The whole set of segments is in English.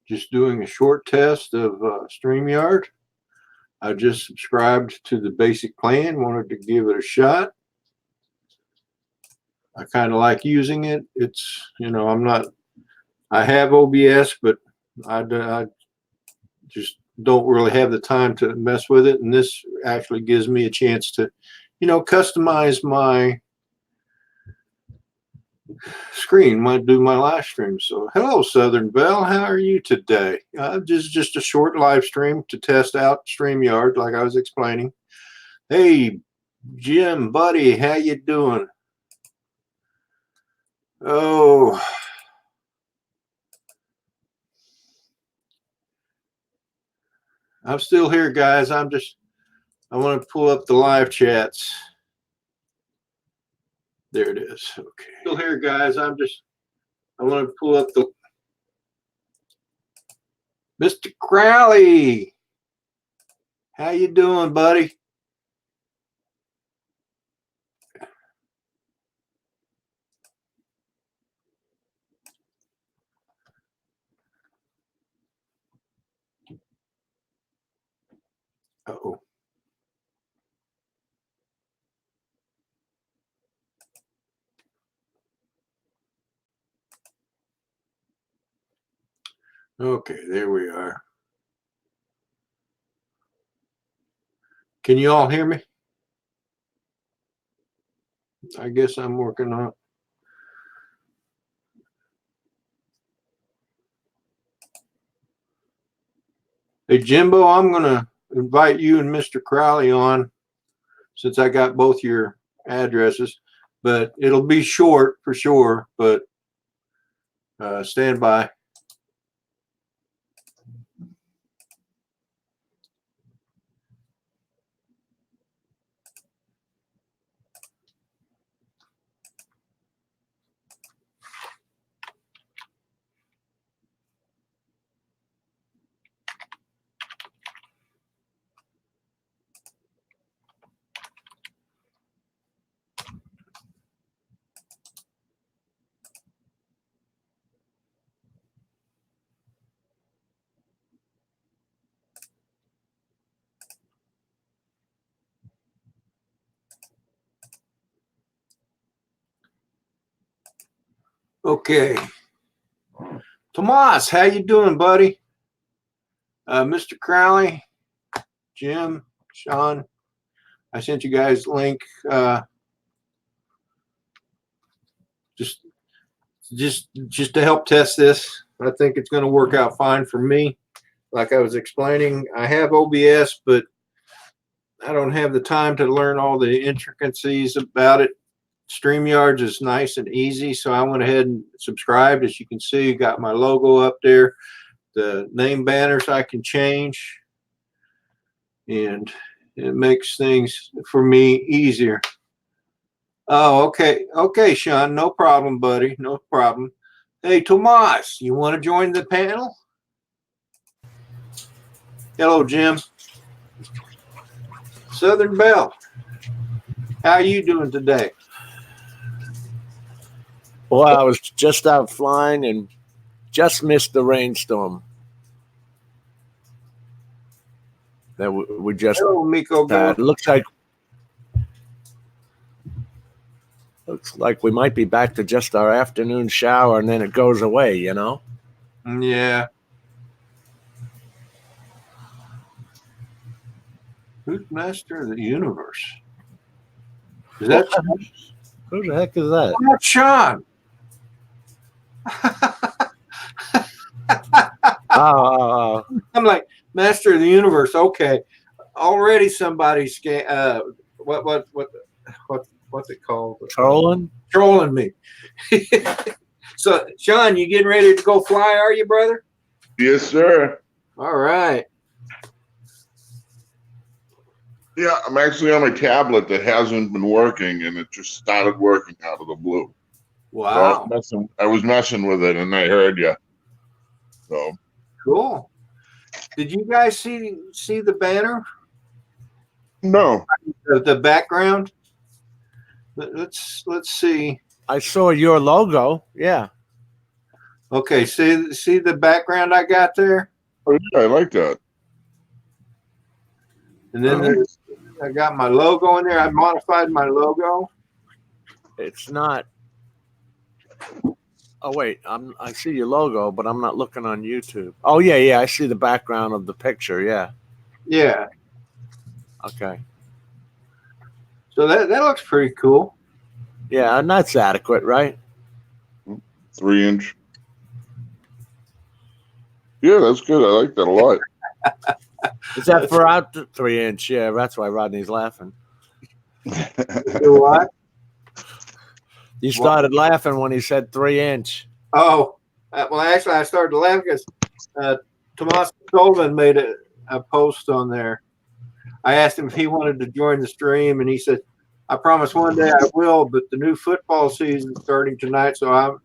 Just doing a short test of StreamYard. I just subscribed to the basic plan, wanted to give it a shot. I kind of like using it. It's, I have OBS, but I just don't really have the time to mess with it. And this actually gives me a chance to, customize my screen, do my live stream. So hello, Southern Belle, how are you today? Just a short live stream to test out StreamYard, like I was explaining. Hey, Jim, buddy, how you doing? Oh, I'm still here, guys. I want to pull up the live chats. There it is. Okay. Still here, guys. I want to pull up the Mr. Crowley. How you doing, buddy? Uh-oh. Okay, there we are. Can you all hear me? I guess I'm working on it. Hey, Jimbo, I'm going to invite you and Mr. Crowley on since I got both your addresses, but it'll be short for sure, but stand by. Okay. Tomas, how you doing, buddy? Mr. Crowley, Jim, Sean, I sent you guys a link. Just to help test this. I think it's going to work out fine for me. Like I was explaining, I have OBS, but I don't have the time to learn all the intricacies about it. StreamYard is nice and easy, so I went ahead and subscribed. As you can see, got my logo up there. The name banners I can change, and it makes things for me easier. Oh, okay. Okay, Sean, no problem, buddy. No problem. Hey, Tomas, you want to join the panel? Hello, Jim. Southern Belle, how are you doing today? Well, I was just out flying and just missed the rainstorm. That we just Hello, Miko. had. Looks like we might be back to just our afternoon shower, and then it goes away, Yeah. Who's master of the universe? Is that Sean? Who the heck is that? Oh, that's Sean. I'm like, master of the universe. Okay. Already somebody's what's it called? Trolling me. So, Sean, you getting ready to go fly, are you, brother? Yes, sir. All right. Yeah, I'm actually on my tablet that hasn't been working, and it just started working out of the blue. Wow. So I was messing with it, and I heard you. So cool. Did you guys see the banner? No. The background. Let's see. I saw your logo. Yeah. Okay, see the background I got there? Oh, yeah, I like that. And then I got my logo in there. I modified my logo. It's not. Oh wait, I see your logo, but I'm not looking on YouTube. Oh yeah, I see the background of the picture. Yeah. Yeah. Okay. So that looks pretty cool. Yeah, and that's adequate, right? 3-inch. Yeah, that's good. I like that a lot. Is that for out 3-inch? Yeah, that's why Rodney's laughing. Do what? You started laughing when he said 3-inch. Oh, well, actually, I started to laugh because Tomas Sullivan made a post on there. I asked him if he wanted to join the stream, and he said, I promise one day I will, but the new football season is starting tonight, so I'm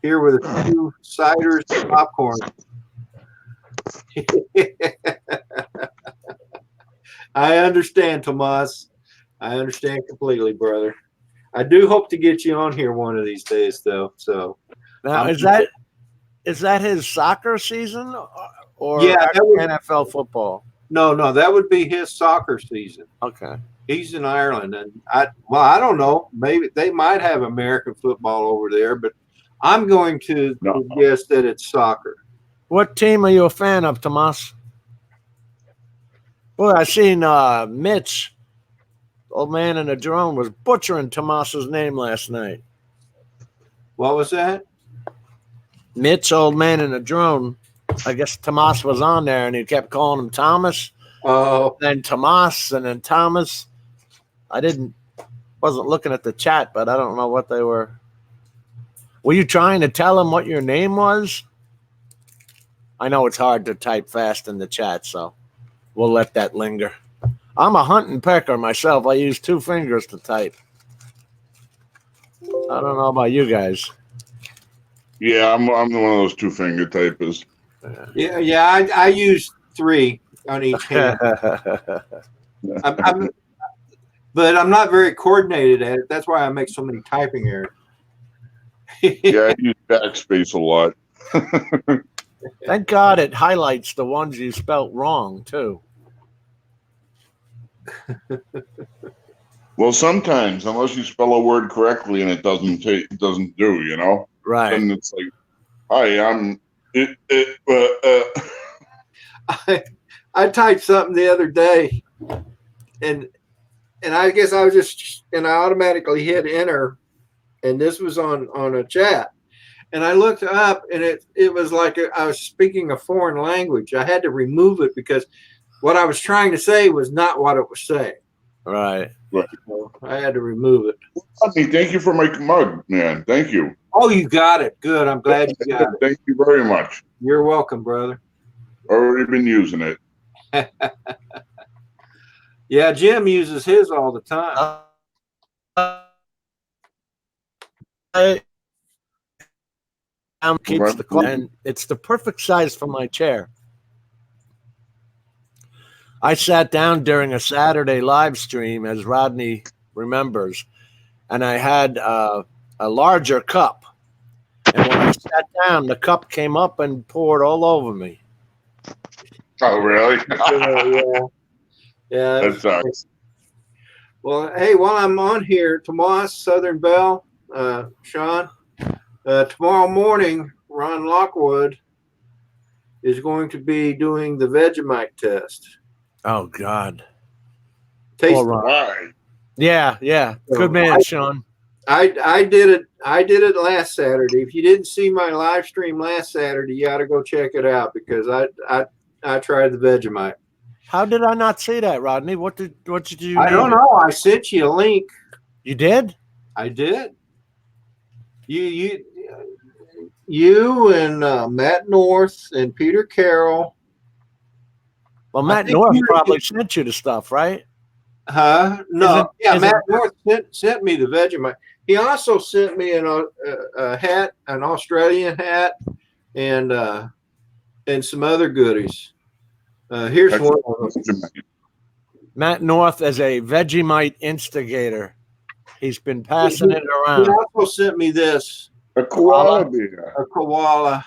here with a few ciders and popcorn. I understand, Tomas. I understand completely, brother. I do hope to get you on here one of these days, though. So Now, is that his soccer season or Yeah, that would- NFL football? no, that would be his soccer season. Okay. He's in Ireland, and I don't know. Maybe they might have American football over there, but I'm going to No. guess that it's soccer. What team are you a fan of, Tomas? Well, I seen Mitch, old man in a drone, was butchering Tomas's name last night. What was that? Mitch, old man in a drone. I guess Tomas was on there, and he kept calling him Thomas. Oh, Then Tomas, and then Thomas. Wasn't looking at the chat, but I don't know what they were. Were you trying to tell him what your name was? I know it's hard to type fast in the chat, so we'll let that linger. I'm a hunting pecker myself. I use 2 fingers to type. I don't know about you guys. Yeah, I'm one of those 2-finger typists. yeah. I use 3 on each hand, but I'm not very coordinated at it. That's why I make so many typing errors. Yeah, I use backspace a lot. Thank God it highlights the ones you spelt wrong, too. Well, sometimes, unless you spell a word correctly and it doesn't do, you know? Right. Then it's like, hi, I'm I typed something the other day, and I guess I was and I automatically hit enter, and this was on a chat, and I looked up, and it was like I was speaking a foreign language. I had to remove it because what I was trying to say was not what it was saying. Right. So I had to remove it. Thank you for my mug, man. Thank you. Oh, you got it. Good. I'm glad you got it. Thank you very much. You're welcome, brother. Already been using it. Yeah, Jim uses his all the time. Keeps and it's the perfect size for my chair. I sat down during a Saturday live stream, as Rodney remembers, and I had a larger cup. And when I sat down, the cup came up and poured all over me. Oh, really? Yeah. That sucks. Well, hey, while I'm on here, Tomas, Southern Belle, Sean, tomorrow morning, Ron Lockwood is going to be doing the Vegemite test. Oh, God. Taste Right. Yeah. Good man, Sean. I did it last Saturday. If you didn't see my live stream last Saturday, you got to go check it out because I tried the Vegemite. How did I not see that, Rodney? What did you? I don't know. I sent you a link. You did? I did. You and Matt North and Peter Carroll. Well, Matt North probably sent you the stuff, right? Huh? No. Matt North sent me the Vegemite. He also sent me a hat, an Australian hat, and some other goodies. Here's one of them. Matt North is a Vegemite instigator. He's been passing it around. He also sent me this. A koala bear. A koala.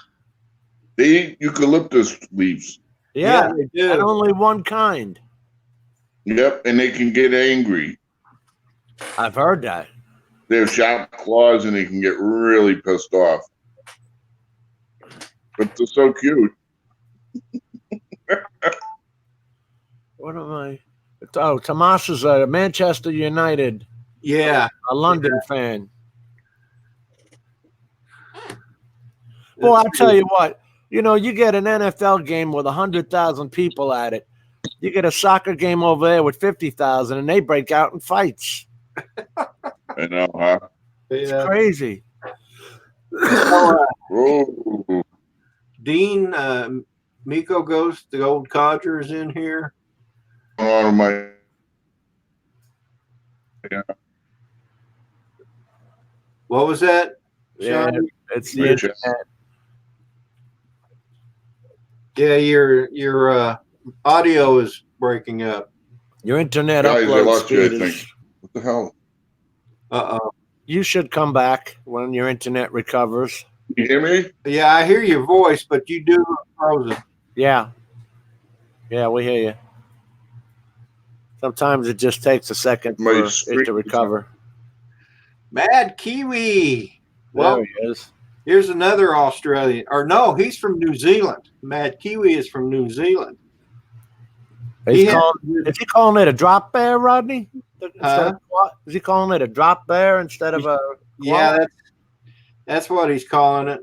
They eat eucalyptus leaves. Yeah, they do. and only one kind. Yep, and they can get angry. I've heard that. They have sharp claws and they can get really pissed off. But they're so cute. What am I? Oh, Tomas is a Manchester United, Yeah. a London fan. Well, I'll tell you what. You know, you get an NFL game with 100,000 people at it. You get a soccer game over there with 50,000, and they break out in fights. I know, huh? It's Yeah. crazy. Oh, Dean, Miko Ghost, the old codger, is in here. on my What was that? Yeah, Sean? it's the Rich. internet. Yeah, your audio is breaking up. Your internet guys, I upload lost you, I speed think. is. What the hell? Uh-oh. You should come back when your internet recovers. You hear me? Yeah, I hear your voice, but you do look frozen. Yeah. Yeah, we hear you. Sometimes it just takes a second My for it screen- to recover. Mad Kiwi. Well, There he is. here's another Australian. Or no, he's from New Zealand. Mad Kiwi is from New Zealand. Is He had- he calling it a drop bear, Rodney? Huh? Is he calling it a drop bear instead of a? Yeah, that's what he's calling it.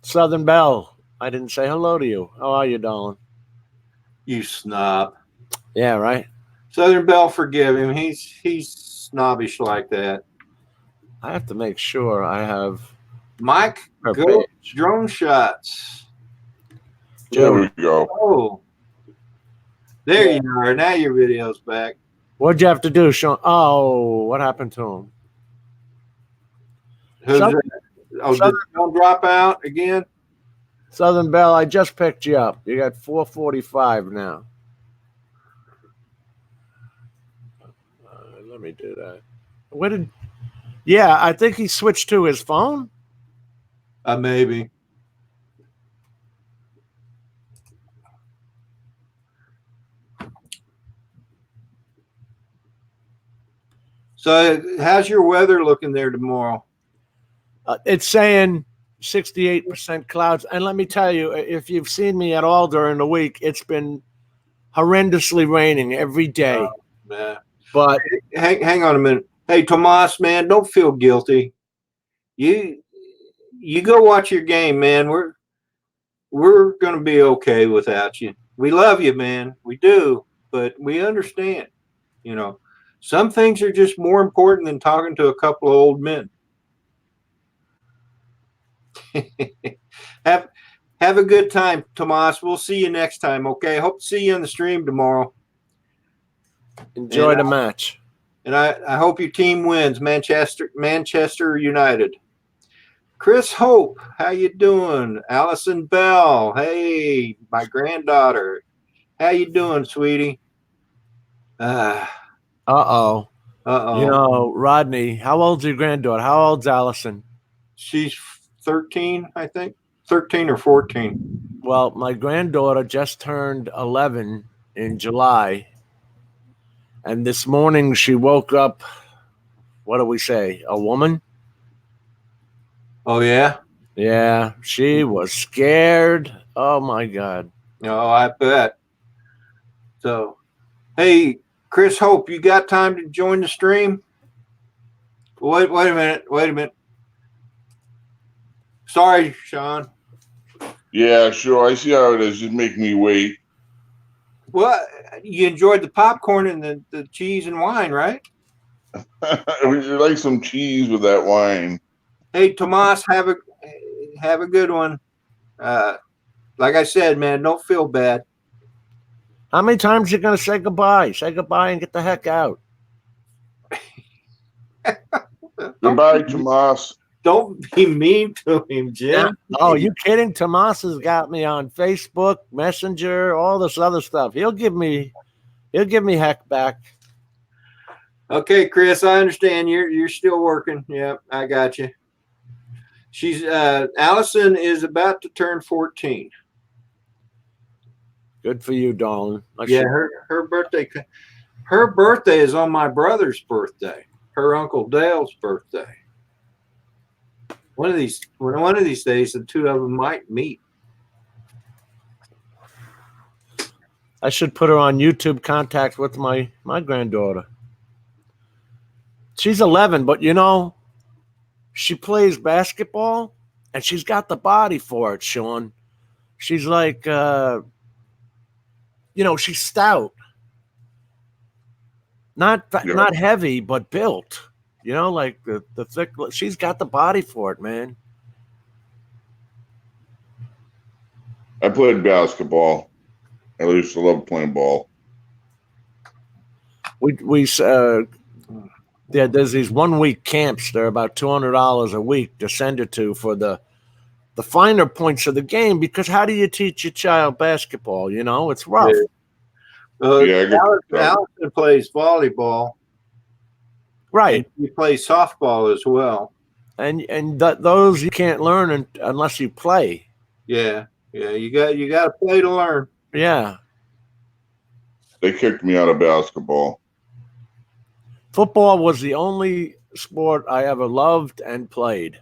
Southern Belle. I didn't say hello to you. How are you, darling? You snob. Yeah, right. Southern Belle, forgive him. He's snobbish like that. I have to make sure I have Mike, her go page. drone shots. There we go. Oh, there you are. Now your video's back. What'd you have to do, Sean? Oh, what happened to him? Who's Southern- that? Oh, did Southern- don't drop out again? Southern Belle, I just picked you up. You got 445 now. Let me do that. What did? Yeah, I think he switched to his phone. Maybe. So, how's your weather looking there tomorrow? It's saying 68% clouds. And let me tell you, if you've seen me at all during the week, it's been horrendously raining every day. Yeah. But Hang on a minute. Hey, Tomas, man, don't feel guilty. You go watch your game, man. We're gonna be okay without you. We love you, man. We do, but we understand. You know, some things are just more important than talking to a couple of old men. Have a good time, Tomas. We'll see you next time. Okay. Hope to see you on the stream tomorrow. enjoy And, the match. And I hope your team wins, Manchester United. Chris Hope, how you doing? Allison Bell, hey, my granddaughter. How you doing, sweetie? Uh-oh. Uh-oh. You know, Rodney, how old's your granddaughter? How old's Allison? She's 13, I think. 13 or 14. Well, my granddaughter just turned 11 in July. And this morning she woke up, what do we say, a woman? Oh, yeah? Yeah, she was scared. Oh, my God. Oh, I bet. So, hey, Chris Hope, you got time to join the stream? Wait a minute. Sorry, Sean. Yeah, sure. I see how it is. Just make me wait. Well, you enjoyed the popcorn and the cheese and wine, right? Would you like some cheese with that wine? Hey, Tomas, have a good one. Like I said, man, don't feel bad. How many times you going to say goodbye? Say goodbye and get the heck out. Goodbye, Tomas. Don't be mean to him, Jim. Oh, you kidding? Tomas has got me on Facebook, Messenger, all this other stuff. He'll give me heck back. Okay, Chris, I understand you're still working. Yep, I got you. She's Allison is about to turn 14. Good for you, darling. Yeah, her birthday is on my brother's birthday. Her Uncle Dale's birthday. One of these days, the two of them might meet. I should put her on YouTube contact with my granddaughter. She's 11, but she plays basketball and she's got the body for it, Sean. She's like, she's stout. Not heavy, but built. Like the thick. She's got the body for it, man. I played basketball. I used to love playing ball. There's these 1 week camps. They're about $200 a week to send it to for the finer points of the game. Because how do you teach your child basketball? It's rough. Allison plays volleyball. Right. He plays softball as well. And those you can't learn unless you play. Yeah. You got to play to learn. Yeah. They kicked me out of basketball. Football was the only sport I ever loved and played.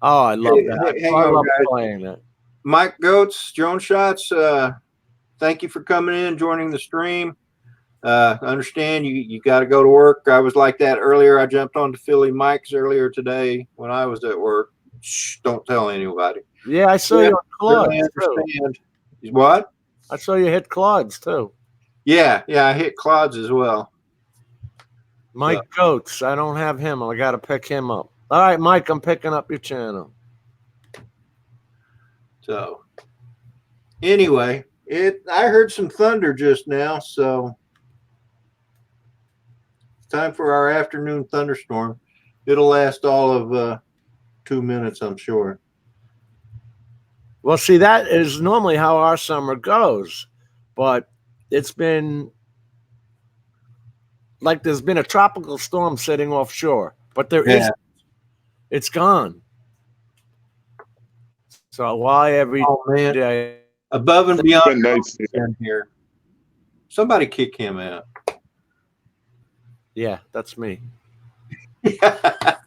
Oh, I love that. I love playing that. Mike Goetz, Drone Shots, thank you for coming in, joining the stream. I understand you got to go to work. I was like that earlier. I jumped on to Philly Mike's earlier today when I was at work. Shh, don't tell anybody. Yeah, I saw you on Claude. I understand. What? I saw you hit Claude's too. Yeah, I hit Claude's as well. Mike Goetz. I don't have him. I got to pick him up. All right, Mike, I'm picking up your channel. So, anyway, I heard some thunder just now, so it's time for our afternoon thunderstorm. It'll last all of 2 minutes, I'm sure. Well, see, that is normally how our summer goes, but it's been like there's been a tropical storm sitting offshore, but there isn't. It's gone. So why every day? Above and beyond nice here. Somebody kick him out. Yeah, that's me.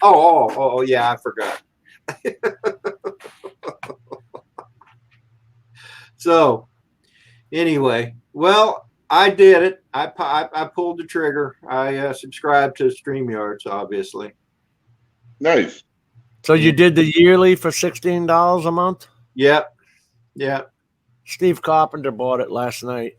Oh, yeah, I forgot. So, anyway, well, I did it. I pulled the trigger. I subscribed to StreamYards, obviously. Nice. So you did the yearly for $16 a month? Yep. Steve Carpenter bought it last night.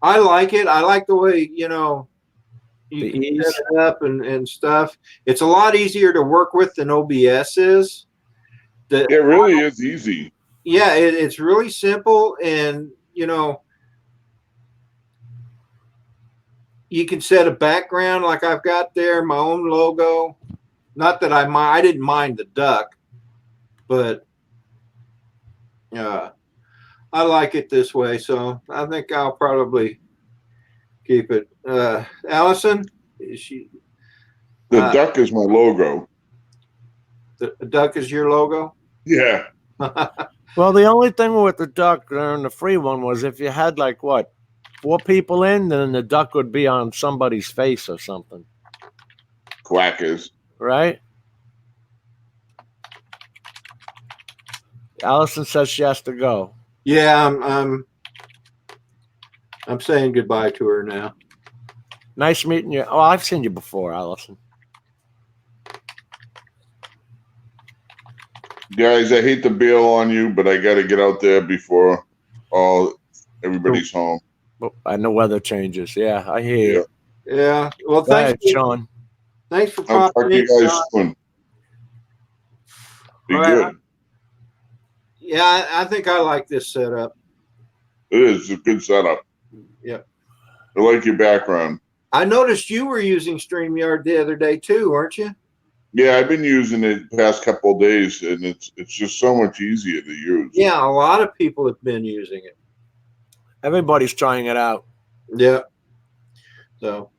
I like it. I like the way, you can set it up and stuff. It's a lot easier to work with than OBS is. It really is easy. Yeah, it's really simple, and you can set a background like I've got there, my own logo. Not that I didn't mind the duck, but I like it this way, so I think I'll probably keep it. Allison, is she? The duck is my logo. The duck is your logo? Yeah. Well, the only thing with the duck and the free one was if you had 4 people in, then the duck would be on somebody's face or something. Quackers. Right? Allison says she has to go. Yeah, I'm saying goodbye to her now. Nice meeting you. Oh, I've seen you before, Allison. Guys, I hate to bail on you, but I got to get out there before everybody's home. And the weather changes. Yeah, I hear you. Yeah. Well, Go ahead, thanks, Sean. Thanks for I'll talk popping to in. you guys soon. Be All right. good. Yeah, I think I like this setup. It is a good setup. Yep. I like your background. I noticed you were using StreamYard the other day too, weren't you? Yeah, I've been using it the past couple of days, and it's just so much easier to use. Yeah, a lot of people have been using it. Everybody's trying it out. Yeah. So,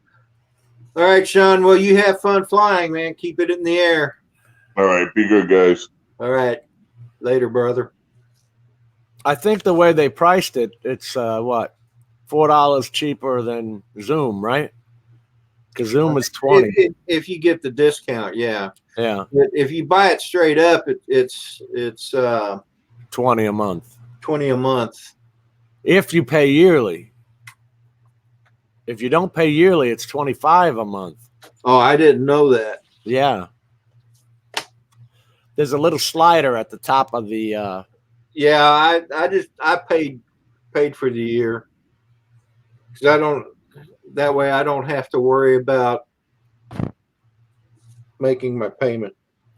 All right, Sean. Well, you have fun flying, man. Keep it in the air. All right, be good, guys. All right. Later, brother. I think the way they priced it, it's what, $4 cheaper than Zoom, right? Because Zoom is 20. If you get the discount, yeah. Yeah, But if you buy it straight up, it's 20 a month. 20 a month. If you pay yearly. If you don't pay yearly, it's 25 a month. Oh, I didn't know that. Yeah. There's a little slider at the top of the Yeah, I paid for the year because I don't. That way, I don't have to worry about making my payment.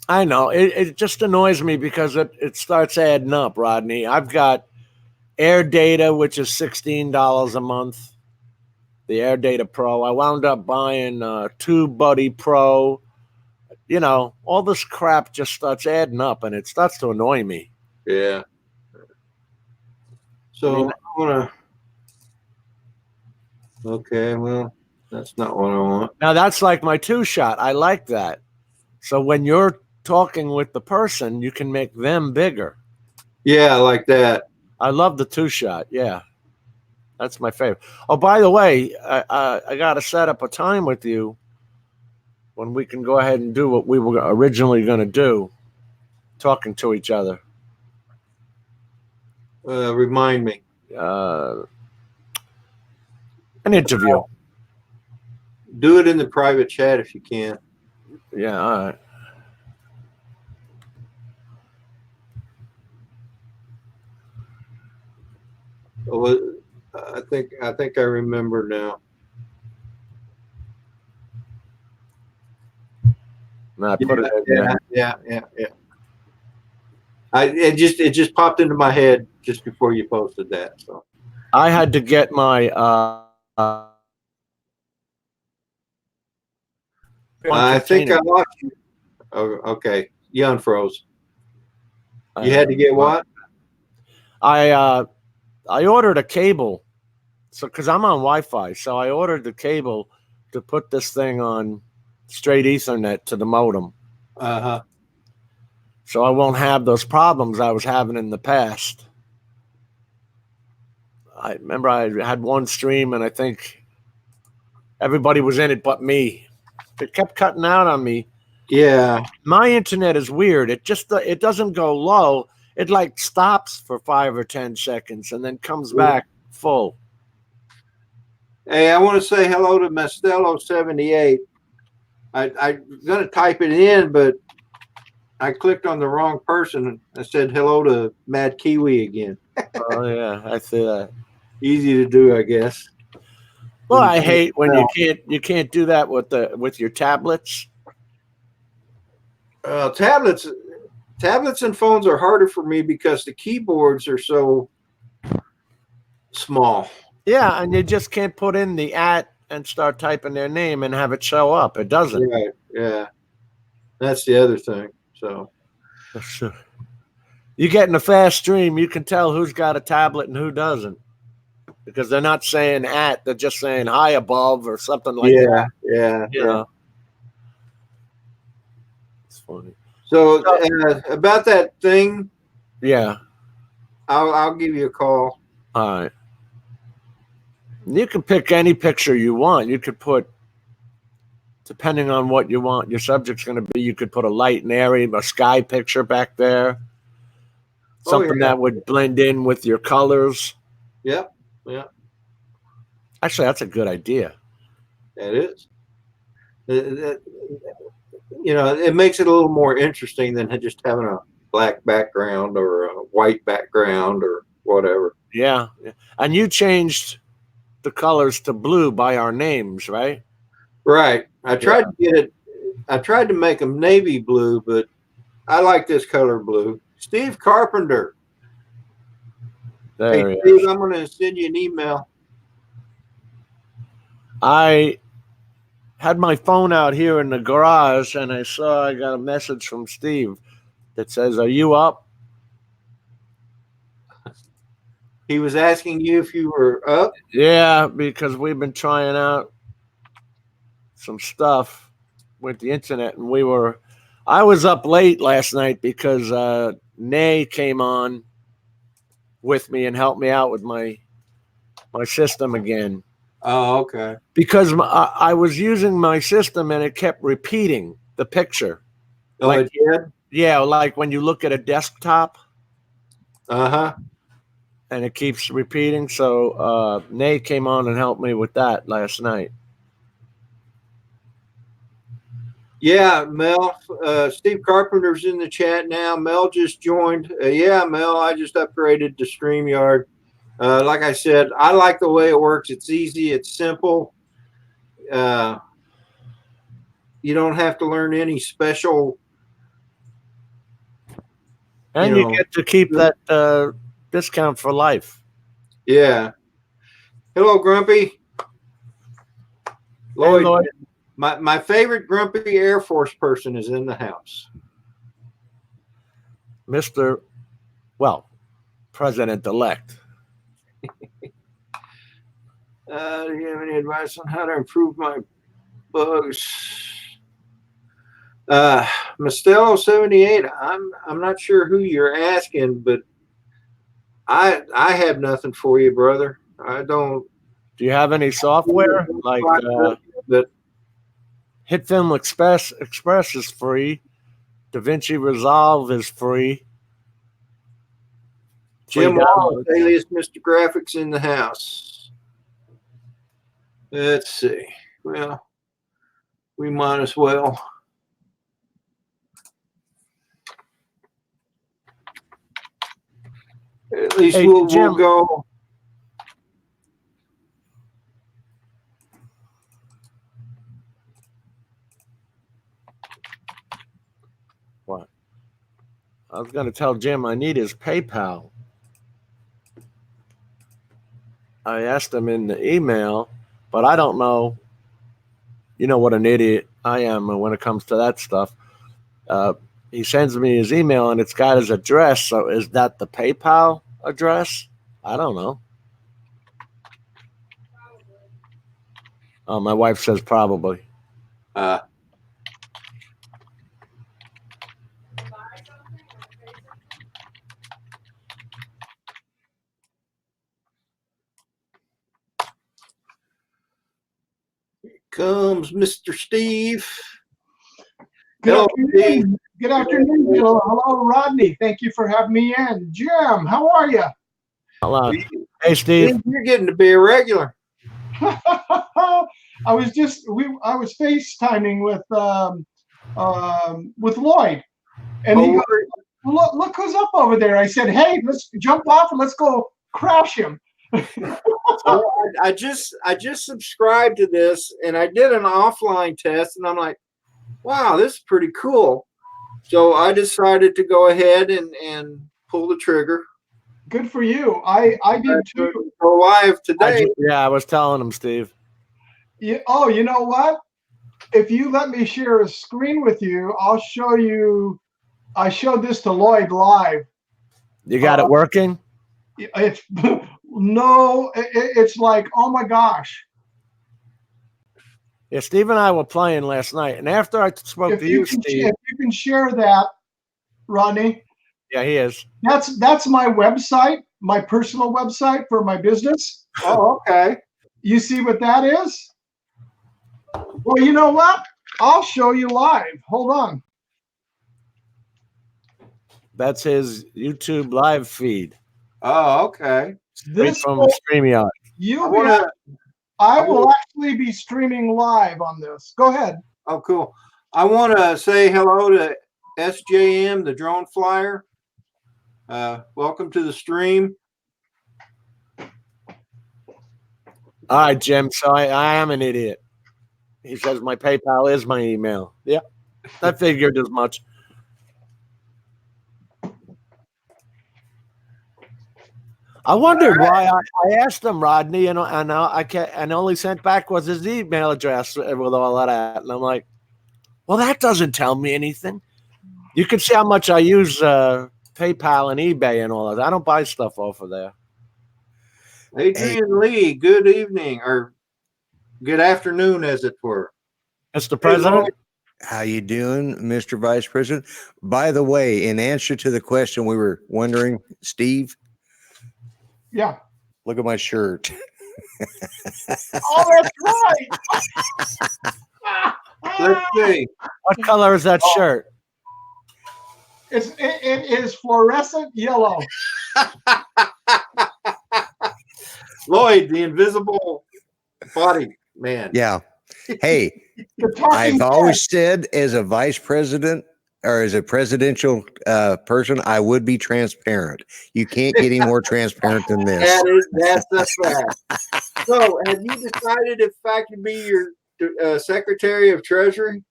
I know. It just annoys me because it starts adding up, Rodney. I've got Air Data, which is $16 a month. The Air Data Pro. I wound up buying TubeBuddy Pro. You know, all this crap just starts adding up, and it starts to annoy me. Yeah. So I mean, I wanna. Okay, well, that's not what I want. now that's like my two shot. I like that. So when you're talking with the person, you can make them bigger. Yeah, like that. I love the two shot. Yeah, that's my favorite. Oh, by the way, I got to set up a time with you when we can go ahead and do what we were originally going to do, talking to each other. Remind me. Uh, an interview. Do it in the private chat if you can. Yeah, all right. Oh, I think I remember now. And I put it in there. Yeah. It just popped into my head just before you posted that. So I had to get my I think I lost you. Oh, okay. You unfroze. You had to get what? I ordered a cable, so because I'm on Wi-Fi, so I ordered the cable to put this thing on straight Ethernet to the modem, Uh-huh. so I won't have those problems I was having in the past. I remember I had one stream, and I think everybody was in it but me. It kept cutting out on me. Yeah. My internet is weird. It doesn't go low. It like stops for 5 or 10 seconds and then comes back full. Hey, I want to say hello to Mastello78. I'm gonna type it in, but I clicked on the wrong person. I said hello to Mad Kiwi again. Oh yeah, I see that. Easy to do, I guess. Well, I hate when you can't do that with your tablets. Tablets and phones are harder for me because the keyboards are so small. Yeah, and you just can't put in the @ and start typing their name and have it show up. It doesn't. Right. Yeah. That's the other thing. So You get in a fast stream, you can tell who's got a tablet and who doesn't. Because they're not saying @ they're just saying hi above or something like that. Yeah. You know. It's funny. So about that thing, Yeah. I'll give you a call. All right. You can pick any picture you want. You could put, depending on what you want your subject's going to be, you could put a light and airy, a sky picture back there. Something that would blend in with your colors. Yep. Yeah. Actually, that's a good idea. It is. You know, it makes it a little more interesting than just having a black background or a white background or whatever. Yeah. And you changed the colors to blue by our names, right? Right. I tried to get it. I tried to make them navy blue, but I like this color blue. Steve Carpenter. There Hey, Steve, I'm going to send you an email. I had my phone out here in the garage, and I got a message from Steve that says, "Are you up?" He was asking you if you were up. Yeah, because we've been trying out some stuff with the internet, and I was up late last night because Nay came on with me and helped me out with my system again. Oh, okay. Because I was using my system and it kept repeating the picture. Oh, Like- it did? Yeah, like when you look at a desktop Uh-huh. and it keeps repeating. So Nate came on and helped me with that last night. Yeah, Mel, Steve Carpenter's in the chat now. Mel just joined. Yeah, Mel, I just upgraded to StreamYard. Like I said, I like the way it works. It's easy. It's simple. You don't have to learn any special. And you get to keep that discount for life. Yeah. Hello, Grumpy. Lloyd, Lloyd. my favorite grumpy Air Force person is in the house. President-elect. Do you have any advice on how to improve my bugs? Mastelo 78. I'm not sure who you're asking, but I have nothing for you, brother. I don't. Do you have any software like but HitFilm Express is free. DaVinci Resolve is free. Jim Free Wallace, downloads. alias Mr. Graphics in the house. Let's see. Well, we might as well. At least Hey, we'll Jim. go. What? I was going to tell Jim I need his PayPal. I asked him in the email, but I don't know. You know what an idiot I am when it comes to that stuff. He sends me his email and it's got his address. So is that the PayPal address? I don't know. Oh, my wife says probably. Comes Mr. Steve. Good Hello, afternoon. Steve. Good afternoon. Hello, Rodney. Thank you for having me in. Jim, how are you? Hello. Hey, Steve. You're getting to be a regular. I was FaceTiming with Lloyd, and he goes, look who's up over there. I said, hey, let's jump off and let's go crash him. So I just subscribed to this and I did an offline test and I'm like, wow, this is pretty cool. So I decided to go ahead and pull the trigger. Good for you. I did too. Go live today. I was telling him, Steve. Oh, you know what? If you let me share a screen with you, I'll show you. I showed this to Lloyd live. You got it working? It's no, it's like, oh my gosh. Yeah, Steve and I were playing last night, and after I spoke to you, Steve. If you can share that, Rodney. Yeah, he is. That's my website, my personal website for my business. Oh, okay. You see what that is? Well, you know what? I'll show you live. Hold on. That's his YouTube live feed. Oh, okay. Straight from StreamYard. I will actually be streaming live on this. Go ahead. Oh, cool. I want to say hello to SJM, the drone flyer. Welcome to the stream. All right, Jim. So I am an idiot. He says my PayPal is my email. Yeah, I figured as much. I wondered why I asked him, Rodney, and only sent back was his email address with all of that. And I'm like, well, that doesn't tell me anything. You can see how much I use PayPal and eBay and all of that. I don't buy stuff off of there. Adrian Lee, good evening or good afternoon, as it were. Mr. President. How you doing, Mr. Vice President? By the way, in answer to the question we were wondering, Steve, Yeah. look at my shirt. Oh, that's right. Let's see. What color is that shirt? It is fluorescent yellow. Lloyd, the invisible body man. Yeah. Hey, The talking I've head. always said as a vice president or as a presidential person, I would be transparent. You can't get any more transparent than this. That's the fact. So, have you decided if I can be your Secretary of Treasury?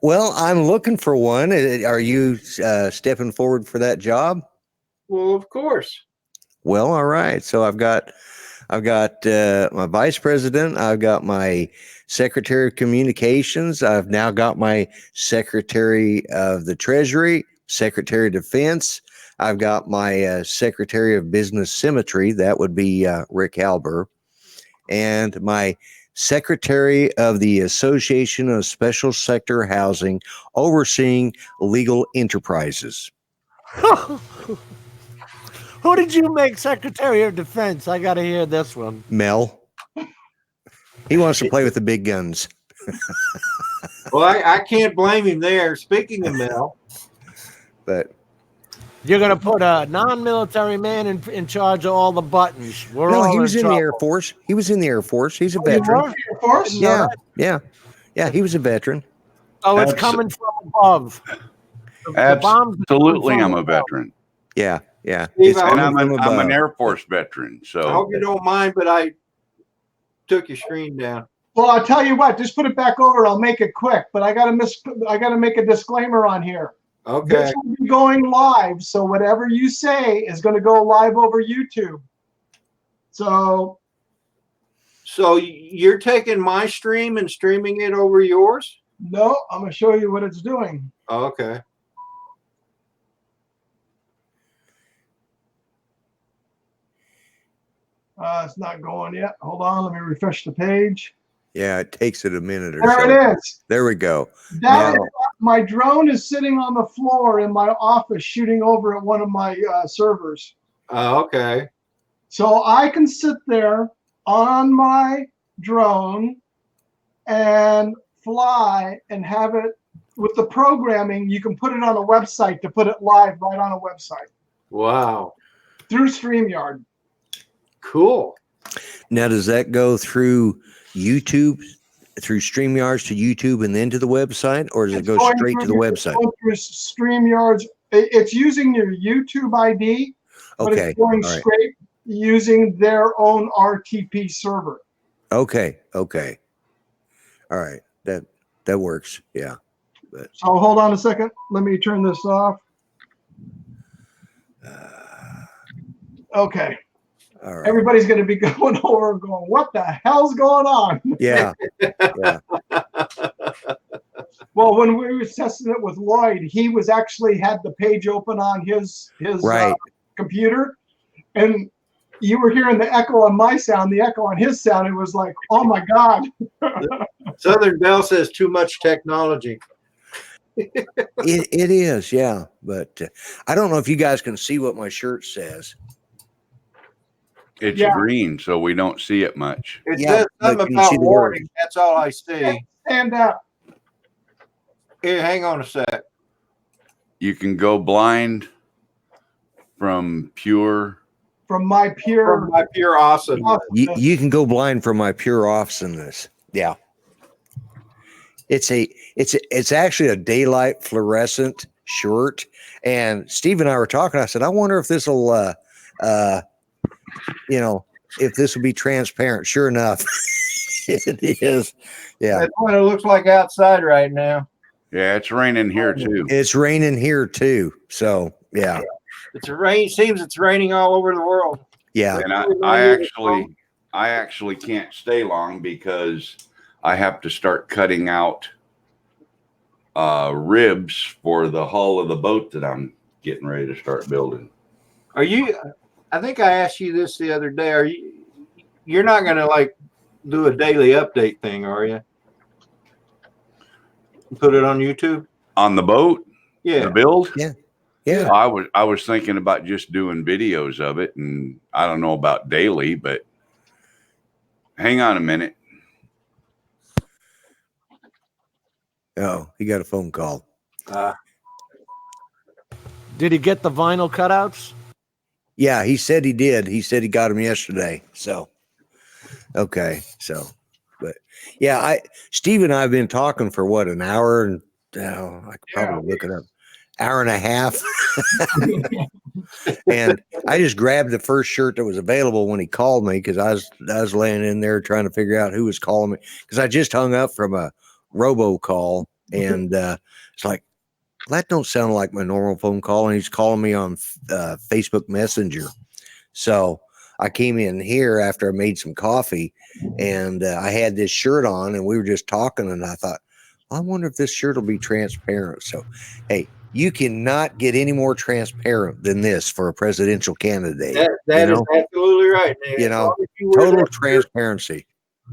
Well, I'm looking for one. Are you stepping forward for that job? Well, of course. Well, all right. So I've got my vice president. I've got my secretary of communications. I've now got my secretary of the treasury, secretary of defense. I've got my secretary of business symmetry. That would be Rick Halber, and my secretary of the Association of Special Sector Housing, overseeing legal enterprises. Who did you make Secretary of Defense? I got to hear this one. Mel. He wants to play with the big guns. Well, I can't blame him there. Speaking of Mel, But You're going to put a non-military man in charge of all the buttons. We're no, all he was in the trouble. Air Force. He was in the Air Force. He's a You veteran. were? Air Force? Yeah, yeah, yeah. He was a veteran. Oh, it's Abs- coming from above. The bombs are coming Absolutely, from I'm a above. veteran, Yeah, yeah. Steve, It's I- and coming from I'm an above. Air Force veteran. I So hope you don't mind, but I took your screen down. Well, I'll tell you what, just put it back over. I'll make it quick, but I gotta make a disclaimer on here. Okay. This will be going live, so whatever you say is going to go live over YouTube. So So you're taking my stream and streaming it over yours? no, I'm going to show you what it's doing. Okay. It's not going yet. Hold on, let me refresh the page. Yeah, it takes it a minute or There so. it is. There we go. That Now- is, my drone is sitting on the floor in my office shooting over at one of my servers. Okay. So I can sit there on my drone and fly and have it with the programming. You can put it on a website to put it live right on a website Wow. through StreamYard. Cool. Now, does that go through YouTube, through StreamYards to YouTube and then to the website, or does it It's go going straight to the through- website? going through StreamYard's. It's using your YouTube ID, but Okay, it's going all right. straight using their own RTP server. Okay, okay. All right, that works. Yeah. So hold on a second. Let me turn this off. Okay. All right. Everybody's going to be going over and going, what the hell's going on? Yeah. Yeah. Well, when we were testing it with Lloyd, he was actually had the page open on his Right. computer, and you were hearing the echo on my sound, the echo on his sound. It was like, oh my God. Southern Belle says too much technology. It is, yeah. But I don't know if you guys can see what my shirt says. it's Yeah. green, so we don't see it much. It Yeah, says but something can you about see the warning. That's all I see. Stand up. Here, hang on a sec. You can go blind from pure. From my For pure. my pure awesome. You can go blind from my pure awesomeness. Yeah. It's actually a daylight fluorescent shirt. And Steve and I were talking. I said, I wonder if this will if this will be transparent. Sure enough, it is. Yeah. That's what it looks like outside right now. Yeah, it's raining here too. It's raining here too. So yeah. Seems it's raining all over the world. Yeah. And I actually can't stay long because I have to start cutting out ribs for the hull of the boat that I'm getting ready to start building. I think I asked you this the other day. You're not going to like do a daily update thing, are you? Put it on YouTube. On the boat, Yeah. the build. Yeah. I was thinking about just doing videos of it, and I don't know about daily, but hang on a minute. Oh, he got a phone call. Did he get the vinyl cutouts? Yeah, he said he did. He said he got him yesterday. So, okay. So, but yeah, Steve and I have been talking for what, an hour and I could probably look it up. Hour and a half. And I just grabbed the first shirt that was available when he called me because I was laying in there trying to figure out who was calling me because I just hung up from a robocall and it's like that don't sound like my normal phone call, and he's calling me on Facebook Messenger. So I came in here after I made some coffee and I had this shirt on and we were just talking and I thought, I wonder if this shirt will be transparent. So, hey, you cannot get any more transparent than this for a presidential candidate. That you is know? absolutely right. And You as know, long as you wear Total that shirt- transparency.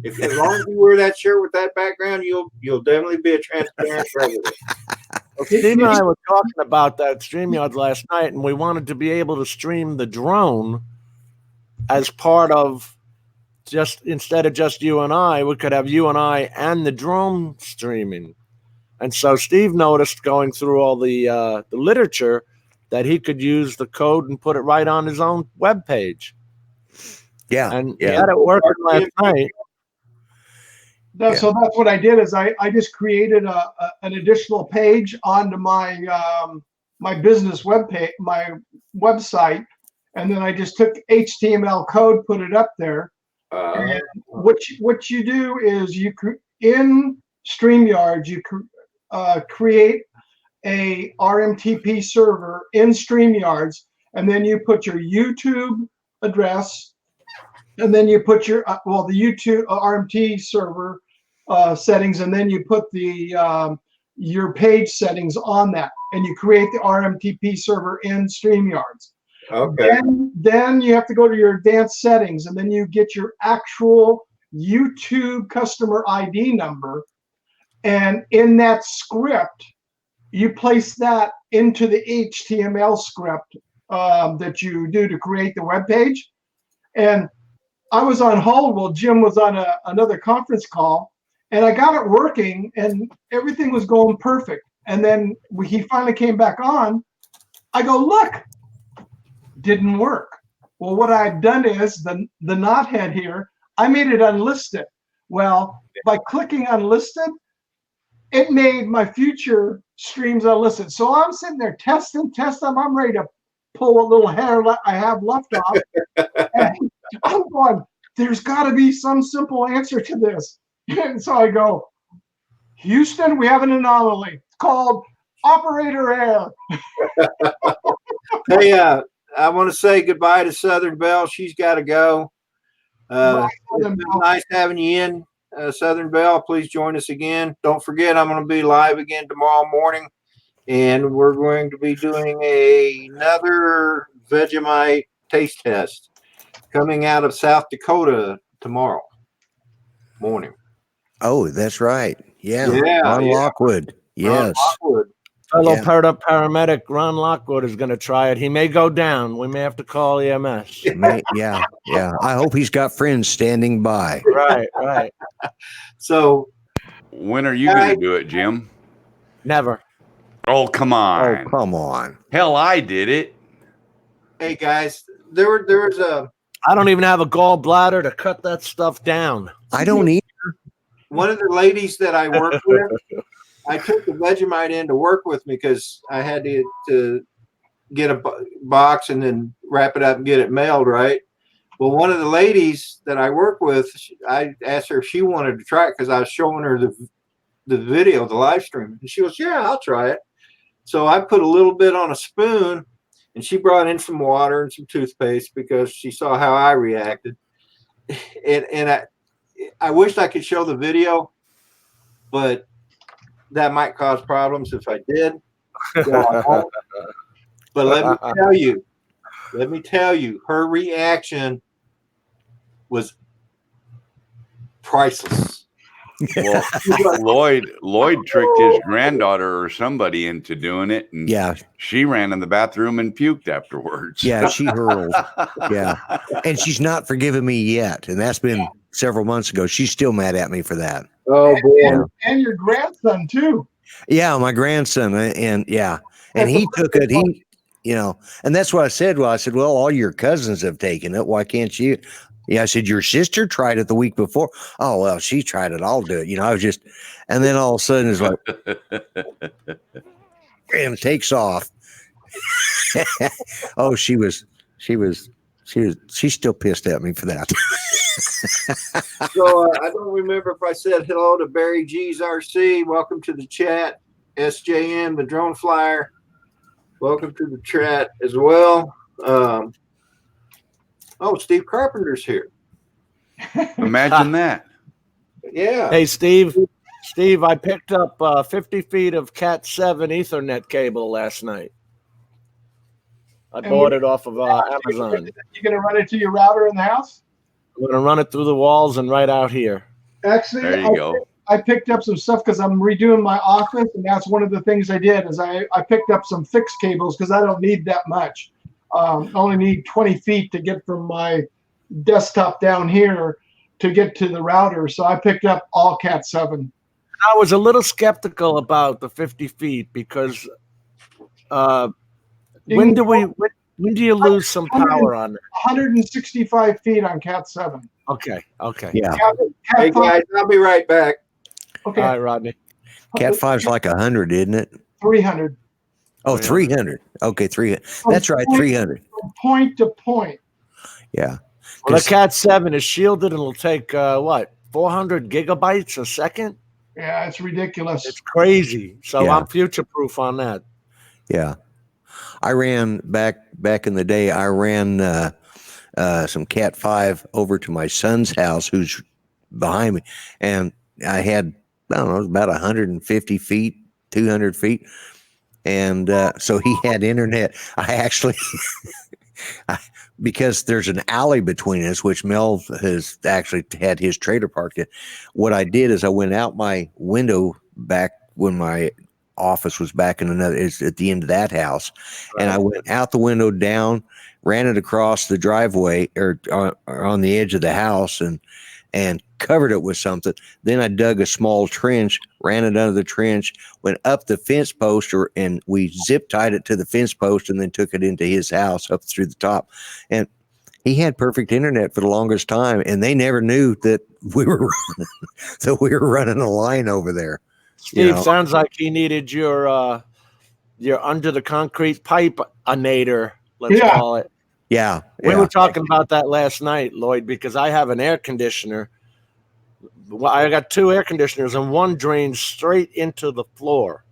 as long as you wear that shirt with that background, you'll definitely be a transparent president. Steve and I were talking about that StreamYard last night, and we wanted to be able to stream the drone as part of just instead of just you and I, we could have you and I and the drone streaming. And so Steve noticed going through all the literature that he could use the code and put it right on his own webpage. Yeah. And he yeah. had it working last night. So that's what I did is I just created an additional page onto my my business webpage, my website, and then I just took HTML code, put it up there. And what you do is in StreamYard you create a RMTP server in StreamYards, and then you put your YouTube address, and then you put your the YouTube RMT server settings, and then you put the your page settings on that, and you create the RMTP server in StreamYards. Okay. Then you have to go to your advanced settings, and then you get your actual YouTube customer ID number, and in that script, you place that into the HTML script that you do to create the web page. And I was on hold while Jim was on another conference call, and I got it working, and everything was going perfect. And then he finally came back on. I go, look, didn't work. Well, what I've done is the knothead here, I made it unlisted. Well, by clicking unlisted, it made my future streams unlisted. So I'm sitting there testing. I'm ready to pull a little hair I have left off. And I'm going, there's got to be some simple answer to this. And so I go, Houston, we have an anomaly. It's called operator error. Hey, I want to say goodbye to Southern Belle. She's got to go. It's been nice having you in, Southern Belle. Please join us again. Don't forget, I'm going to be live again tomorrow morning, and we're going to be doing another Vegemite taste test coming out of South Dakota tomorrow morning. Oh, that's right. Yeah. Yeah, Ron yeah. Lockwood. Yes. Lockwood. Fellow Yeah. paramedic Ron Lockwood is going to try it. He may go down. We may have to call EMS. Yeah. Yeah. I hope he's got friends standing by. Right. So When are you going to do it, Jim? Never. Oh, come Oh, on. come on. Hell, I did it. hey guys, there's a I don't even have a gallbladder to cut that stuff down. I don't need. one of the ladies that I work with. I took the Vegemite in to work with me because I had to get a box and then wrap it up and get it mailed, right? Well, one of the ladies that I work with, I asked her if she wanted to try it because I was showing her the video, the live stream. And she goes, yeah, I'll try it. So I put a little bit on a spoon, and she brought in some water and some toothpaste because she saw how I reacted. And I wished I could show the video, but that might cause problems if I did. So I won't. But let me tell you, her reaction was priceless. Well, Lloyd tricked his granddaughter or somebody into doing it, and Yeah, she ran in the bathroom and puked afterwards. yeah, she hurled. Yeah, and she's not forgiven me yet, and that's been several months ago. She's still mad at me for that. Oh boy. And your grandson too. Yeah, my grandson, and yeah, and That's he took it. He, and that's what I said. Well, I said, well, all your cousins have taken it. Why can't you? Yeah, I said, your sister tried it the week before. Oh, well, she tried it. I'll do it. I was just, and then all of a sudden it's like, and takes off. Oh, she's still pissed at me for that. So I don't remember if I said hello to Barry G's RC. Welcome to the chat. SJM, the drone flyer. Welcome to the chat as well. Steve Carpenter's here. Imagine that. Yeah. Hey, Steve. Steve, I picked up 50 feet of Cat 7 Ethernet cable last night. I And bought what- it off of Amazon. You gonna run it to your router in the house? I'm going to run it through the walls and right out here. Actually, There you go. I picked up some stuff because I'm redoing my office, and that's one of the things I did is I picked up some fixed cables because I don't need that much. I only need 20 feet to get from my desktop down here to get to the router. So I picked up all Cat 7. I was a little skeptical about the 50 feet because when do you lose some power on it? 165 feet on Cat 7. Okay. Yeah, Hey Cat 5, guys, I'll be right back. okay, All right, Rodney. Cat 5's like 100, isn't it? 300. Oh, 300. Okay, 300. That's right, 300. From point to point. Yeah. Well, the Cat 7 is shielded and it'll take 400 gigabytes a second? Yeah, it's ridiculous. It's crazy. So Yeah. I'm future proof on that. Yeah. I ran back in the day, I ran some Cat 5 over to my son's house who's behind me. And I had, I don't know, it was about 150 feet, 200 feet. And so he had internet. I actually, because there's an alley between us, which Mel has actually had his trailer parked in. What I did is I went out my window back when my office was back in is at the end of that house. And I went out the window down, ran it across the driveway or on the edge of the house and covered it with something. Then I dug a small trench, ran it under the trench, went up the fence post and we zip tied it to the fence post and then took it into his house up through the top. And he had perfect internet for the longest time. And they never knew that we were running a line over there. Steve, sounds like he needed your under the concrete pipe anator, let's Yeah. call it. Yeah. We were talking about that last night, Lloyd, because I have an air conditioner. Well, I got two air conditioners and one drains straight into the floor.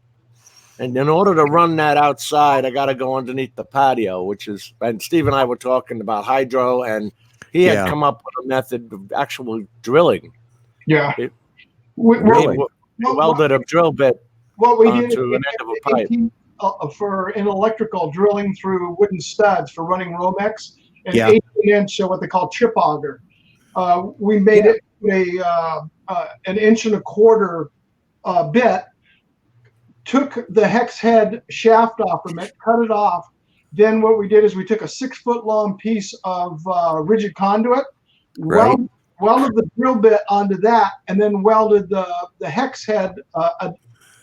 And in order to run that outside, I got to go underneath the patio, and Steve and I were talking about hydro, and he had Yeah. come up with a method of actual drilling. Yeah. It- We- Really? what- Welded a drill bit what we onto did an end of a pipe. for in electrical drilling through wooden studs for running Romex, an Yeah. 18-inch what they call chip auger. We made it an inch and a quarter bit, took the hex head shaft off from it, cut it off. Then what we did is we took a 6-foot long piece of rigid conduit, Right. welded the drill bit onto that, and then welded the hex head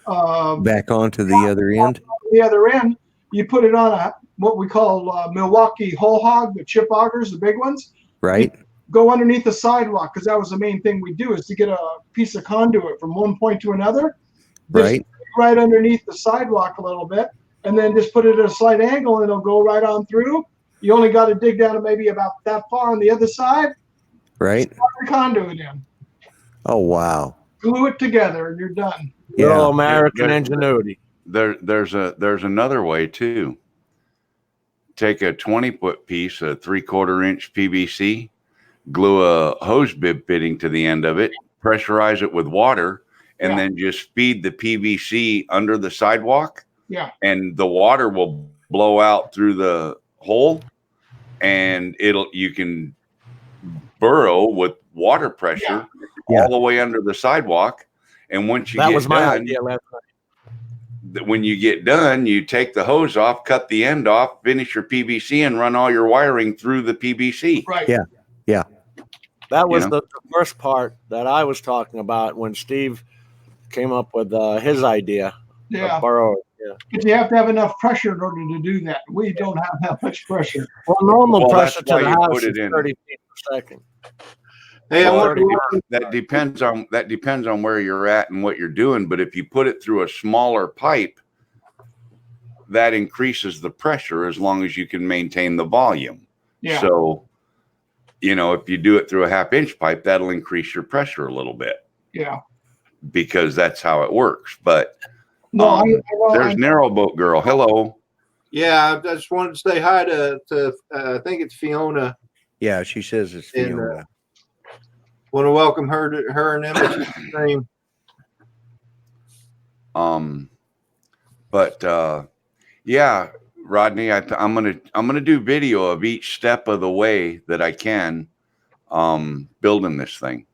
Back onto the other end. the other end. You put it on what we call Milwaukee whole hog, the chip augers, the big ones. Right. Go underneath the sidewalk because that was the main thing we do is to get a piece of conduit from one point to another. Just Right. right underneath the sidewalk a little bit, and then just put it at a slight angle, and it'll go right on through. You only got to dig down to maybe about that far on the other side. Right. Put the conduit in, Oh, wow. glue it together, and you're done. Good Yeah. old American Yeah. ingenuity. There's another way too. Take a 20-foot piece, a 3/4 inch PVC, glue a hose bib fitting to the end of it, pressurize it with water, and Yeah. then just feed the PVC under the sidewalk. Yeah. And the water will blow out through the hole, and you can burrow with water pressure Yeah. all the way under the sidewalk. And once you That get was my done, idea last night. when you get done, you take the hose off, cut the end off, finish your PVC, and run all your wiring through the PVC. Right. Yeah. That was know? the first part that I was talking about when Steve came up with his idea Yeah. of burrow. Yeah. But you have to have enough pressure in order to do that. We don't have that much pressure. Well, normal Well, pressure that's why to the you house put is it in. 30 feet per second. Hey, I Well, wonder what- that depends on where you're at and what you're doing. But if you put it through a smaller pipe, that increases the pressure as long as you can maintain the volume. Yeah. So, if you do it through a 1/2-inch pipe, that'll increase your pressure a little bit Yeah. because that's how it works. But No, I know. there's Narrowboat Girl. Hello. yeah, I just wanted to say hi to I think it's Fiona. Yeah, she says it's And, Fiona. Want to welcome her to her and Emma to the stream. Yeah, Rodney, I'm gonna do video of each step of the way that I can, building this thing,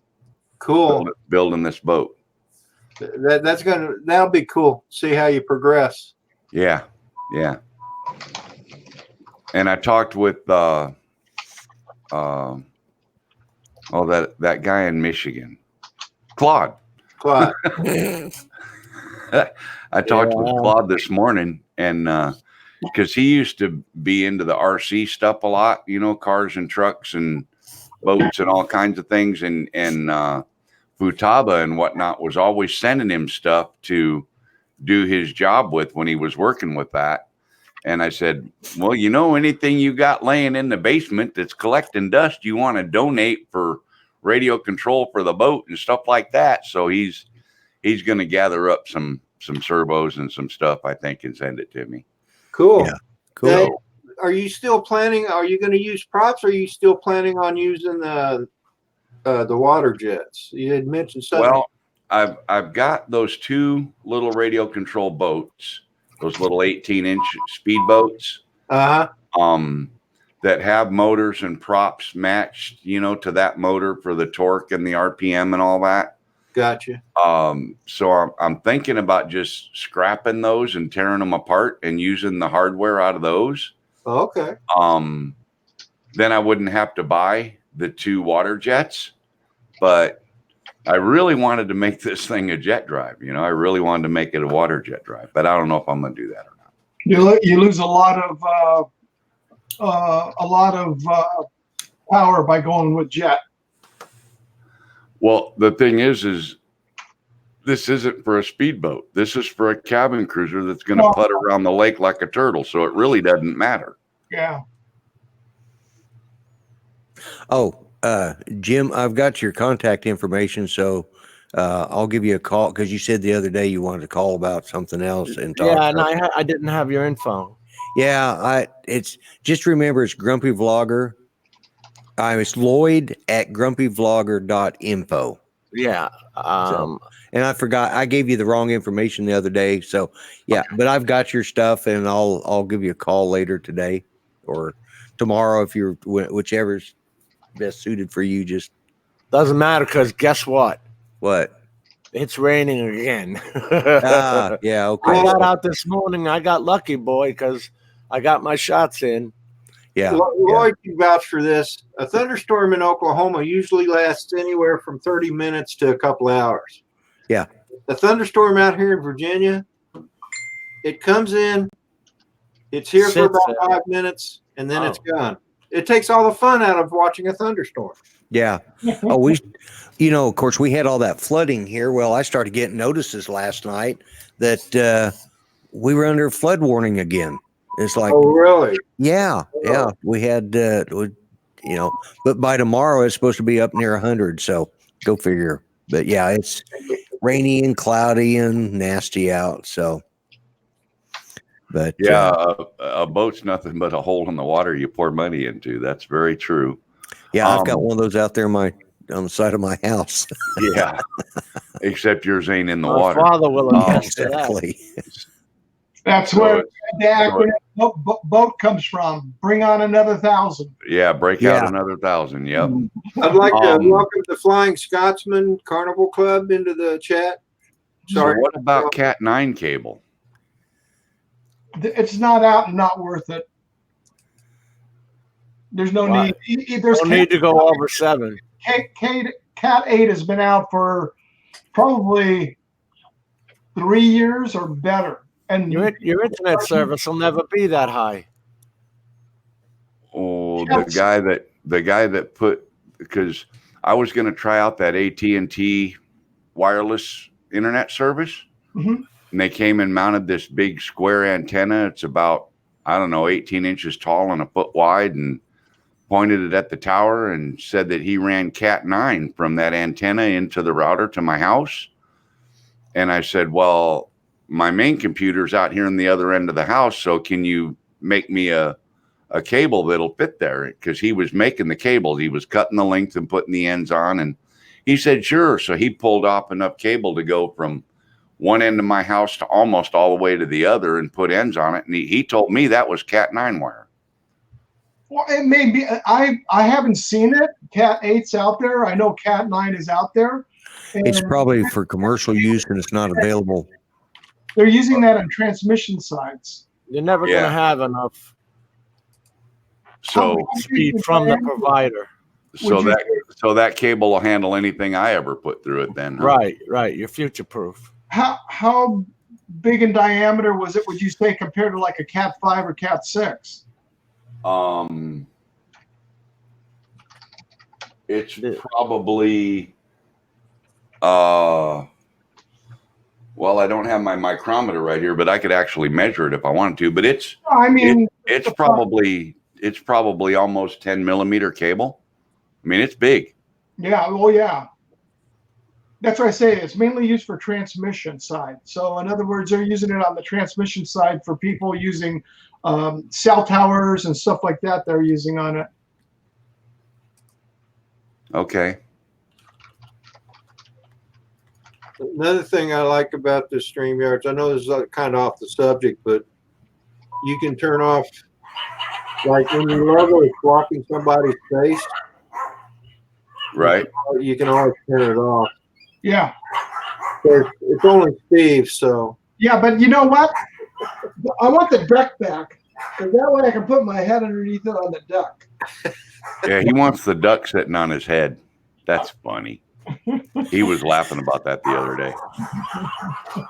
Cool. building this boat. That'll be cool. See how you progress. Yeah. And I talked with that guy in Michigan, Claude. Clyde. I talked with Yeah. Claude this morning, and because he used to be into the RC stuff a lot, cars and trucks and boats and all kinds of things, and Futaba and whatnot was always sending him stuff to do his job with when he was working with that. And I said, well, anything you got laying in the basement that's collecting dust, you want to donate for radio control for the boat and stuff like that. So he's going to gather up some servos and some stuff, I think, and send it to me. Cool. Yeah. Cool. Hey, are you still planning? Are you going to use props? Or are you still planning on using the water jets? You had mentioned something. Well, I've got those 2 little radio control boats, those little 18-inch speed boats, that have motors and props matched, to that motor for the torque and the RPM and all that. Gotcha. So I'm thinking about just scrapping those and tearing them apart and using the hardware out of those. Okay. Then I wouldn't have to buy the 2 water jets, but I really wanted to make this thing a jet drive. I really wanted to make it a water jet drive, but I don't know if I'm going to do that or not. You lose a lot of power by going with jet. Well, the thing is this isn't for a speedboat. This is for a cabin cruiser that's going to Well- putt around the lake like a turtle. So it really doesn't matter. Yeah. Oh, Jim, I've got your contact information, so I'll give you a call because you said the other day you wanted to call about something else and talk. Yeah, and I didn't have your info. Yeah, it's just remember it's Grumpy Vlogger. It's Lloyd at grumpyvlogger.info. Yeah. And I forgot I gave you the wrong information the other day. So yeah, but I've got your stuff and I'll give you a call later today or tomorrow if you're whichever's best suited for you. Just Doesn't matter because guess what? what? It's raining again. Yeah, I okay. got out this morning. I got lucky, boy, because I got my shots in. Yeah. Lloyd can vouch for this. A thunderstorm in Oklahoma usually lasts anywhere from 30 minutes to a couple hours. Yeah. A thunderstorm out here in Virginia, it comes in, it's here for Sits about there. 5 minutes, and then it's gone. It takes all the fun out of watching a thunderstorm. Yeah. Oh, of course, we had all that flooding here. Well, I started getting notices last night that we were under flood warning again. It's like, Oh, really? yeah. We had, but by tomorrow it's supposed to be up near 100. So go figure. But yeah, it's rainy and cloudy and nasty out. So, but Yeah, a boat's nothing but a hole in the water you pour money into. That's very true. yeah, I've got one of those out there on the side of my house. Yeah, except yours ain't in the My water. father will attest to that. Exactly. That's So where it's- the acronym boat comes from. Bring on another 1,000. Yeah, break Yeah. out another 1,000. Yep. I'd like to Um, welcome the Flying Scotsman Carnival Club into the chat. So Sorry. what about Cat 9 cable? It's not out and not worth it. There's no Right. need. There's Don't need to go over 7. Cat 8 has been out for probably 3 years or better. And Your internet service will never be that high. Oh, Yes. the guy that put, because I was going to try out that AT&T wireless internet service, Mhm. and they came and mounted this big square antenna. It's about, I don't know, 18 inches tall and a foot wide, and pointed it at the tower and said that he ran Cat 9 from that antenna into the router to my house. And I said, well, my main computer's out here in the other end of the house, so can you make me a cable that'll fit there? Because he was making the cables. He was cutting the length and putting the ends on. And he said, sure. So he pulled off enough cable to go from one end of my house to almost all the way to the other and put ends on it. And he told me that was Cat 9 wire. well, it may be. I haven't seen it. Cat 8's out there. I know Cat 9 is out there. It's And probably for commercial use and it's not available. they're using that on transmission sides. You're never Yeah. going to have enough So, speed from the provider. so that cable will handle anything I ever put through it then. Huh? Right. You're future proof. How big in diameter was it, would you say, compared to like a Cat 5 or Cat 6? It's probably, well, I don't have my micrometer right here, but I could actually measure it if I wanted to, but it's I mean, probably almost 10 millimeter cable. I mean, it's big. yeah, oh yeah. That's what I say. It's mainly used for transmission side. So in other words, they're using it on the transmission side for people using cell towers and stuff like that. They're using on it. Okay. Another thing I like about this StreamYards, I know this is kind of off the subject, but you can turn off, like when your logo is blocking somebody's face, Right. you can always turn it off. Yeah. It's only Steve, so. Yeah, but you know what? I want the deck back. Because that way I can put my head underneath it on the deck. Yeah. He wants the duck sitting on his head. That's funny. He was laughing about that the other day.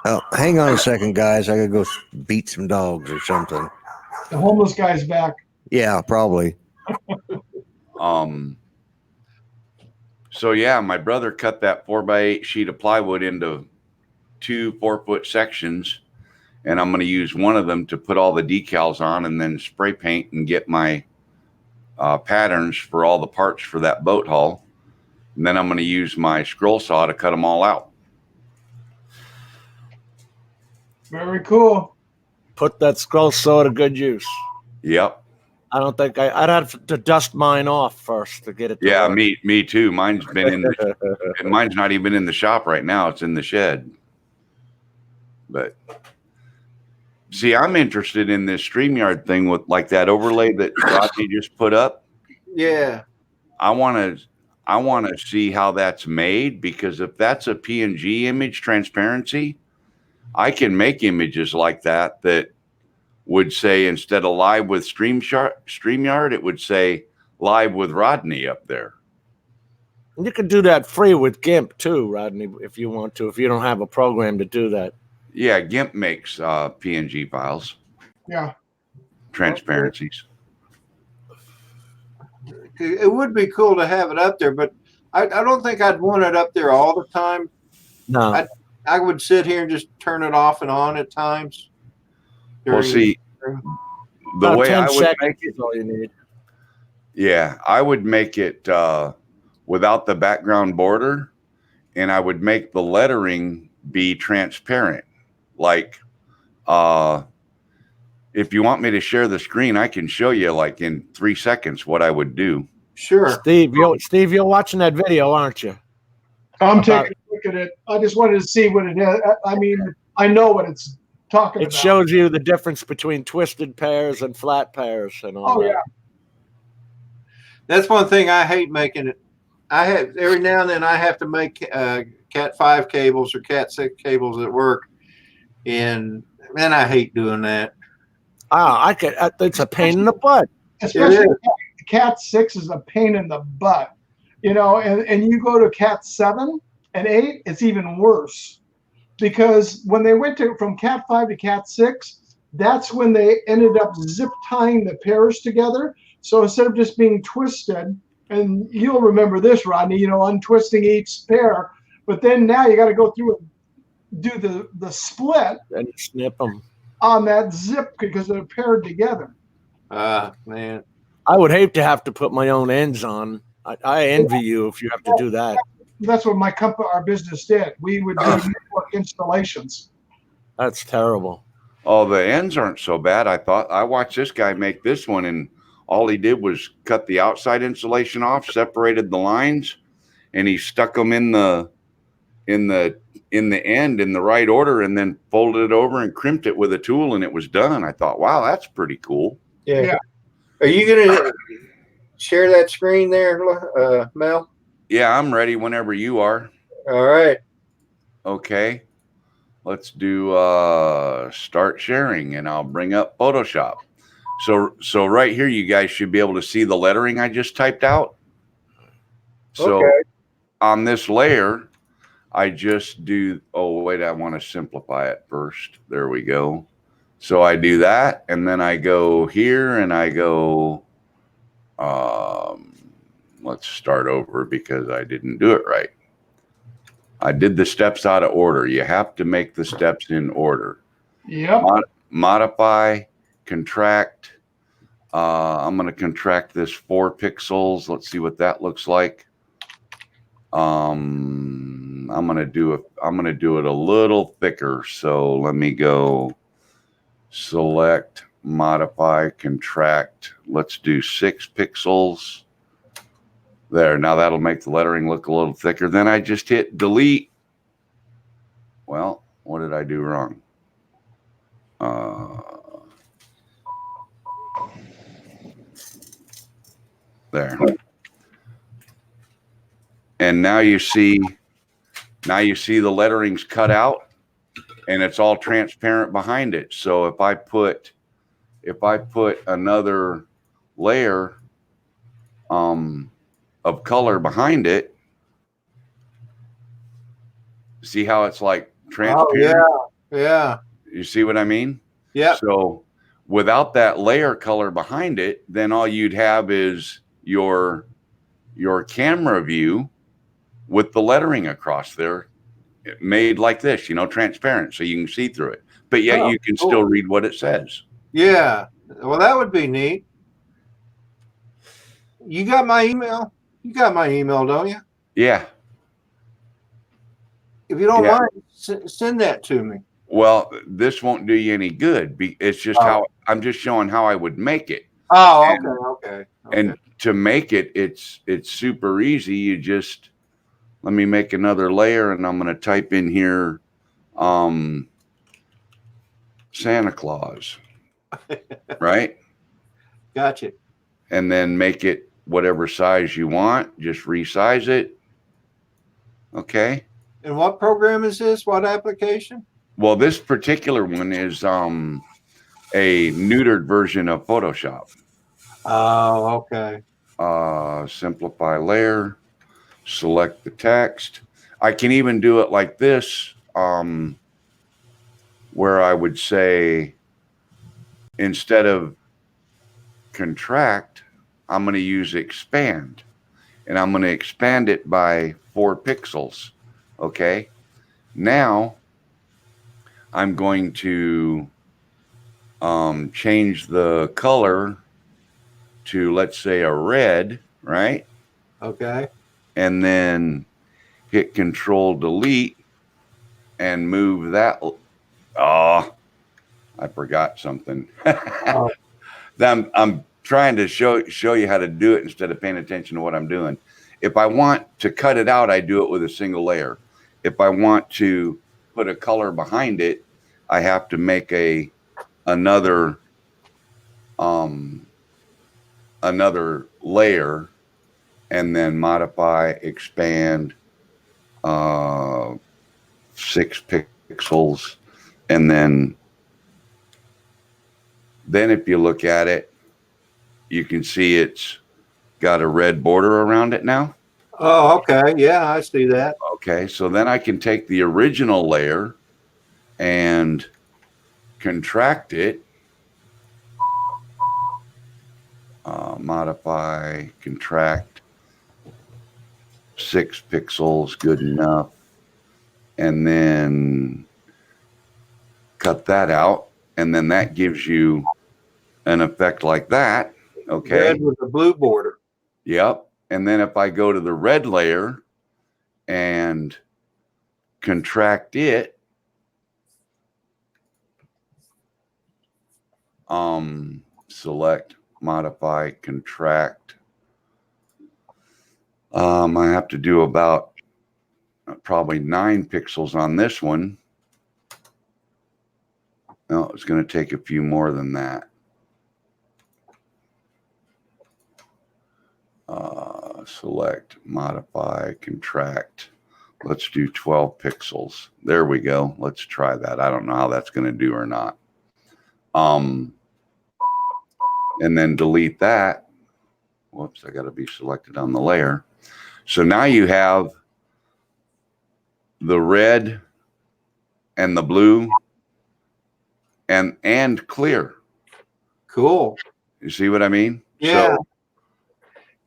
Oh, hang on a second, guys. I gotta go beat some dogs or something. The homeless guy's back. Yeah, probably. So yeah, my brother cut that 4x8 sheet of plywood into 2 4-foot sections, and I'm going to use one of them to put all the decals on and then spray paint and get my patterns for all the parts for that boat hull. And then I'm going to use my scroll saw to cut them all out. Very cool. Put that scroll saw to good use. Yep. I don't think I'd have to dust mine off first to get it. To Yeah, work. me too. Mine's been in the, mine's not even in the shop right now. It's in the shed. But see, I'm interested in this StreamYard thing with like that overlay that Rodney just put up. Yeah. I want to see how that's made, because if that's a PNG image transparency, I can make images like that would say, instead of live with StreamYard, it would say live with Rodney up there. And you can do that free with GIMP too, Rodney, if you want to, if you don't have a program to do that. Yeah, GIMP makes PNG files, Yeah. transparencies. It would be cool to have it up there, but I don't think I'd want it up there all the time. No. I would sit here and just turn it off and on at times. Well, during- see, the About way 10 I would seconds make is it, all you need. yeah, I would make it without the background border, and I would make the lettering be transparent. Like, if you want me to share the screen, I can show you like in 3 seconds what I would do. Sure. Steve, you're watching that video, aren't you? I'm taking a look at it. I just wanted to see what it is. I mean, I know what it's talking It about. shows you the difference between twisted pairs and flat pairs and all Oh that. yeah. That's one thing I hate making it. I have every now and then I have to make Cat 5 cables or Cat 6 cables at work, and man, I hate doing that. Ah, it's a pain in the butt. Especially Cat 6 is a pain in the butt, you know, and you go to Cat 7 and 8, it's even worse, because when they went from Cat 5 to Cat 6, that's when they ended up zip tying the pairs together. So instead of just being twisted, and you'll remember this, Rodney, you know, untwisting each pair, but then now you got to go through and do the split And snip them. on that zip because they're paired together. Man. I would hate to have to put my own ends on. I envy you if you have to do that. That's what my company, our business did. We would do network installations. That's terrible. Oh, the ends aren't so bad. I watched this guy make this one, and all he did was cut the outside insulation off, separated the lines, and he stuck them in the end in the right order, and then folded it over and crimped it with a tool, and it was done. I thought, wow, that's pretty cool. Yeah. Are you gonna share that screen there, Mel? Yeah, I'm ready whenever you are. All right. Okay. Let's do start sharing, and I'll bring up Photoshop. So right here, you guys should be able to see the lettering I just typed out. So Okay. on this layer, I just do, oh, wait, I want to simplify it first. There we go. So I do that, and then I go here and I go, let's start over because I didn't do it right. I did the steps out of order. You have to make the steps in order. Yep. Modify, contract. I'm going to contract this 4 pixels. Let's see what that looks like. I'm going to do it a little thicker. So let me go select, modify, contract. Let's do 6 pixels. There. Now that'll make the lettering look a little thicker. Then I just hit delete. Well, what did I do wrong? There. And now you see the lettering's cut out, and it's all transparent behind it. So if I put another layer of color behind it, see how it's like transparent? Oh, yeah. You see what I mean? Yeah. So without that layer color behind it, then all you'd have is your camera view with the lettering across there made like this, transparent, so you can see through it. But yet you can still read what it says. Yeah. Well, that would be neat. You got my email? You got my email, don't you? Yeah. If you don't Yeah. mind, send that to me. Well, this won't do you any good. It's just how I'm just showing how I would make it. Oh, And- okay. And to make it, it's super easy. You just let me make another layer, and I'm going to type in here Santa Claus, right? Gotcha. And then make it whatever size you want. Just resize it. Okay. And what program is this? What application? Well, this particular one is a neutered version of Photoshop. Oh, okay. Simplify layer, select the text. I can even do it like this, where I would say, instead of contract, I'm going to use expand, and I'm going to expand it by 4 pixels. Okay. Now I'm going to change the color to, let's say, a red, right? Okay. And then hit Control Delete and move that. Oh, I forgot something. I'm trying to show you how to do it instead of paying attention to what I'm doing. If I want to cut it out, I do it with a single layer. If I want to put a color behind it, I have to make another layer and then modify, expand 6 pixels, and then if you look at it, you can see it's got a red border around it now. Oh, okay. Yeah, I see that. Okay, so then I can take the original layer and contract it, modify, contract, 6 pixels, good enough, and then cut that out, and then that gives you an effect like that. Okay. Red with the blue border. Yep. And then if I go to the red layer and contract it, select, modify, contract. I have to do about probably 9 pixels on this one. No, it's going to take a few more than that. Select, modify, contract. Let's do 12 pixels. There we go. Let's try that. I don't know how that's going to do or not. And then delete that. Whoops, I got to be selected on the layer. So now you have the red and the blue and clear. Cool. You see what I mean? Yeah. So,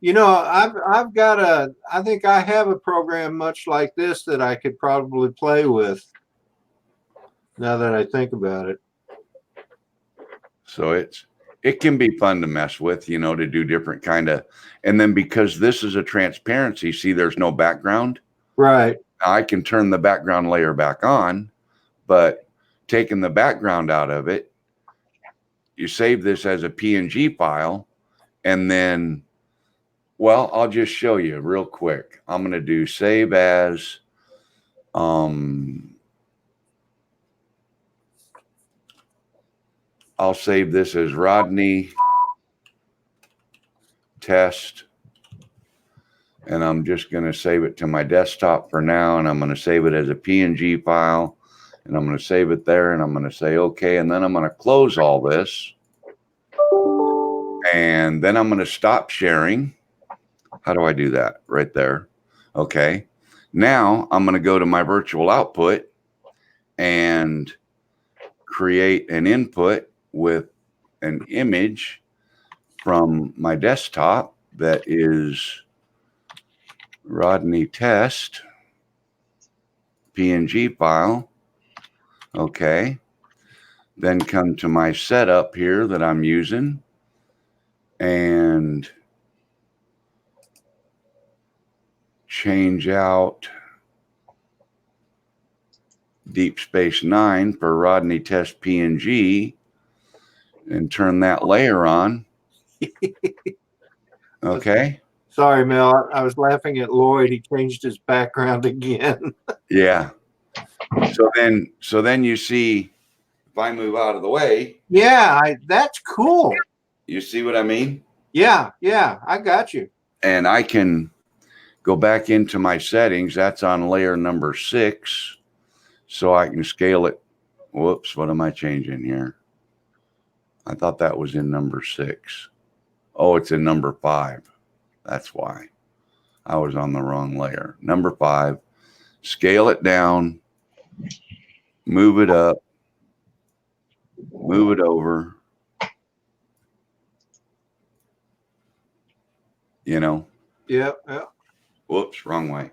You know, I've got I think I have a program much like this that I could probably play with now that I think about it. so it can be fun to mess with, you know, to do different kind of, and then because this is a transparency, see, there's no background. Right. I can turn the background layer back on, but taking the background out of it, you save this as a PNG file, and then, well, I'll just show you real quick. I'm going to do save as, I'll save this as Rodney test, and I'm just going to save it to my desktop for now, and I'm going to save it as a PNG file, and I'm going to save it there, and I'm going to say okay, and then I'm going to close all this, and then I'm going to stop sharing. How do I do that? Right there. Okay. Now I'm going to go to my virtual output and create an input with an image from my desktop that is Rodney test PNG file. Okay. Then come to my setup here that I'm using and change out Deep Space Nine for Rodney test PNG and turn that layer on. Okay. Sorry, Mel. I was laughing at Lloyd. He changed his background again. Yeah. So then you see, if I move out of the way, Yeah, that's cool. you see what I mean? Yeah, I got you. And I can go back into my settings. That's on layer number 6. So I can scale it. Whoops, what am I changing here? I thought that was in number 6. Oh, it's in number 5. That's why I was on the wrong layer. Number 5, scale it down, move it up, move it over, you know. Yeah. Whoops, wrong way.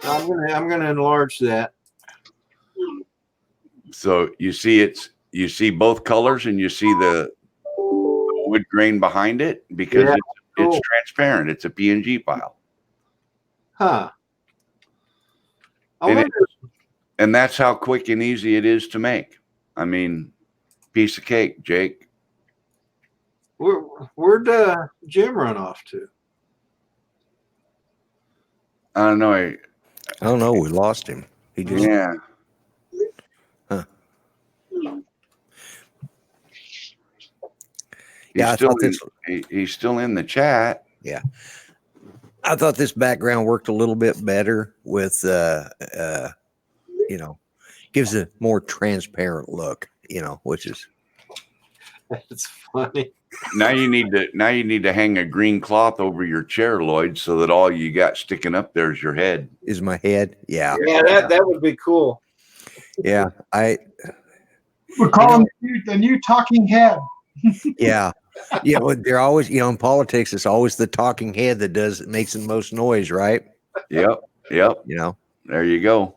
I'm gonna enlarge that. So you see both colors, and you see the wood grain behind it because Yeah, it's cool. transparent. It's a PNG file. Huh. I And, wonder, and that's how quick and easy it is to make. I mean, piece of cake, Jake. where'd Jim run off to? I don't know. I don't know. We lost him. He just Yeah. He's I still thought this. he's still in the chat. I thought this background worked a little bit better with, you know, gives a more transparent look, which is, That's funny. Now you need to hang a green cloth over your chair, Lloyd, so that all you got sticking up there is your head. is my head. Yeah. Yeah, that would be cool. Yeah. We call him the new talking head. Yeah. Yeah. Well, they're always, in politics, it's always the talking head that makes the most noise, right? Yep. There you go.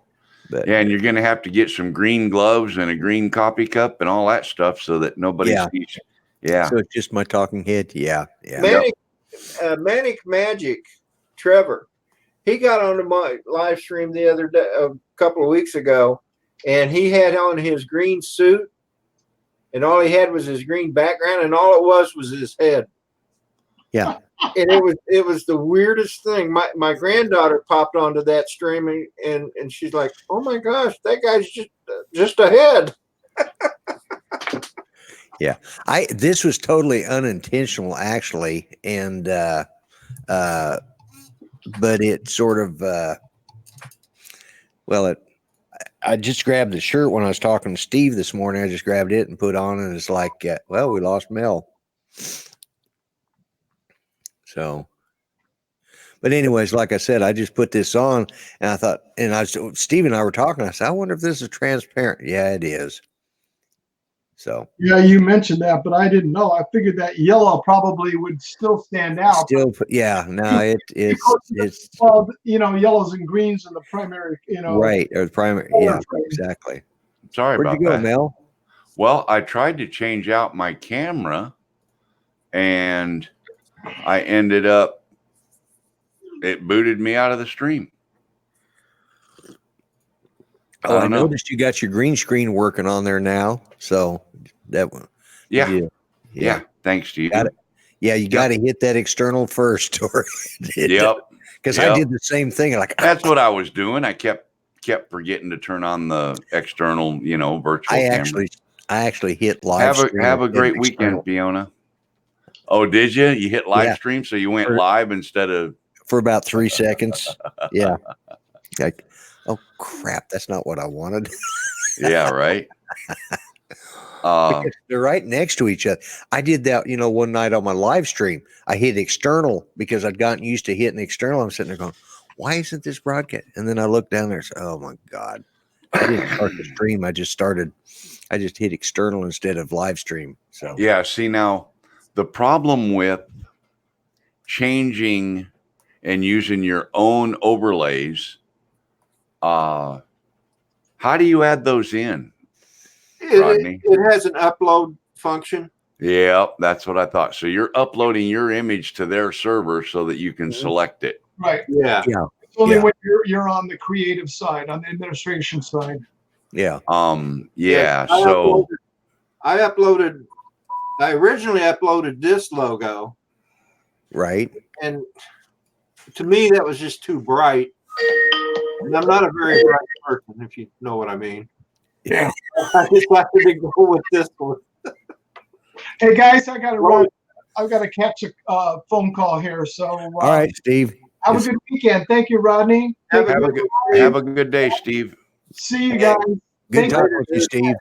But Yeah, and you're gonna have to get some green gloves and a green coffee cup and all that stuff so that nobody Yeah. sees. Yeah. so it's just my talking head. Yeah. Yeah. Manic Magic, Trevor, he got onto my live stream the other day, a couple of weeks ago, and he had on his green suit, and all he had was his green background, and all it was his head. Yeah. And it was the weirdest thing. My granddaughter popped onto that stream, and she's like, "Oh my gosh, that guy's just a head." This was totally unintentional actually. And, but it sort of, I just grabbed the shirt when I was talking to Steve this morning. I just grabbed it and put on, and it's like, we lost Mel. So, but anyways, like I said, I just put this on, and I thought, Steve and I were talking. I said, I wonder if this is transparent. Yeah, it is. So Yeah, you mentioned that, but I didn't know. I figured that yellow probably would still stand out. no, it's Well, yellows and greens are the primary, right. Or the primary. color Yeah, frame. exactly. Sorry Where'd about you go, that. Mel? Well, I tried to change out my camera, and I ended up, it booted me out of the stream. Oh, I don't know. noticed you got your green screen working on there now. So that one. Yeah. Yeah. Thanks to you. Got it. Yeah, you got to hit that external first, or Yep. because I Yep. did the same thing. Like That's what I was doing. I kept forgetting to turn on the external, virtual camera. I actually hit live. Have a great weekend, Fiona. Oh, did you? You hit live Yeah. stream, so you went For- live instead of. for about 3 seconds. Yeah. Like, oh crap, that's not what I wanted. Yeah, right. Because they're right next to each other. I did that, one night on my live stream. I hit external because I'd gotten used to hitting external. I'm sitting there going, why isn't this broadcast? And then I looked down there and said, oh my God. I didn't start the stream. I just hit external instead of live stream. So Yeah. See, now the problem with changing and using your own overlays, how do you add those in? Rodney? It has an upload function. Yeah, that's what I thought. So you're uploading your image to their server so that you can Mhm. select it. Right. Yeah. It's only Yeah. when you're on the creative side, on the administration side. yeah. Yeah. I So I originally uploaded this logo, Right. and to me that was just too bright. And I'm not a very bright person, if you know what I mean. Yeah. I decided to go with this one. Hey guys, I got to run. I've got to catch a phone call here. So All right, Steve. have a good weekend. Thank you, Rodney. Have have a good day, Steve. See you guys. Good Thank talking you. with you, Steve.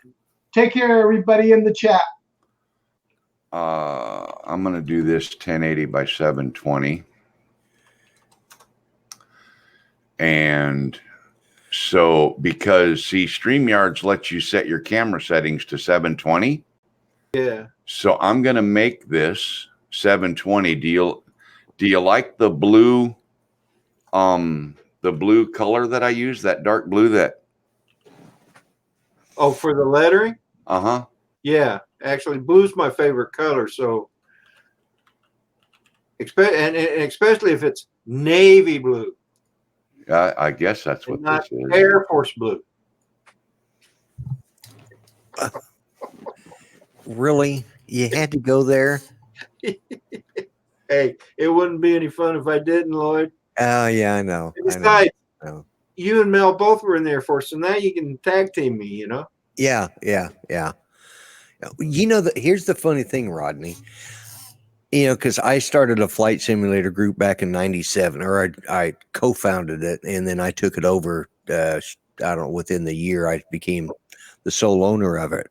Take care, everybody in the chat. I'm going to do this 1080 by 720. And so, because StreamYards lets you set your camera settings to 720. Yeah. So I'm going to make this 720. Do you like the blue, color that I use, that dark blue that, Oh, for the lettering? uh-huh. Yeah. Actually, blue's my favorite color. So, and especially if it's navy blue, I guess that's what and not this is. Air Force blue. Really? You had to go there? Hey, it wouldn't be any fun if I didn't, Lloyd. Oh, yeah, I know. And I know. besides, know. you and Mel both were in the Air Force, so now you can tag team me, Yeah. Here's the funny thing, Rodney. because I started a flight simulator group back in '97, or I co-founded it, and then I took it over. I don't know, within the year, I became the sole owner of it.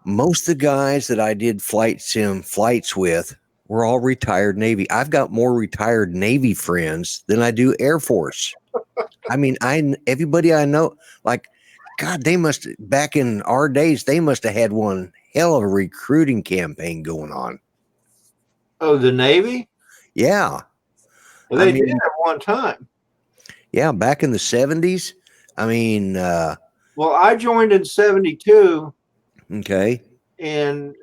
Most of the guys that I did flight sim flights with were all retired Navy. I've got more retired Navy friends than I do Air Force. I mean, everybody I know, like, God, they must, back in our days, they must have had one hell of a recruiting campaign going on. Oh, the Navy? Yeah. Well, I they mean- did at one time. Yeah. Back in the 70s. I mean, Well, I joined in 72, okay. and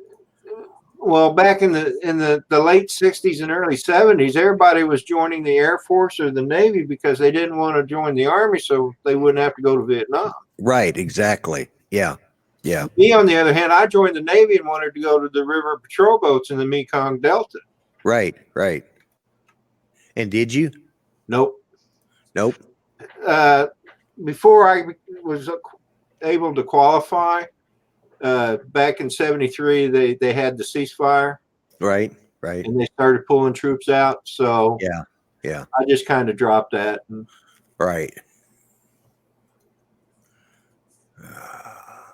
well, back in the late 60s and early 70s, everybody was joining the Air Force or the Navy because they didn't want to join the Army, so they wouldn't have to go to Vietnam. Right. Exactly. Yeah. Yeah. Me, on the other hand, I joined the Navy and wanted to go to the river patrol boats in the Mekong Delta. Right. Right. And did you? Nope. Nope. Before I was able to qualify, back in 73, they had the ceasefire Right. Right. and they started pulling troops out. So Yeah. Yeah. I just kind of dropped that. And Right.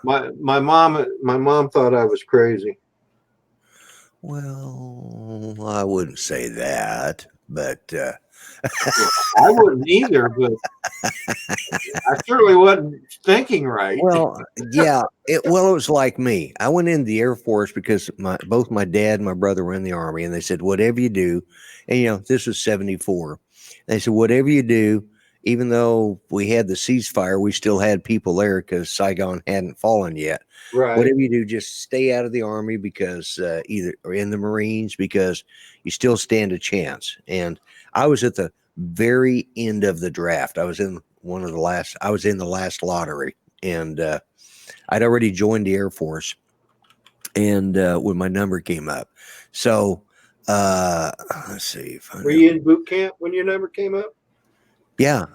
my mom thought I was crazy. Well, I wouldn't say that, but I wouldn't either, but I certainly wasn't thinking right. well, yeah. It was like me. I went in the Air Force because both my dad and my brother were in the Army, and they said, whatever you do, and this was 74. They said, whatever you do, even though we had the ceasefire, we still had people there because Saigon hadn't fallen yet. Right. Whatever you do, just stay out of the Army because either or in the Marines because you still stand a chance. And I was at the very end of the draft. I was in I was in the last lottery, and I'd already joined the Air Force. And when my number came up, so let's see. Were you in boot camp when your number came up? Yeah.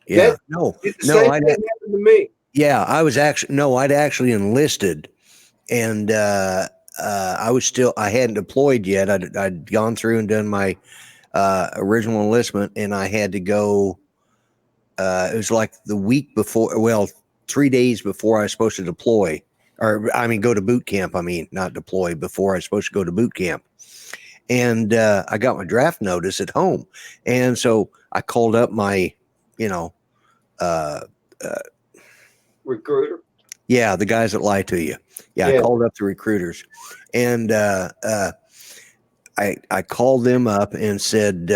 Yeah. That- No. The No. same I thing happened to me. Yeah, I was actually I'd actually enlisted, and I hadn't deployed yet. I'd gone through and done my original enlistment, and I had to go. It was like the week before, well, 3 days before I was supposed to deploy, or I mean, go to boot camp. I mean, not deploy, before I was supposed to go to boot camp. And I got my draft notice at home, and so I called up my, Recruiter. yeah, the guys that lie to you. Yeah, Yeah. I called up the recruiters, and I called them up and said,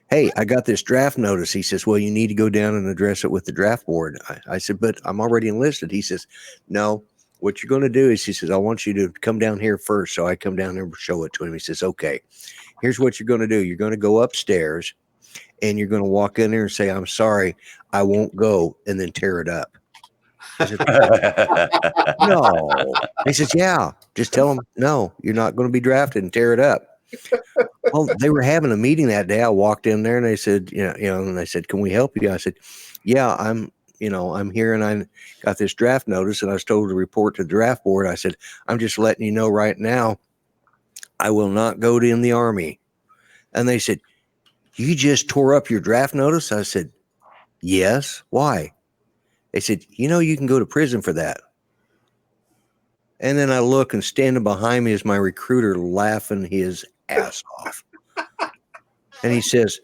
"Hey, I got this draft notice." He says, "Well, you need to go down and address it with the draft board." I said, "But I'm already enlisted." He says, "No. What you're going to do is," he says, "I want you to come down here first." So I come down there and show it to him. He says, "Okay, here's what you're going to do. You're going to go upstairs, and you're going to walk in there and say, 'I'm sorry, I won't go,' and then tear it up." I said, "No." He says, "Yeah, just tell them, no, you're not going to be drafted, and tear it up." Well, they were having a meeting that day. I walked in there and they said, and they said, "Can we help you?" I said, "Yeah, I'm here and I got this draft notice and I was told to report to the draft board." I said, "I'm just letting you know right now, I will not go in the Army." And they said, "You just tore up your draft notice?" I said, "Yes. Why?" They said, "You can go to prison for that." And then I look, and standing behind me is my recruiter laughing his ass off. And he says,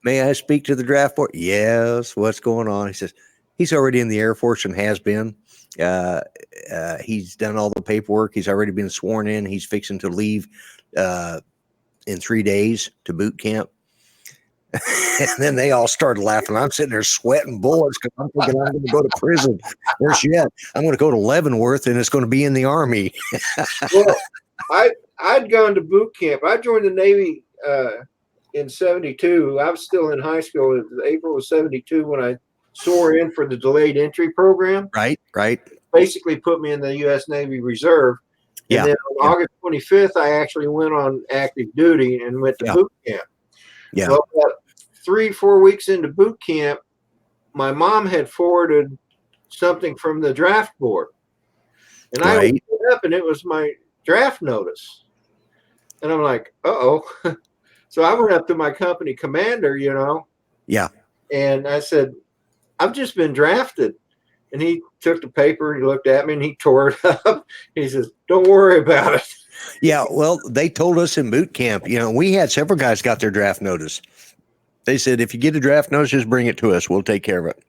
"May I speak to the draft board?" "Yes. What's going on?" He says, "He's already in the Air Force and has been. He's done all the paperwork. He's already been sworn in. He's fixing to leave in 3 days to boot camp." And then they all started laughing. I'm sitting there sweating bullets because I'm thinking I'm going to go to prison. Worse yet, I'm going to go to Leavenworth and it's going to be in the Army. Well, I'd gone to boot camp. I joined the Navy in 72. I was still in high school. It was April of 72 when I swore in for the delayed entry program. Right. Basically put me in the U.S. Navy Reserve. Yeah. And then on August 25th, I actually went on active duty and went to Yeah. boot camp. Yeah. Well, about 3-4 weeks into boot camp, my mom had forwarded something from the draft board. And I Right. opened it up and it was my draft notice. And I'm like, uh-oh. So I went up to my company commander, Yeah. and I said, I've just been drafted. And he took the paper and he looked at me and he tore it up. He says, don't worry about it. Yeah. Well, they told us in boot camp, we had several guys got their draft notice. They said, if you get a draft notice, just bring it to us. We'll take care of it.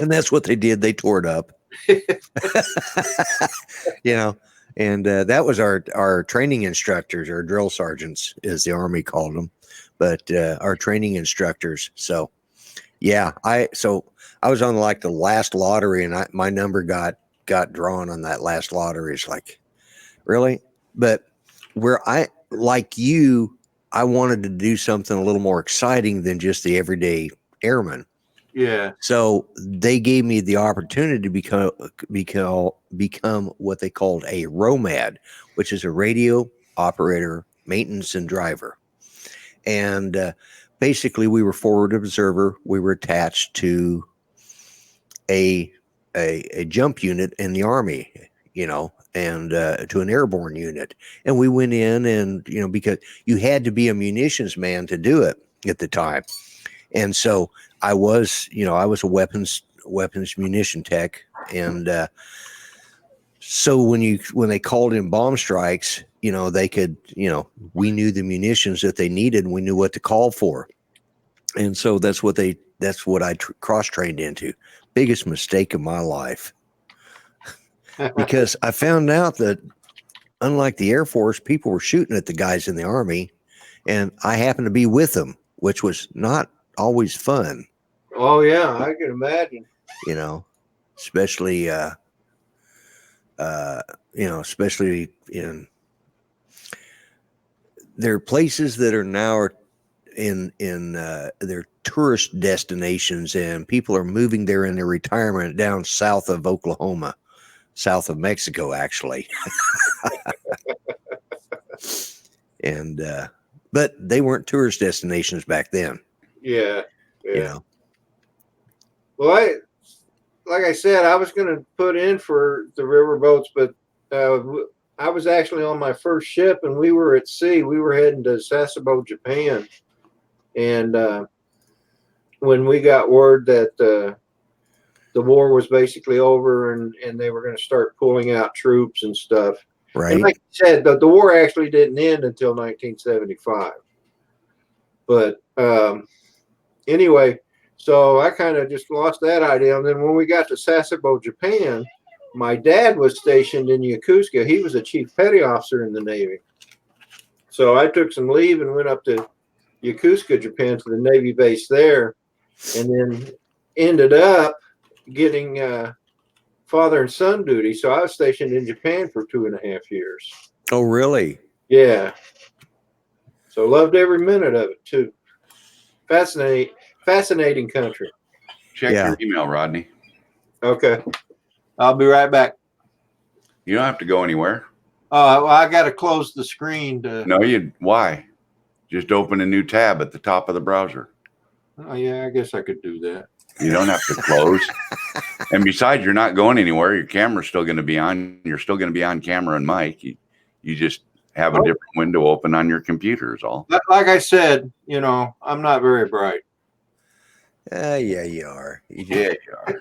And that's what they did. They tore it up. And that was our training instructors, or drill sergeants, as the Army called them, but our training instructors. So, yeah, I was on like the last lottery, and my number got drawn on that last lottery. It's like, really? But where I, like you, I wanted to do something a little more exciting than just the everyday airman. Yeah. So they gave me the opportunity to become what they called a ROMAD, which is a radio operator, maintenance and driver. And basically, we were forward observer. We were attached to a jump unit in the Army, and to an airborne unit. And we went in, and because you had to be a munitions man to do it at the time. And so I was a weapons munition tech. And so when they called in bomb strikes, they could, we knew the munitions that they needed, and we knew what to call for. And so that's what I cross trained into. Biggest mistake of my life, because I found out that unlike the Air Force, people were shooting at the guys in the Army, and I happened to be with them, which was not always fun. Oh yeah, I can imagine. Especially especially in there are places that are now in their tourist destinations, and people are moving there in their retirement down south of Oklahoma, south of Mexico, actually. And but they weren't tourist destinations back then. Yeah. Well, like I said, I was going to put in for the river boats, but I was actually on my first ship, and we were at sea. We were heading to Sasebo, Japan. And when we got word that the war was basically over, and they were going to start pulling out troops and stuff. Right. And like you said, the war actually didn't end until 1975. But anyway, so I kind of just lost that idea. And then when we got to Sasebo, Japan, my dad was stationed in Yokosuka. He was a chief petty officer in the Navy. So I took some leave and went up to Yokosuka, Japan, to the Navy base there, and then ended up getting father and son duty. So I was stationed in Japan for 2.5 years. Oh, really? Yeah. So loved every minute of it too. Fascinating country. Check your email, Rodney. Okay. I'll be right back. You don't have to go anywhere. Well, I got to close the screen to. No, why? Just open a new tab at the top of the browser. Oh yeah, I guess I could do that. You don't have to close. And besides, you're not going anywhere. Your camera's still going to be on. You're still going to be on camera and mic. You just have a different window open on your computer is all. Like I said, I'm not very bright. Yeah, you are. Yeah, you are.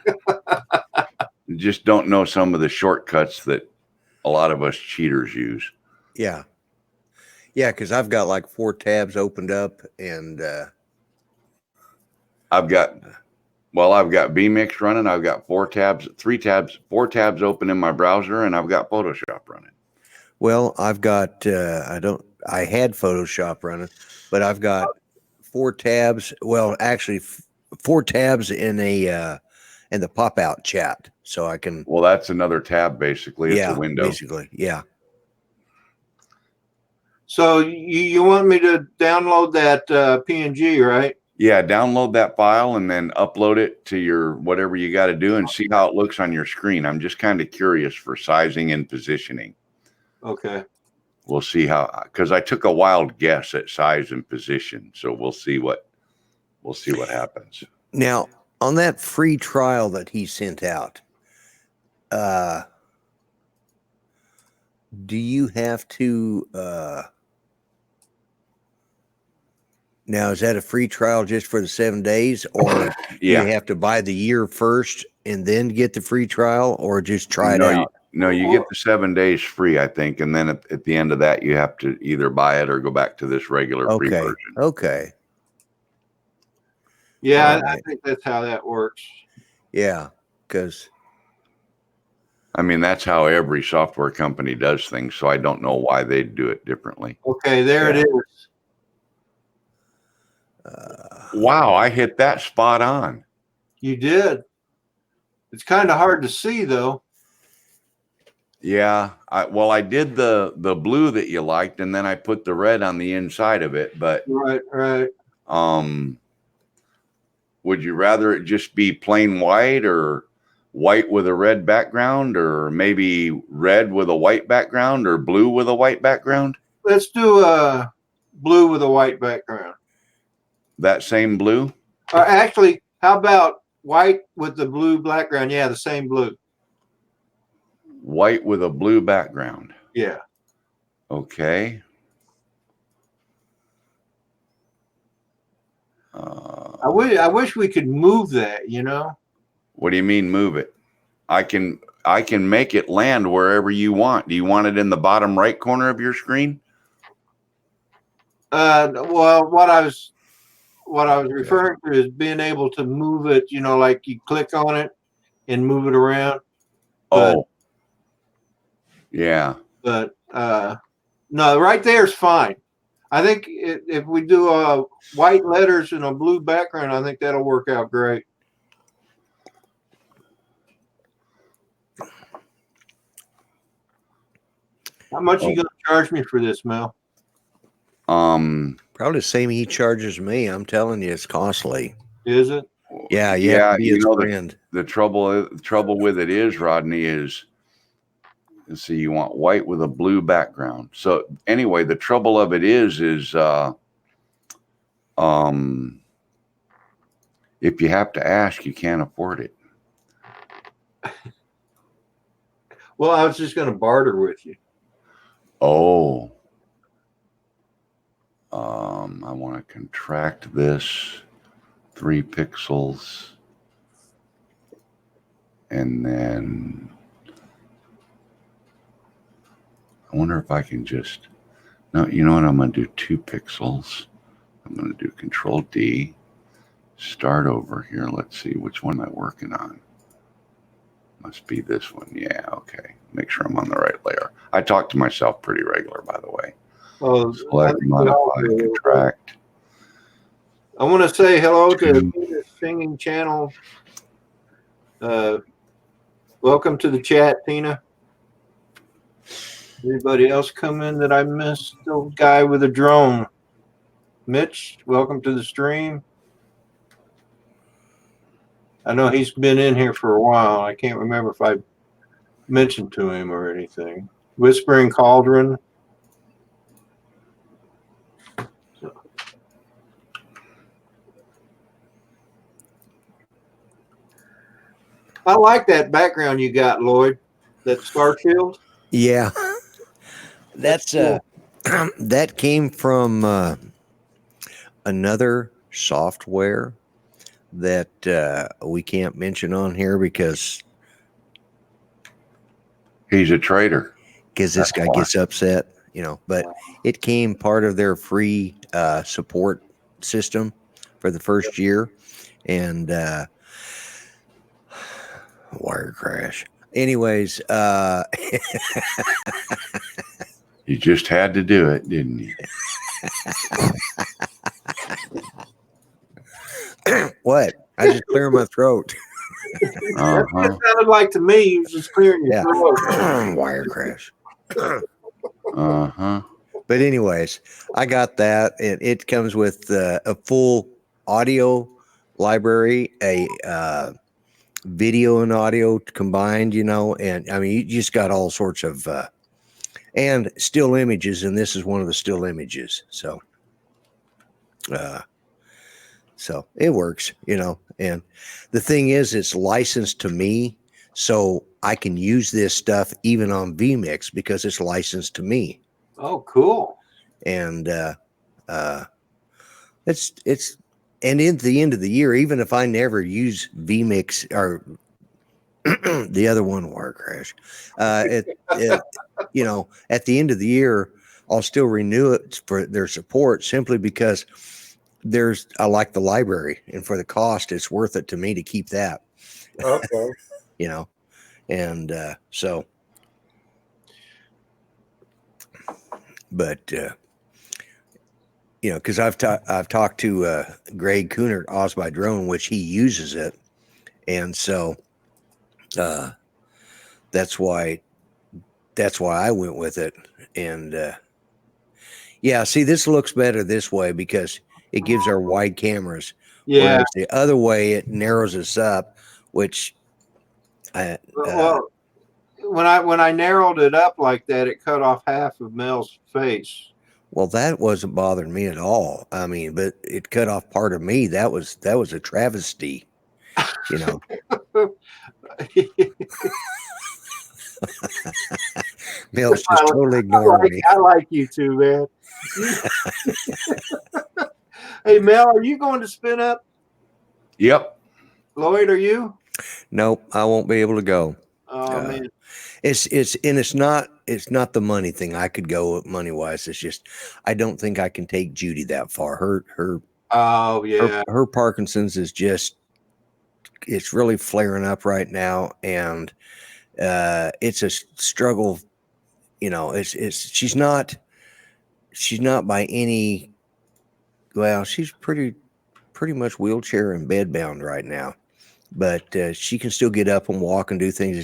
You just don't know some of the shortcuts that a lot of us cheaters use. Yeah. Yeah, because I've got like 4 tabs opened up, and I've got vMix running. I've got 4 tabs open in my browser, and I've got Photoshop running. Well, I've got I had Photoshop running, but I've got 4 tabs. Well, actually 4 tabs in the pop out chat, so I can. Well, that's another tab basically. It's a window. Basically, yeah. So you want me to download that PNG, right? Yeah, download that file and then upload it to your whatever you got to do and see how it looks on your screen. I'm just kind of curious for sizing and positioning. Okay. We'll see because I took a wild guess at size and position, so we'll see what happens. Now, on that free trial that he sent out, do you have to Now, is that a free trial just for the 7 days, or Yeah. you have to buy the year first and then get the free trial, or just try it No, out? you get the 7 days free, I think. And then at the end of that, you have to either buy it or go back to this regular free Okay. version. Okay. Yeah, All I right. think that's how that works. Yeah. Because, I mean, that's how every software company does things. So I don't know why they do it differently. Okay, there it Yeah. is. Wow, I hit that spot on. You did. It's kind of hard to see though. Yeah, I did the blue that you liked, and then I put the red on the inside of it. But Right. would you rather it just be plain white, or white with a red background, or maybe red with a white background, or blue with a white background? Let's do blue with a white background. That same blue? Or actually, how about white with the blue background? Yeah, the same blue. White with a blue background. Yeah. Okay. I wish we could move that, you know? What do you mean move it? I can make it land wherever you want. Do you want it in the bottom right corner of your screen? Well, what I was referring to is being able to move it, you know, like you click on it and move it around. But- Oh. Yeah. But no, right there is fine. I think if we do white letters and a blue background, I think that'll work out great. How much you gonna charge me for this, Mel? probably the same he charges me. I'm telling you, it's costly. Is it? Yeah. You have to be you his know, friend. the trouble with it is, Rodney, is, let's see, you want white with a blue background. So anyway, the trouble of it is if you have to ask, you can't afford it. Well, I was just gonna barter with you. Oh. I want to contract this 3 pixels. And then I wonder if I can just, no, you know what? I'm going to do 2 pixels. I'm going to do Control D, start over here. Let's see, which one am I working on? Must be this one. Yeah, okay. Make sure I'm on the right layer. I talk to myself pretty regular, by the way. Oh, Select, modify, contract. I want to say hello to the singing channel. Welcome to the chat, Tina. Anybody else come in that I missed? The guy with a drone. Mitch, welcome to the stream. I know he's been in here for a while. I can't remember if I mentioned to him or anything. Whispering Cauldron. I like that background you got, Lloyd. That star shield. Yeah. That's cool. that came from another software that we can't mention on here because He's a traitor. this That's guy why. gets upset, you know, but it came part of their free support system for the first year, and wire crash. Anyways, You just had to do it, didn't you? what? I just clear my throat. That's what it sounded like to me. You was just clearing your Yeah. throat. Wire crash. Uh-huh. But anyways, I got that, and it comes with a full audio library, a video and audio combined, you know, and I mean, you just got all sorts of and still images, and this is one of the still images. So it works, you know. And the thing is, it's licensed to me, so I can use this stuff even on vMix because it's licensed to me. Oh, cool. And and in the end of the year, even if I never use vMix or the other one, Wire Crash, you know, at the end of the year, I'll still renew it for their support simply because I like the library, and for the cost, it's worth it to me to keep that, Okay. you know, and so, but you know, because I've talked to Greg Cooner at Oz by Drone, which he uses it, and so that's why I went with it, and yeah, see, this looks better this way because it gives our wide cameras. Yeah. Whereas the other way, it narrows us up, which Well, when I narrowed it up like that, it cut off half of Mel's face. well, that wasn't bothering me at all. I mean, but it cut off part of me. That was a travesty, you know. Mel's just totally ignoring me. I like you too, man. Hey, Mel, are you going to spin up? Yep. Lloyd, are you? Nope, I won't be able to go. Oh man. It's not the money thing. I could go money wise. It's just I don't think I can take Judy that far. Oh yeah. Her Parkinson's is just it's really flaring up right now, and it's a struggle. You know, she's not by any. Well, she's pretty much wheelchair and bed bound right now, but she can still get up and walk and do things.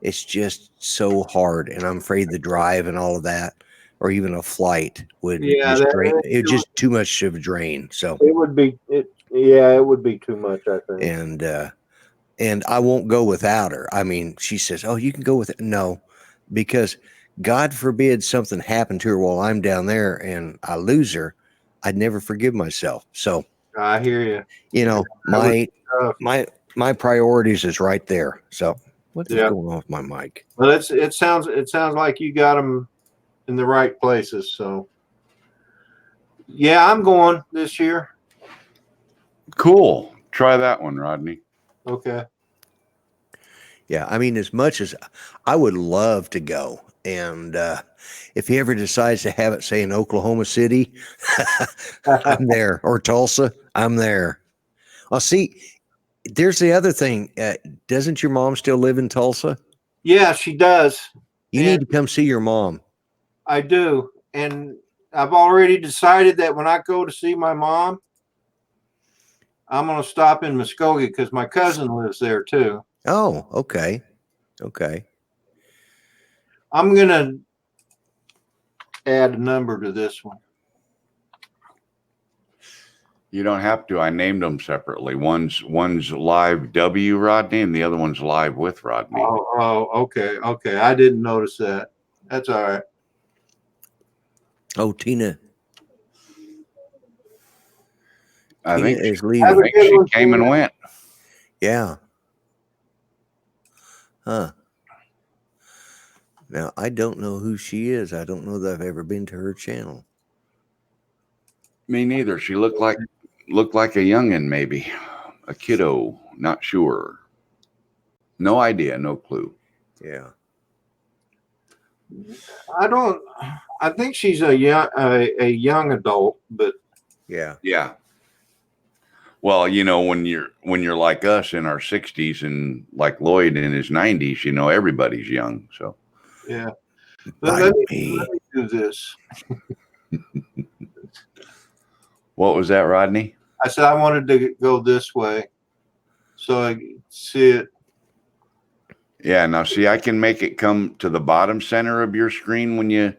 It's just so hard, and I'm afraid the drive and all of that, or even a flight would just drain. It's just too much of a drain. So it would be it would be too much, I think. And I won't go without her. I mean, she says, "Oh, you can go with it." No, because God forbid something happened to her while I'm down there and I lose her, I'd never forgive myself. So I hear you. you know, my priorities is right there. So what's going on with my mic? Well, it sounds like you got them in the right places. So yeah, I'm going this year. Cool. Try that one, Rodney. Okay. Yeah, I mean, as much as I would love to go, and if he ever decides to have it, say in Oklahoma City, I'm there, or Tulsa, I'm there. I'll see. There's the other thing. Doesn't your mom still live in Tulsa? Yeah, she does. You need to come see your mom. I do. And I've already decided that when I go to see my mom, I'm going to stop in Muskogee because my cousin lives there too. Oh, okay. Okay. I'm going to add a number to this one. You don't have to. I named them separately. One's live W Rodney, and the other one's live with Rodney. Oh, okay. Okay. I didn't notice that. That's all right. Oh, Tina. I think is I leaving. think she came and went. Yeah. Huh. Now, I don't know who she is. I don't know that I've ever been to her channel. Me neither. She looked like a youngin, maybe a kiddo. Not sure. No idea. No clue. Yeah. I think she's a young adult, but Yeah. Yeah. Well, you know, when you're like us in our 60s and like Lloyd in his 90s, you know, everybody's young. So yeah. Let Let me do this. what was that, Rodney? I said I wanted to go this way so I see it. Yeah. Now, see, I can make it come to the bottom center of your screen when you.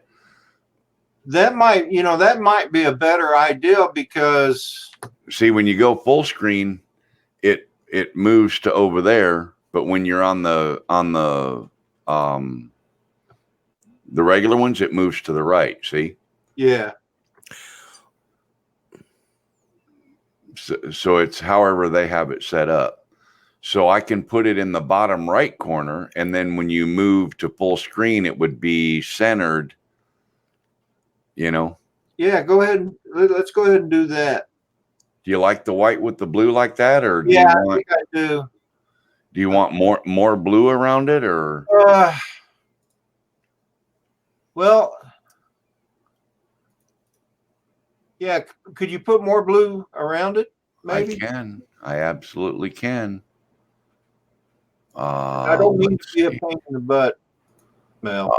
That might be a better idea because See, when you go full screen, it moves to over there. But when you're on the regular ones, it moves to the right. See? yeah. So it's however they have it set up. So I can put it in the bottom right corner, and then when you move to full screen, it would be centered. You know? Yeah, go ahead. Let's go ahead and do that. Do you like the white with the blue like that, or do Yeah, you I want think I do. more blue around it, or Uh, well, yeah. Could you put more blue around it? Maybe. I absolutely can. I don't mean to Let's be a see. pain in the butt, Mel.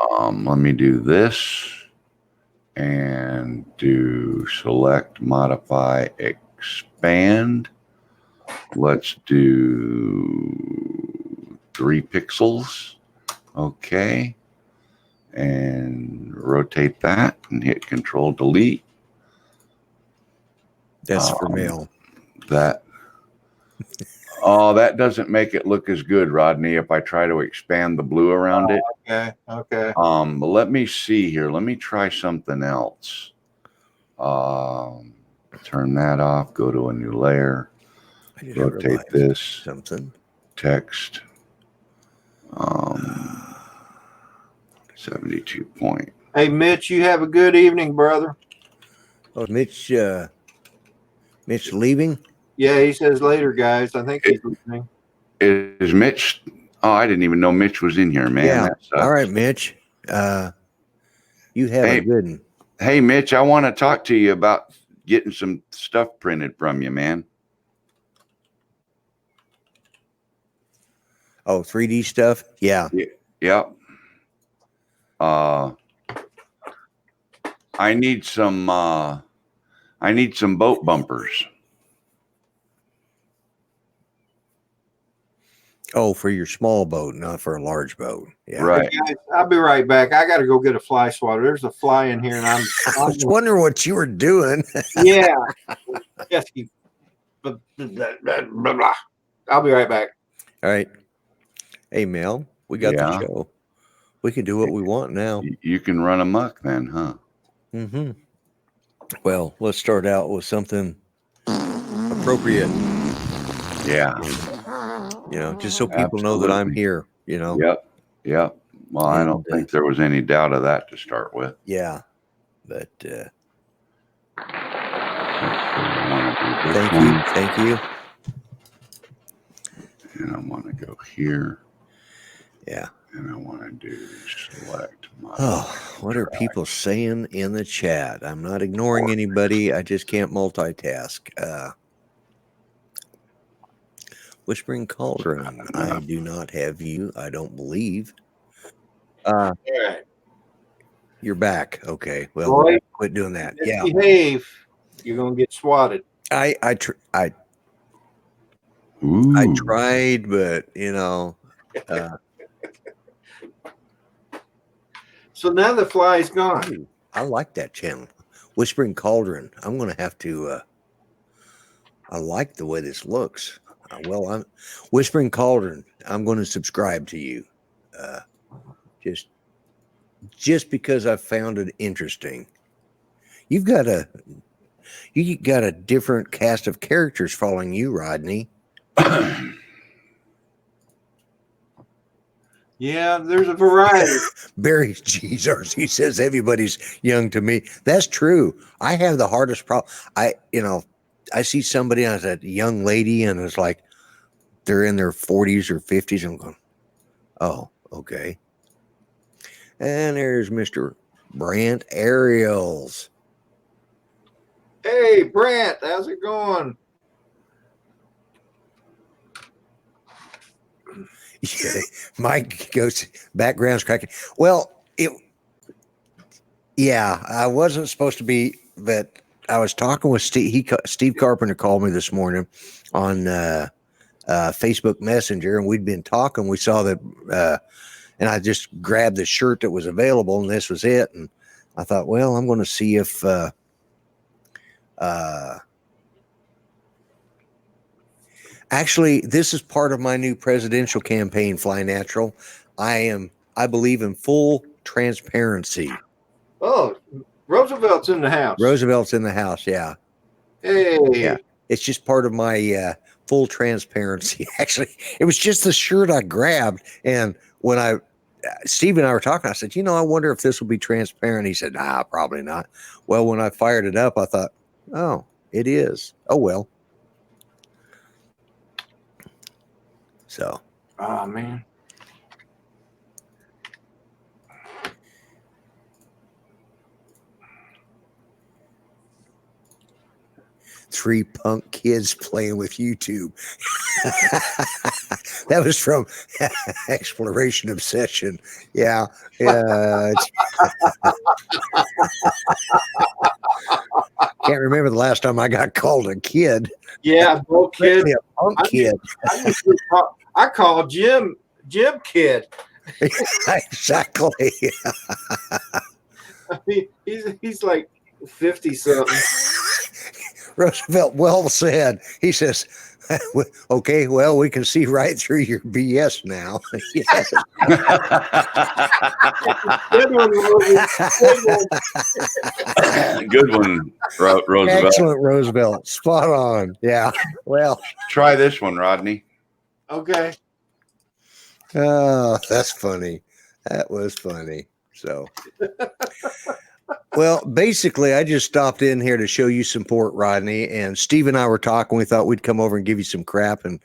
Let me do this and do select, modify, expand. Let's do 3 pixels. Okay. And rotate that and hit Control Delete. That's for Um, Mel. That. Oh, that doesn't make it look as good, Rodney, if I try to expand the blue around it. Okay. Okay. Let me see here. Let me try something else. Turn that off. Go to a new layer. I just Rotate realized this something. text. 72 point. Hey, Mitch, you have a good evening, brother. Oh, Mitch leaving? Yeah, he says later, guys. I think he's listening. Is Mitch? Oh, I didn't even know Mitch was in here, man. Yeah. That sucks. All right, Mitch. You have Hey. a good one. Hey, Mitch, I want to talk to you about getting some stuff printed from you, man. Oh, 3D stuff? Yeah. Yep. I need some boat bumpers. Oh, for your small boat, not for a large boat. Yeah. Right. Guys, I'll be right back. I got to go get a fly swatter. There's a fly in here, and I was wondering what you were doing. yeah. Yes, blah, blah, blah, blah. I'll be right back. All right. Hey, Mel, we got Yeah. the show. We can do what we want now. You can run amok then, huh? Mm-hmm. Well, let's start out with something appropriate, Yeah. just so people know that I'm Absolutely. here, Yep. Well, I don't And, think there was any doubt of that to start with. Yeah. But Thank thank you. And I want to go here. Yeah. And I want to do select. Oh, what are people saying in the chat? I'm not ignoring anybody. I just can't multitask. Whispering Cauldron, I do not have you. I don't believe. All right. You're back. Okay. Well, Roy, quit doing that. Yeah. Behave. You're going to get swatted. I Ooh. tried, but So now the fly's gone. I like that channel. Whispering Cauldron. I'm going to have to, I like the way this looks. I'm Whispering Cauldron. I'm going to subscribe to you. Just because I found it interesting. You got a different cast of characters following you, Rodney. Yeah, there's a variety. Barry Jesus, he says everybody's young to me. That's true. I have the hardest problem. I see somebody as a young lady and it's like they're in their 40s or 50s. I'm going, oh, okay. And there's Mr. Brant Ariels. Hey, Brant, how's it going? Mike goes, background's cracking. Well, I wasn't supposed to be, but I was talking with Steve. Steve Carpenter called me this morning on Facebook Messenger, and we'd been talking. We saw that, and I just grabbed the shirt that was available, and this was it. And I thought, well, I'm going to see if actually, this is part of my new presidential campaign, Fly Natural. I believe in full transparency. Oh, Roosevelt's in the house. Roosevelt's in the house, yeah. Hey. Yeah. It's just part of my full transparency. Actually, it was just the shirt I grabbed. And when Steve and I were talking, I said, I wonder if this will be transparent. He said, nah, probably not. Well, when I fired it up, I thought, oh, It is. Oh well. So Oh man. three punk kids playing with YouTube. That was from Exploration Obsession. Yeah. Yeah. Can't remember the last time I got called a kid. Yeah, both kids. Especially a punk I kid. I call Jim Kid. Exactly. I mean, he's like 50 something. Roosevelt well said. He says, okay, well, we can see right through your BS now. Yes. Good one, Rosie. Good one. Good one, Roosevelt. Excellent, Roosevelt. Spot on. Yeah. Well, Try this one, Rodney. Okay. oh, that's funny. That was funny. So, well, basically, I just stopped in here to show you support, Rodney. And Steve and I were talking. We thought we'd come over and give you some crap and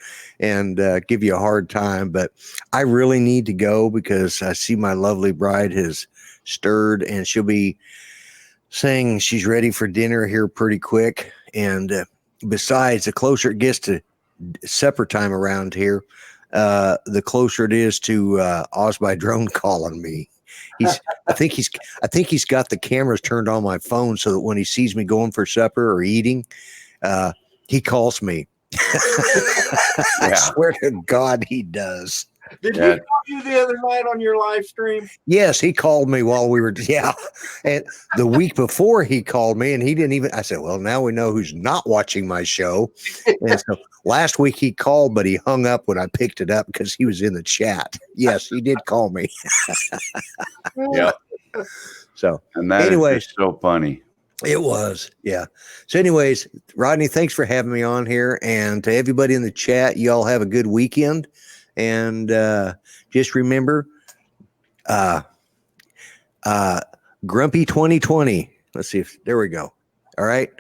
give you a hard time. But I really need to go because I see my lovely bride has stirred, and she'll be saying she's ready for dinner here pretty quick. And besides, the closer it gets to supper time around here, the closer it is to Oz by Drone calling me. I think he's got the cameras turned on my phone so that when he sees me going for supper or eating, he calls me. I swear to God, he does. Did Yeah. he call you the other night on your live stream? Yes, he called me while we were, yeah. And the week before he called me and he didn't even, I said, well, now we know who's not watching my show. And so last week he called, but he hung up when I picked it up because he was in the chat. Yes, he did call me. Yep. So And that is Anyways. just so funny. it was, yeah. So anyways, Rodney, thanks for having me on here. And to everybody in the chat, you all have a good weekend. And just remember, Grumpy 2020. Let's see if there we go. All right.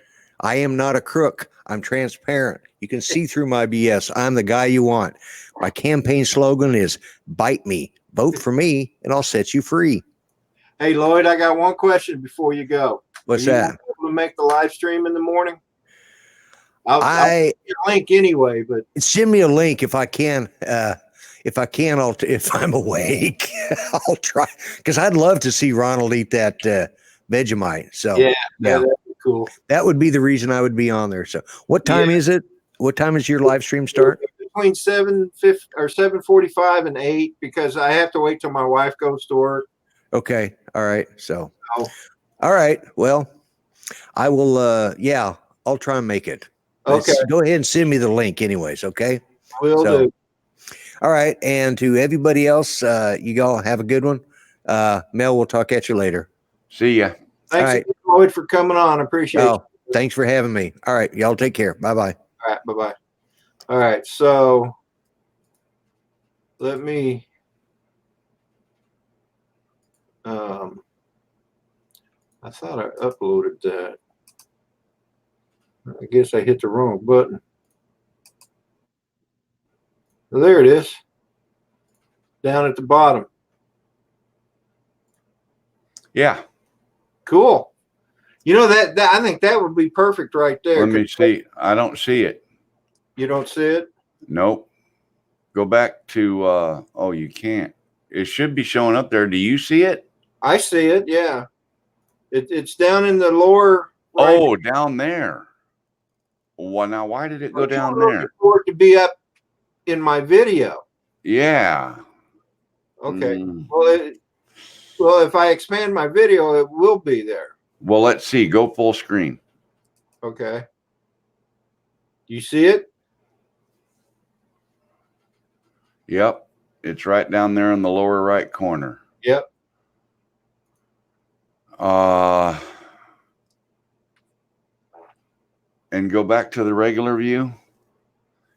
I am not a crook. I'm transparent. You can see through my BS. I'm the guy you want. My campaign slogan is bite me, vote for me, and I'll set you free. Hey, Lloyd, I got one question before you go. What's Are you that? able to make the live stream in the morning? I'll I get a link anyway, but send me a link if I can. If I can, if I'm awake, I'll try because I'd love to see Ronald eat that Vegemite. So yeah, yeah. that'd be cool. That would be the reason I would be on there. So what time is it? What time is your live stream start? Between 7:50 or 7:45 and 8 because I have to wait till my wife goes to work. Okay. All right. So, Oh. all right. Well, I will, yeah, I'll try and make it. Okay, Go ahead and send me the link anyways. Okay. will So- do. All right. And to everybody else, you all have a good one. Mel, we'll talk at you later. See ya. Thanks, right. again, Lloyd, for coming on. I appreciate it. Oh, thanks for having me. All right. Y'all take care. Bye-bye. All right, bye-bye. All right, so let me I thought I uploaded that. I guess I hit the wrong button. Well, there it is. Down at the bottom. Yeah. Cool. You know that I think that would be perfect right there. Let me see. I don't see it. You don't see it? Nope. Go back to oh, you can't. It should be showing up there. Do you see it? I see it, yeah. It's down in the lower right. Oh, down there. Well, now why did it go But you down were looking there? for it to be up in my video. Yeah. Okay. Mm. Well, if I expand my video, it will be there. Well, let's see. Go full screen. Okay. You see it? Yep. It's right down there in the lower right corner. Yep. And go back to the regular view.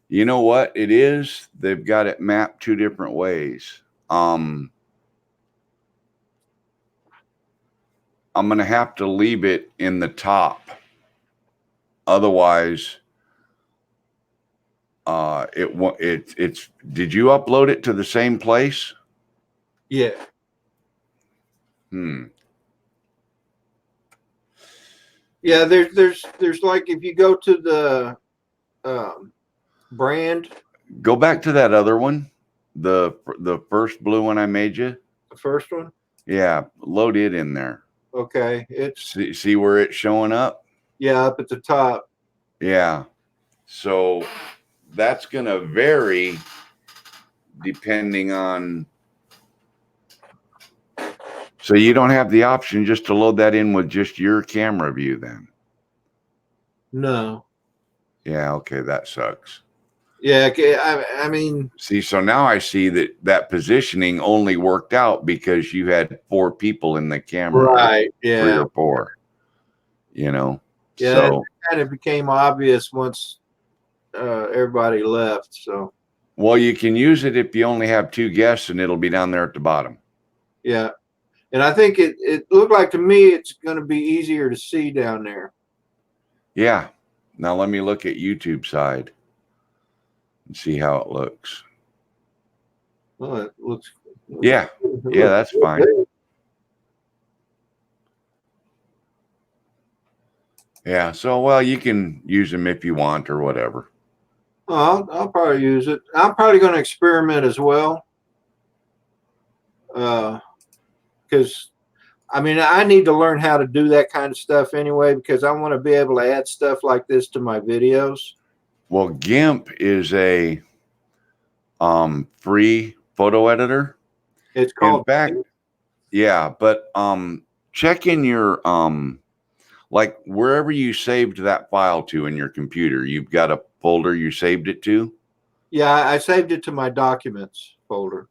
You know what it is? They've got it mapped two different ways. I'm going to have to leave it in the top Otherwise, it's did you upload it to the same place? Yeah. Yeah, there's like if you go to the brand, Go back to that other one, the first blue one I made you. the first one. Yeah, load it in there. Okay, it's See where it's showing up? yeah up at the top. Yeah. So that's going to vary depending on. So you don't have the option just to load that in with just your camera view then. No. Yeah. Okay. That sucks. Yeah, okay, I mean, See, so now I see that positioning only worked out because you had 4 people in the camera. right. 3 Yeah. or 4, you know? Yeah, So, it kind of became obvious once everybody left. So well, you can use it if you only have 2 guests and it'll be down there at the bottom. yeah. And I think it looked like to me it's going to be easier to see down there. Yeah. Now let me look at YouTube side and see how it looks. Well, it looks. Yeah. Yeah, that's fine. Yeah. So, well, you can use them if you want or whatever. Well, I'll probably use it. I'm probably going to experiment as well. Because I mean, I need to learn how to do that kind of stuff anyway, because I want to be able to add stuff like this to my videos. Well, GIMP is a free photo editor. It's In called. fact, yeah, but check in your like wherever you saved that file to in your computer, you've got a folder you saved it to. Yeah, I saved it to my documents folder.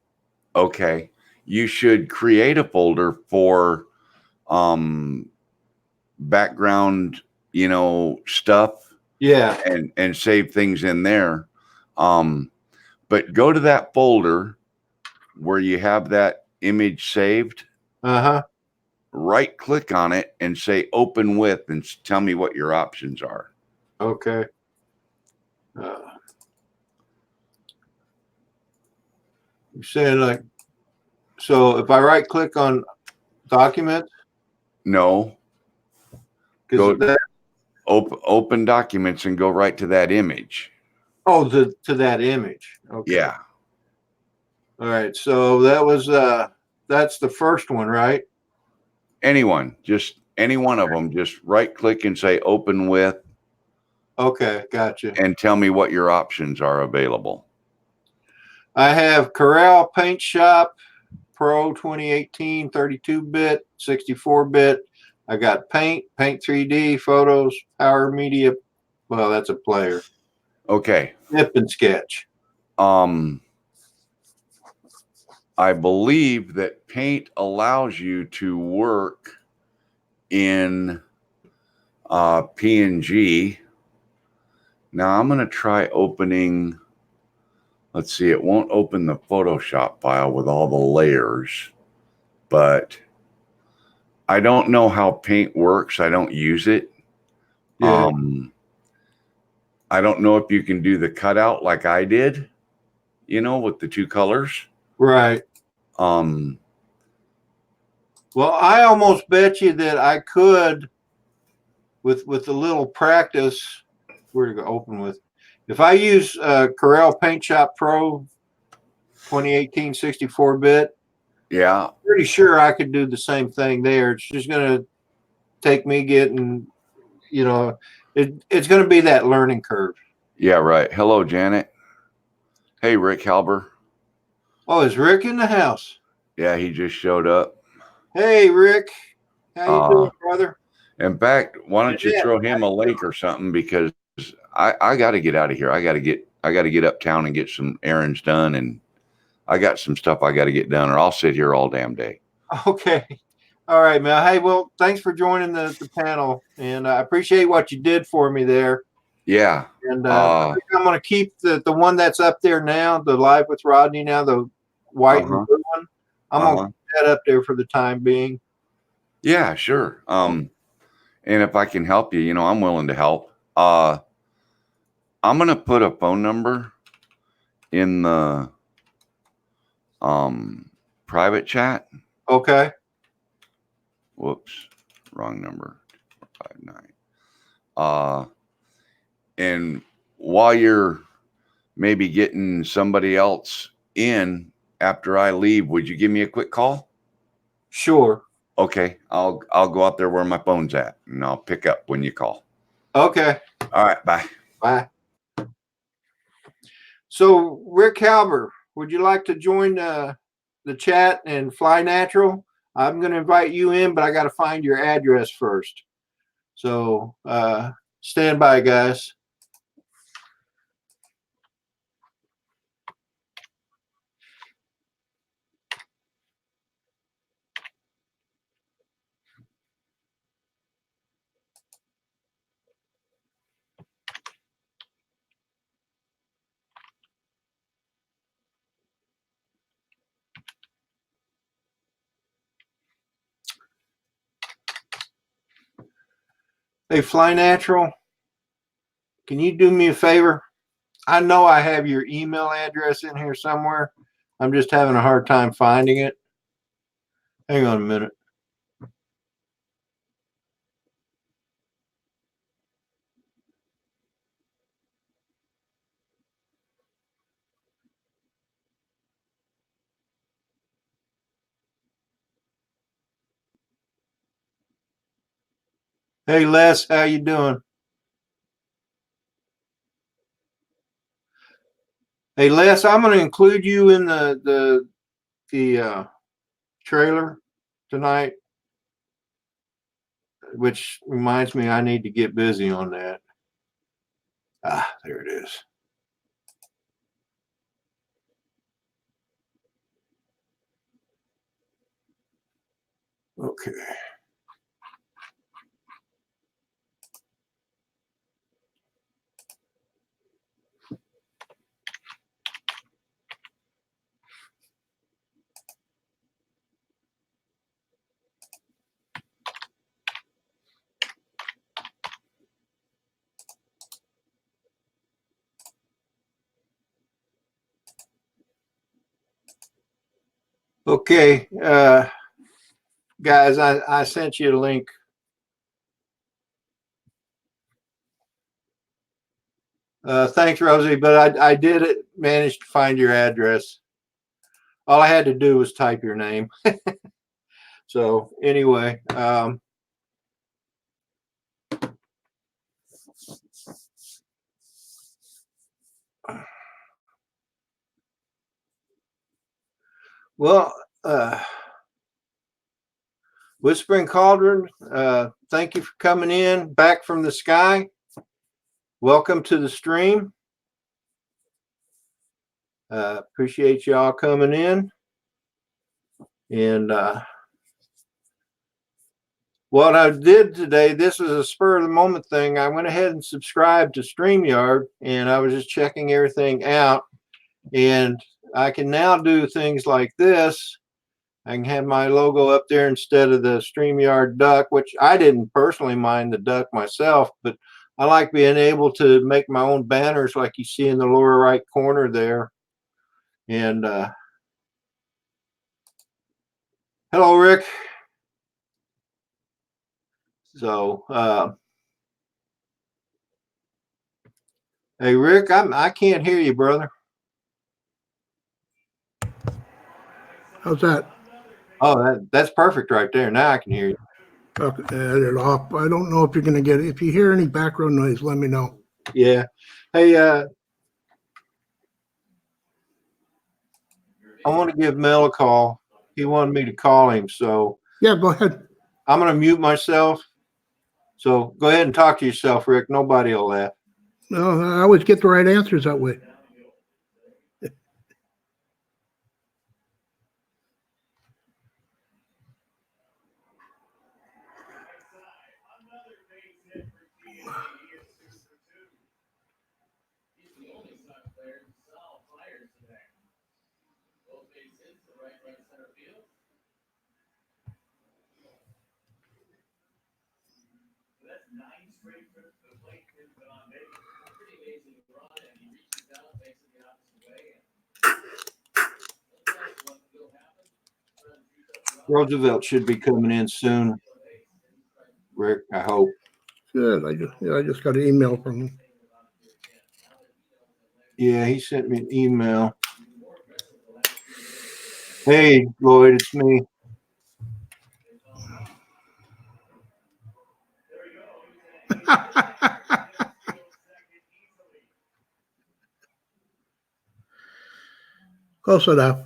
Okay. You should create a folder for background, stuff Yeah. and save things in there. But go to that folder where you have that image saved, Uh-huh. right click on it and say open with and tell me what your options are. Okay. You're saying like, so if I right click on documents, No, because Go- open documents and go right to that image. to that image. Okay. Yeah. All right. So that was that's the first one, right? Just any one of them, just right click and say open with Okay, gotcha. and tell me what your options are available. I have Corel Paint Shop Pro 2018 32-bit, 64-bit. I got Paint 3D, Photos, Power Media. Well, that's a player. Okay. Snip and Sketch. I believe that Paint allows you to work in PNG. Now I'm going to try opening. Let's see, it won't open the Photoshop file with all the layers, but I don't know how Paint works. I don't use it. Yeah. I don't know if you can do the cutout like I did, with the 2 colors. Right. Well, I almost bet you that I could, with a little practice, where to go open with. If I use Corel Paint Shop Pro 2018 64-bit, Yeah. pretty sure I could do the same thing there. It's just going to take me getting, it's going to be that learning curve. Yeah, right. Hello, Janet. Hey, Rick Halber. Oh, is Rick in the house? Yeah, he just showed up. Hey, Rick. How you doing, brother? In fact, why don't you Yeah. throw him a link or something, because I got to get out of here. I got to get uptown and get some errands done, and I got some stuff I got to get done, or I'll sit here all damn day. Okay. All right, man. Hey, well, thanks for joining the panel, and I appreciate what you did for me there. Yeah. And I think I'm going to keep the one that's up there now, the Live with Rodney now, the white and blue one. I'm going to keep that up there for the time being. Yeah, sure. And if I can help you, I'm willing to help. I'm gonna put a phone number in the private chat. Okay. Whoops, wrong number. 459. And while you're maybe getting somebody else in after I leave, would you give me a quick call? Sure. Okay, I'll go out there where my phone's at, and I'll pick up when you call. Okay. All right, bye. Bye. So, Rick Halber, would you like to join the chat and fly natural? I'm going to invite you in, but I got to find your address first. So, stand by, guys. Hey, Fly Natural, can you do me a favor? I know I have your email address in here somewhere. I'm just having a hard time finding it. Hang on a minute. Hey, Les, how you doing? Hey, Les, I'm going to include you in the trailer tonight, which reminds me I need to get busy on that. Ah, there it is. Okay. Okay, guys, I sent you a link. Thanks, Rosie, but I did manage to find your address. All I had to do was type your name. So anyway, well, Whispering Cauldron, thank you for coming in back from the sky. Welcome to the stream. Appreciate y'all coming in. And what I did today, this is a spur of the moment thing. I went ahead and subscribed to StreamYard, and I was just checking everything out. And I can now do things like this. I can have my logo up there instead of the StreamYard duck, which I didn't personally mind the duck myself, but I like being able to make my own banners like you see in the lower right corner there. And hello, Rick. So, hey, Rick, I can't hear you, brother. How's that? Oh, that's perfect right there. Now I can hear you. Okay, add it off. I don't know if you're gonna get it. If you hear any background noise, let me know. Yeah. Hey, I want to give Mel a call. He wanted me to call him, so Yeah, go ahead. I'm going to mute myself. So go ahead and talk to yourself, Rick. Nobody will laugh. No, I always get the right answers that way. Roosevelt should be coming in soon. Rick, I hope. Good. I just got an email from him. Yeah, he sent me an email. Hey, Lloyd, it's me. Close enough.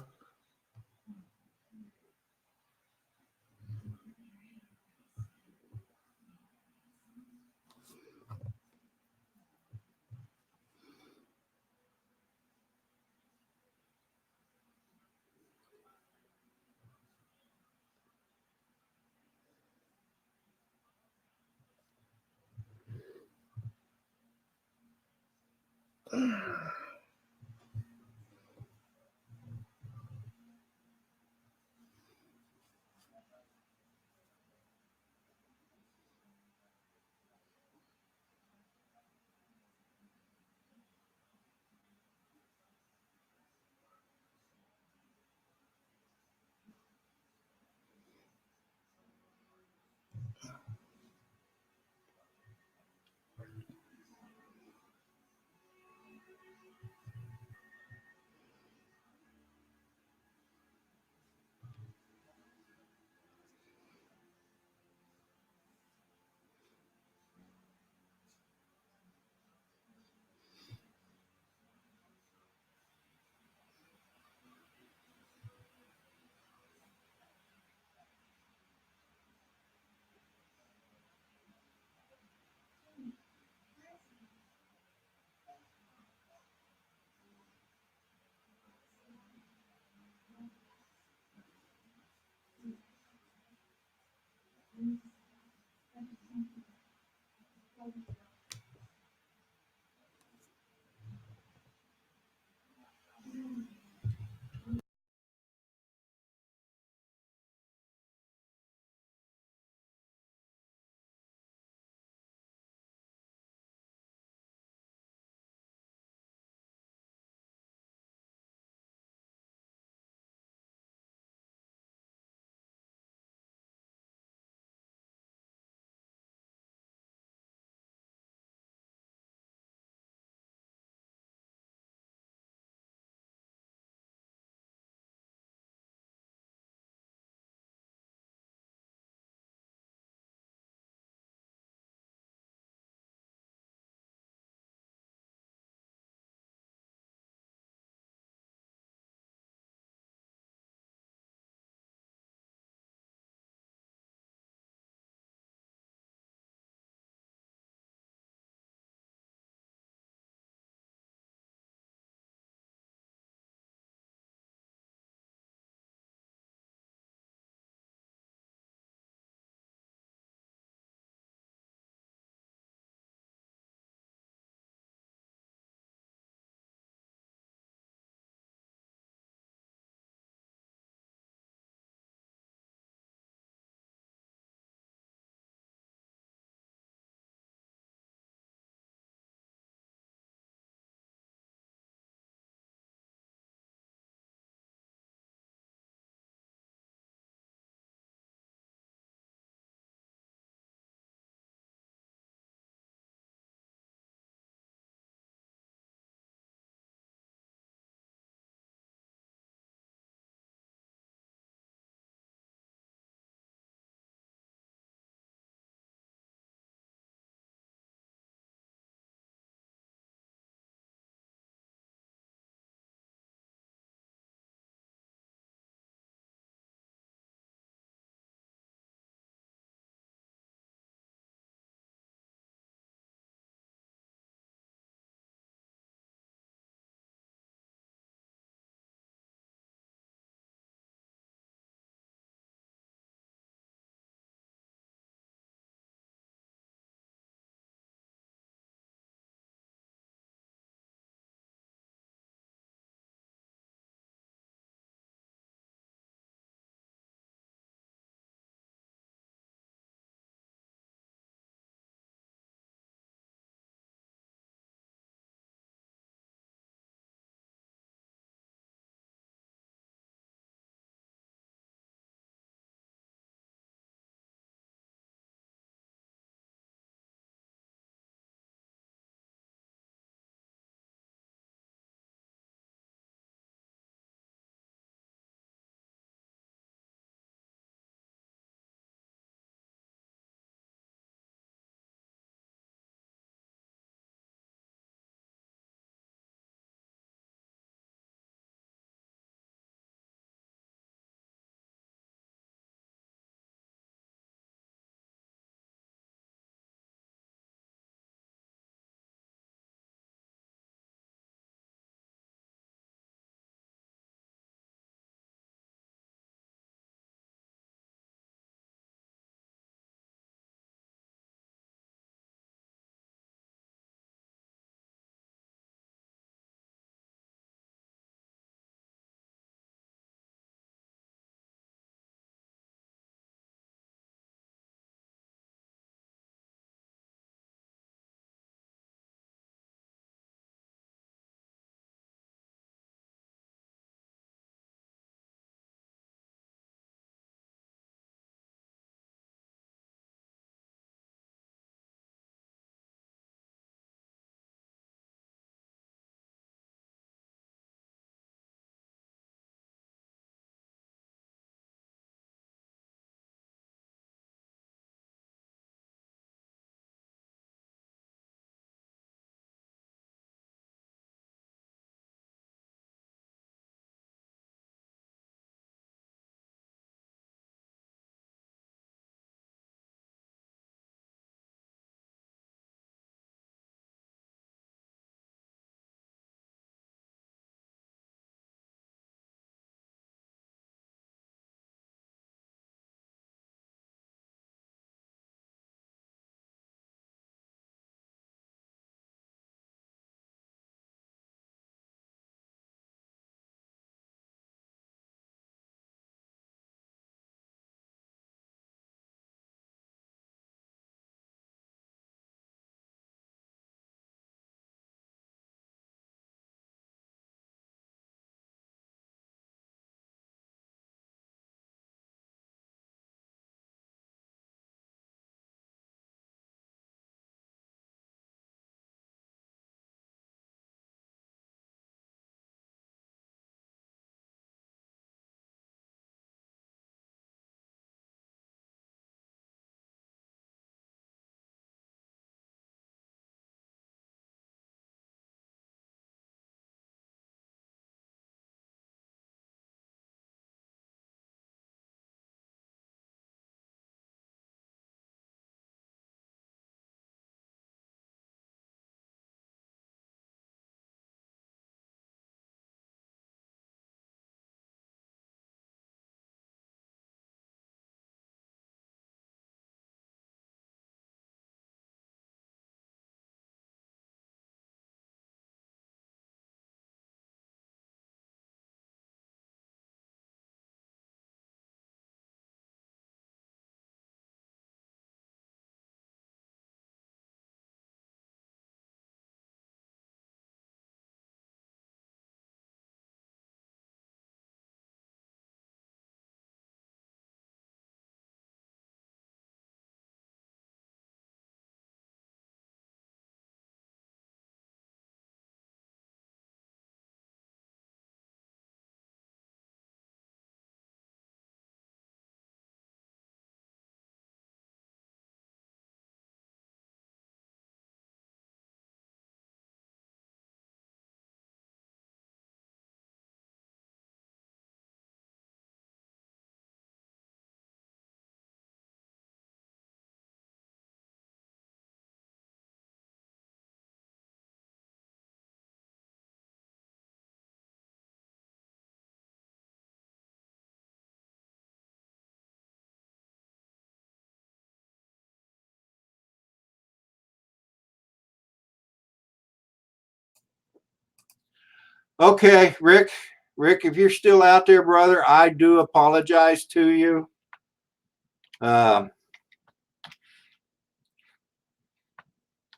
Okay, Rick, if you're still out there, brother, I do apologize to you.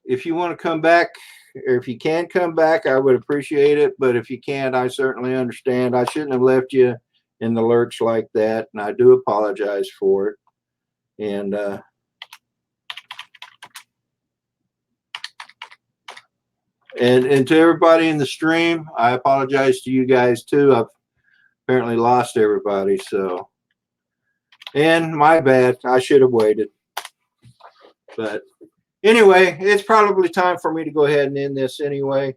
If you want to come back, or if you can come back, I would appreciate it. But if you can't, I certainly understand. I shouldn't have left you in the lurch like that, and I do apologize for it. And to everybody in the stream, I apologize to you guys too. I've apparently lost everybody, so, and my bad. I should have waited. But anyway, it's probably time for me to go ahead and end this anyway.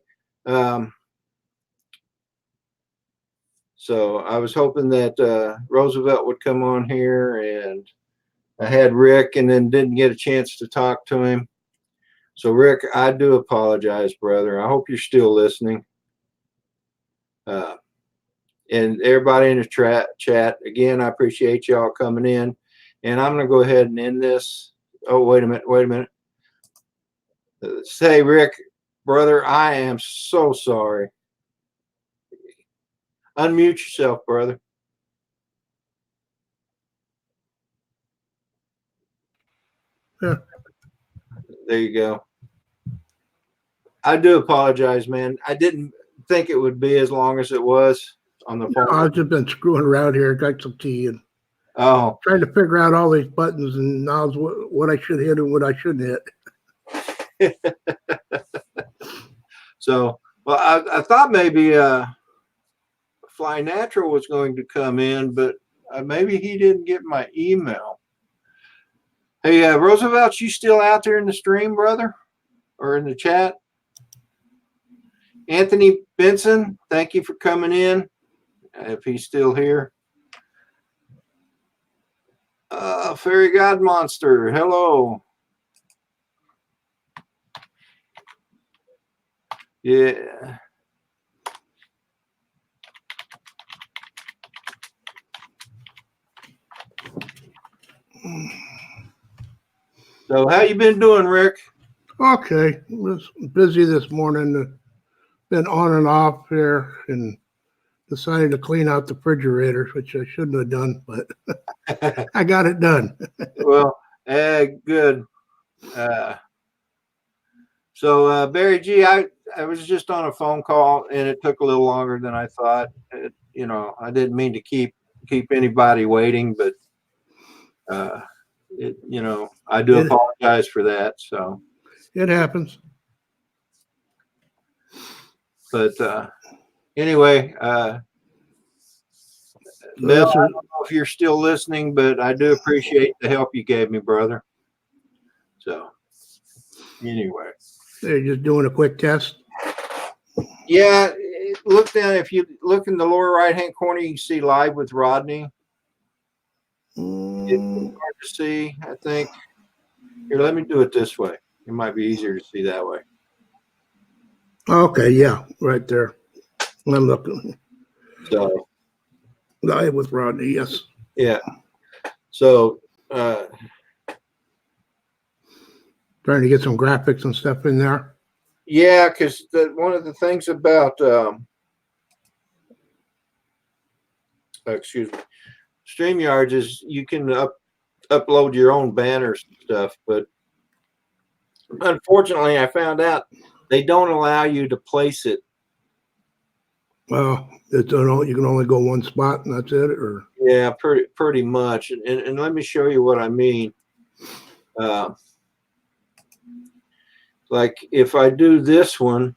So I was hoping that Roosevelt would come on here, and I had Rick and then didn't get a chance to talk to him. So Rick, I do apologize, brother. I hope you're still listening. And everybody in the chat, again, I appreciate y'all coming in. And I'm going to go ahead and end this. Oh, wait a minute. Say, Rick, brother, I am so sorry. Unmute yourself, brother. Yeah. There you go. I do apologize, man. I didn't think it would be as long as it was on the phone. I've just been screwing around here, got some tea and Oh, trying to figure out all these buttons and knobs, what I should hit and what I shouldn't hit. so, well, I thought maybe Fly Natural was going to come in, but maybe he didn't get my email. Hey, Roosevelt, you still out there in the stream, brother? Or in the chat? Anthony Benson, thank you for coming in, if he's still here. Fairy God Monster, hello. Yeah. So how you been doing, Rick? Okay, was busy this morning. Been on and off here and decided to clean out the refrigerator, which I shouldn't have done, but I got it done. Well, good. So Barry G, I was just on a phone call and it took a little longer than I thought. I didn't mean to keep anybody waiting, but I do apologize for that. So It happens. But anyway, Bill, I don't know if you're still listening, but I do appreciate the help you gave me, brother. So anyway. They're just doing a quick test. Yeah, look down. If you look in the lower right-hand corner, you can see Live with Rodney. It's hard to see, I think. Here, let me do it this way. It might be easier to see that way. Okay, yeah, right there. I'm looking. So Live with Rodney, yes. yeah. So Trying to get some graphics and stuff in there. yeah, because one of the things about excuse me, StreamYards is you can upload your own banners and stuff, but unfortunately, I found out they don't allow you to place it. Well, you can only go one spot and that's it, or Yeah, pretty much. And let me show you what I mean. Like if I do this one,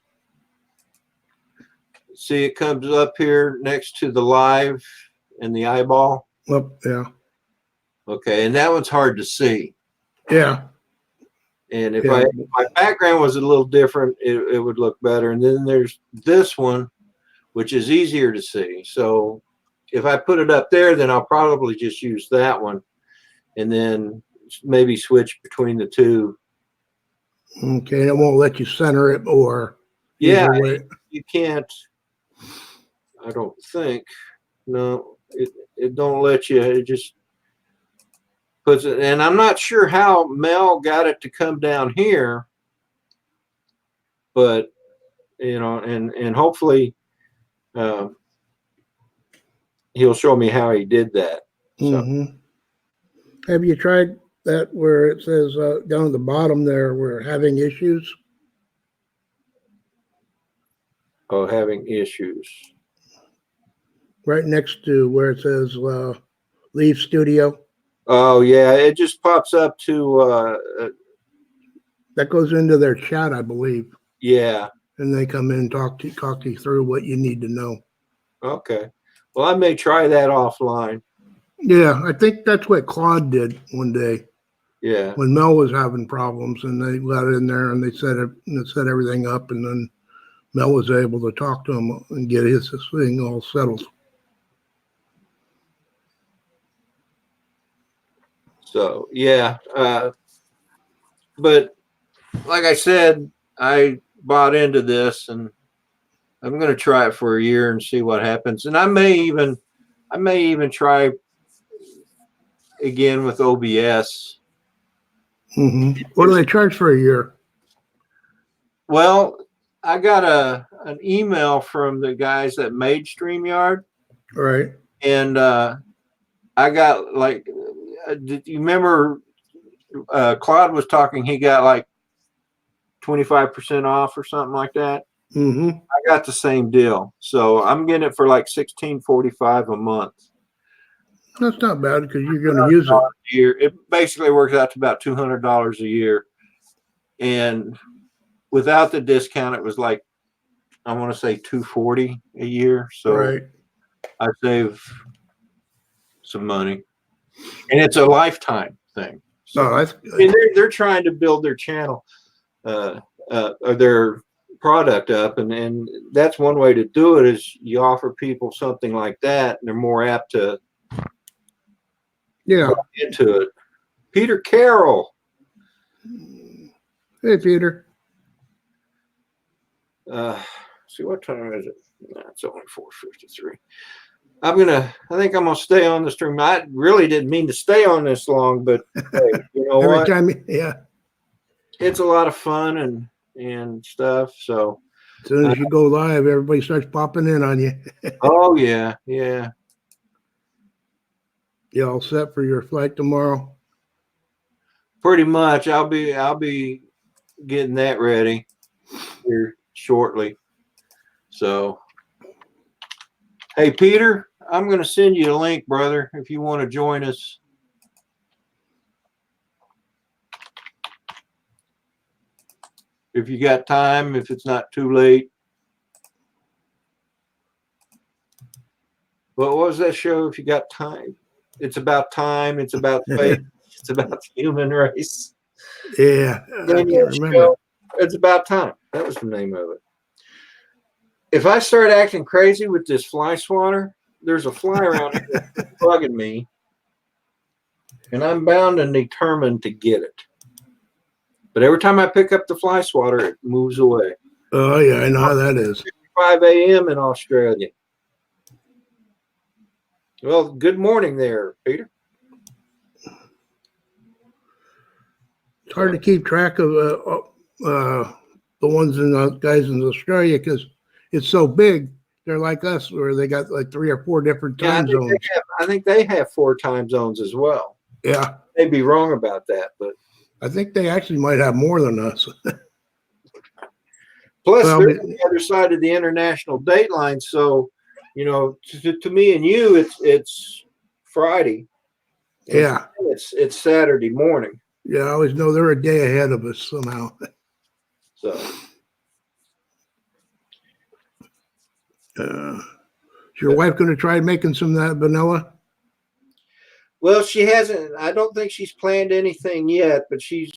see it comes up here next to the live and the eyeball. oh, yeah, Okay, and that one's hard to see. yeah. And if Yeah. my background was a little different, it would look better. And then there's this one, which is easier to see. So if I put it up there, then I'll probably just use that one and then maybe switch between the two. Okay, it won't let you center it or Yeah, either way. you can't, I don't think. No, it don't let you. It just puts it, and I'm not sure how Mel got it to come down here, but and hopefully um, he'll show me how he did that. So Mhm. Have you tried that where it says down at the bottom there, we're having issues? having issues. Right next to where it says leave studio. Oh yeah, it just pops up to That goes into their chat, I believe. yeah. And they come in and talk you through what you need to know. Okay. Well, I may try that offline. Yeah, I think that's what Claude did one day Yeah. when Mel was having problems, and they let in there and they set everything up, and then Mel was able to talk to him and get his thing all settled. So yeah. But like I said, I bought into this, and I'm going to try it for a year and see what happens. And I may even try again with OBS. Mm-hmm. What do they charge for a year? Well, I got an email from the guys that made StreamYard, Right. and I got like, did you remember Claude was talking? He got like 25% off or something like that. Mm-hmm. I got the same deal, so I'm getting it for like $16.45 a month. That's not bad because you're going to use it. A year. It basically works out to about $200 a year, and without the discount, it was like, I want to say $240 a year. So Right. I save some money, and it's a lifetime thing. So No, that's I mean, good. they're trying to build their channel, or their product up, and that's one way to do it is you offer people something like that, and they're more apt to Yeah. into it. Peter Carroll. Hey, Peter. See, what time is it? No, it's only 4:53. I think I'm gonna stay on the stream. I really didn't mean to stay on this long, but hey, you know Every what? time, yeah. It's a lot of fun and stuff. So, As soon as you go live, everybody starts popping in on you. oh yeah, yeah. You all set for your flight tomorrow? Pretty much. I'll be getting that ready here shortly. So, hey Peter, I'm gonna send you a link, brother, if you want to join us. If you got time, if it's not too late. What was that show? If you got time, it's about time. It's about faith. It's about the human race. Yeah, I can't remember. Show, it's about time. That was the name of it. If I start acting crazy with this fly swatter, there's a fly around here that's bugging me, and I'm bound and determined to get it. But every time I pick up the fly swatter, it moves away. Oh, yeah, I know how that is. 5 a.m. in Australia. Well, good morning there, Peter. It's hard to keep track of the ones in the guys in Australia because it's so big. They're like us, where they got like 3 or 4 different time zones. I think they have 4 time zones as well. Yeah, They'd be wrong about that, but I think they actually might have more than us. plus Well, they're on the other side of the international date line. So, you know, to me and you, it's Friday. Yeah, It's Saturday morning. yeah, I always know they're a day ahead of us somehow. So Is your wife going to try making some of that vanilla? well, she hasn't. I don't think she's planned anything yet, but she's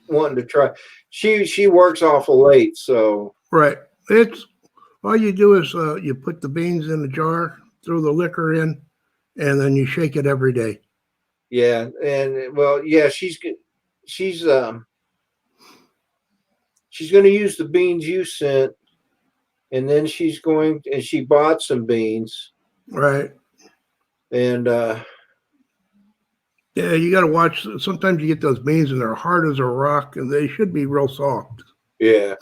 wanting to try. She works awful late, so Right. It's all you do is you put the beans in a jar, throw the liquor in, and then you shake it every day. yeah. And well, yeah, she's going to use the beans you sent, and then she bought some beans, Right. and Yeah, you got to watch. Sometimes you get those beans and they're hard as a rock, and they should be real soft. yeah.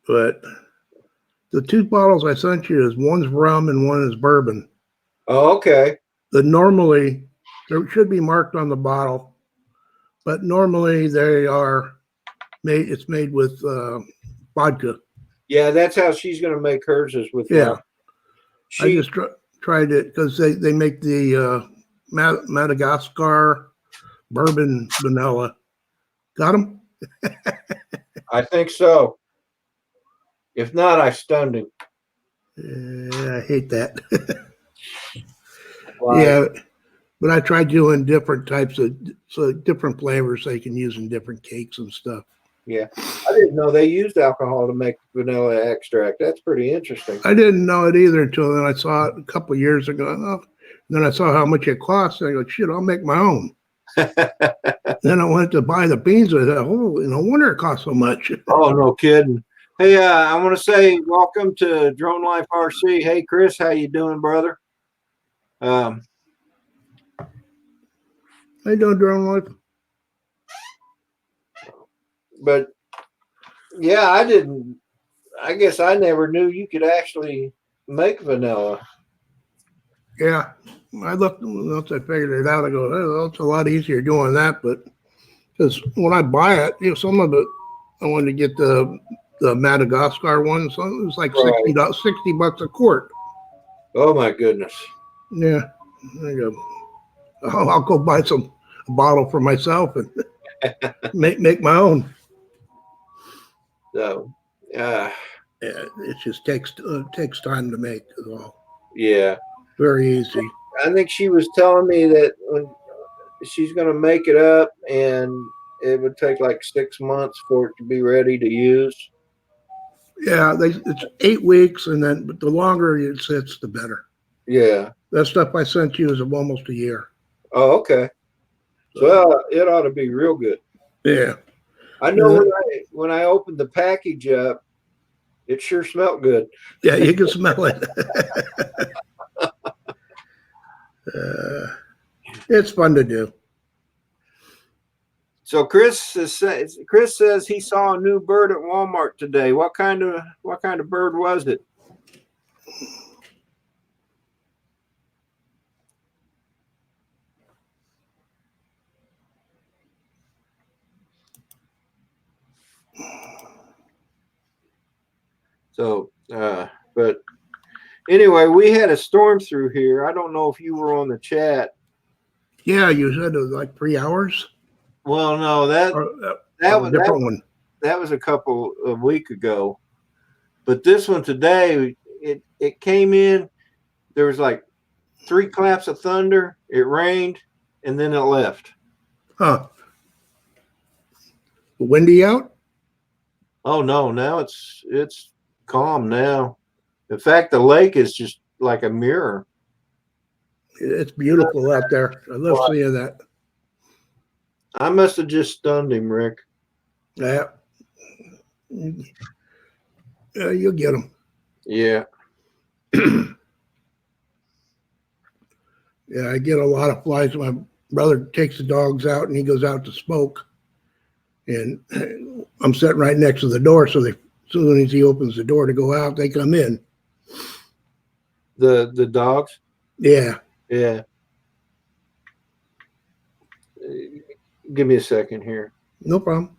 But The two bottles I sent you is one's rum and one is bourbon. Oh, okay. Normally there should be marked on the bottle, but normally they are made. It's made with vodka. Yeah, that's how she's gonna make hers is with Yeah. vodka. I She just tried it because they make the Madagascar bourbon vanilla. Got them? I think so. If not, I stunned him. Yeah, I hate that. Why? Yeah, but I tried doing different types of different flavors they can use in different cakes and stuff. Yeah. I didn't know they used alcohol to make vanilla extract. That's pretty interesting. I didn't know it either until then I saw it a couple of years ago. Oh, then I saw how much it cost. And I go, shit, I'll make my own. Then I went to buy the beans. I thought, oh, no wonder it costs so much. Oh, no kidding. Hey, I want to say welcome to Drone Life RC. Hey, Chris, how you doing, brother? How you doing, Drone Life? But yeah, I guess I never knew you could actually make vanilla. Yeah, I looked once I figured it out. I go, oh, it's a lot easier doing that, but because when I buy it, some of it I wanted to get the Madagascar one, so it was like Right. $60 a quart. Oh my goodness. Yeah, I go, I'll go buy a bottle for myself and make my own. So, Yeah, it just takes time to make. Is all. yeah. Very easy. I think she was telling me that when she's going to make it up and it would take like 6 months for it to be ready to use. Yeah, it's 8 weeks, but the longer it sits, the better. Yeah. That stuff I sent you is almost a year. Oh, okay. So it ought to be real good. Yeah. I know when I opened the package up, it sure smelled good. Yeah, you can smell it. It's fun to do. So Chris says he saw a new bird at Walmart today. What kind of bird was it? So, but anyway, we had a storm through here. I don't know if you were on the chat. Yeah, you said it was like 3 hours. Well, no, that was a different one. That was a couple of weeks ago. But this one today, it came in. There was like 3 claps of thunder. It rained, and then it left. Huh? Windy out? Oh no! Now it's calm now. In fact, the lake is just like a mirror. It's beautiful out there. I love seeing that. I must have just stunned him, Rick. Yeah. You'll get them. Yeah. Yeah, I get a lot of flies. My brother takes the dogs out and he goes out to smoke. And I'm sitting right next to the door. So as soon as he opens the door to go out, they come in. The dogs? Yeah. Yeah. Give me a second here. No problem.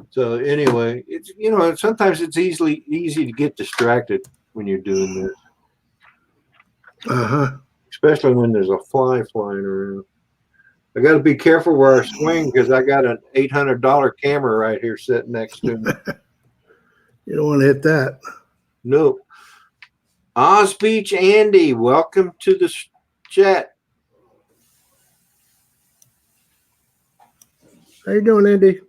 So anyway, it's sometimes it's easy to get distracted when you're doing this, Uh-huh. especially when there's a fly flying around. I got to be careful where I swing because I got an $800 camera right here sitting next to me. You don't want to hit that. Nope. Oz Beach Andy, welcome to the chat. How you doing, Andy?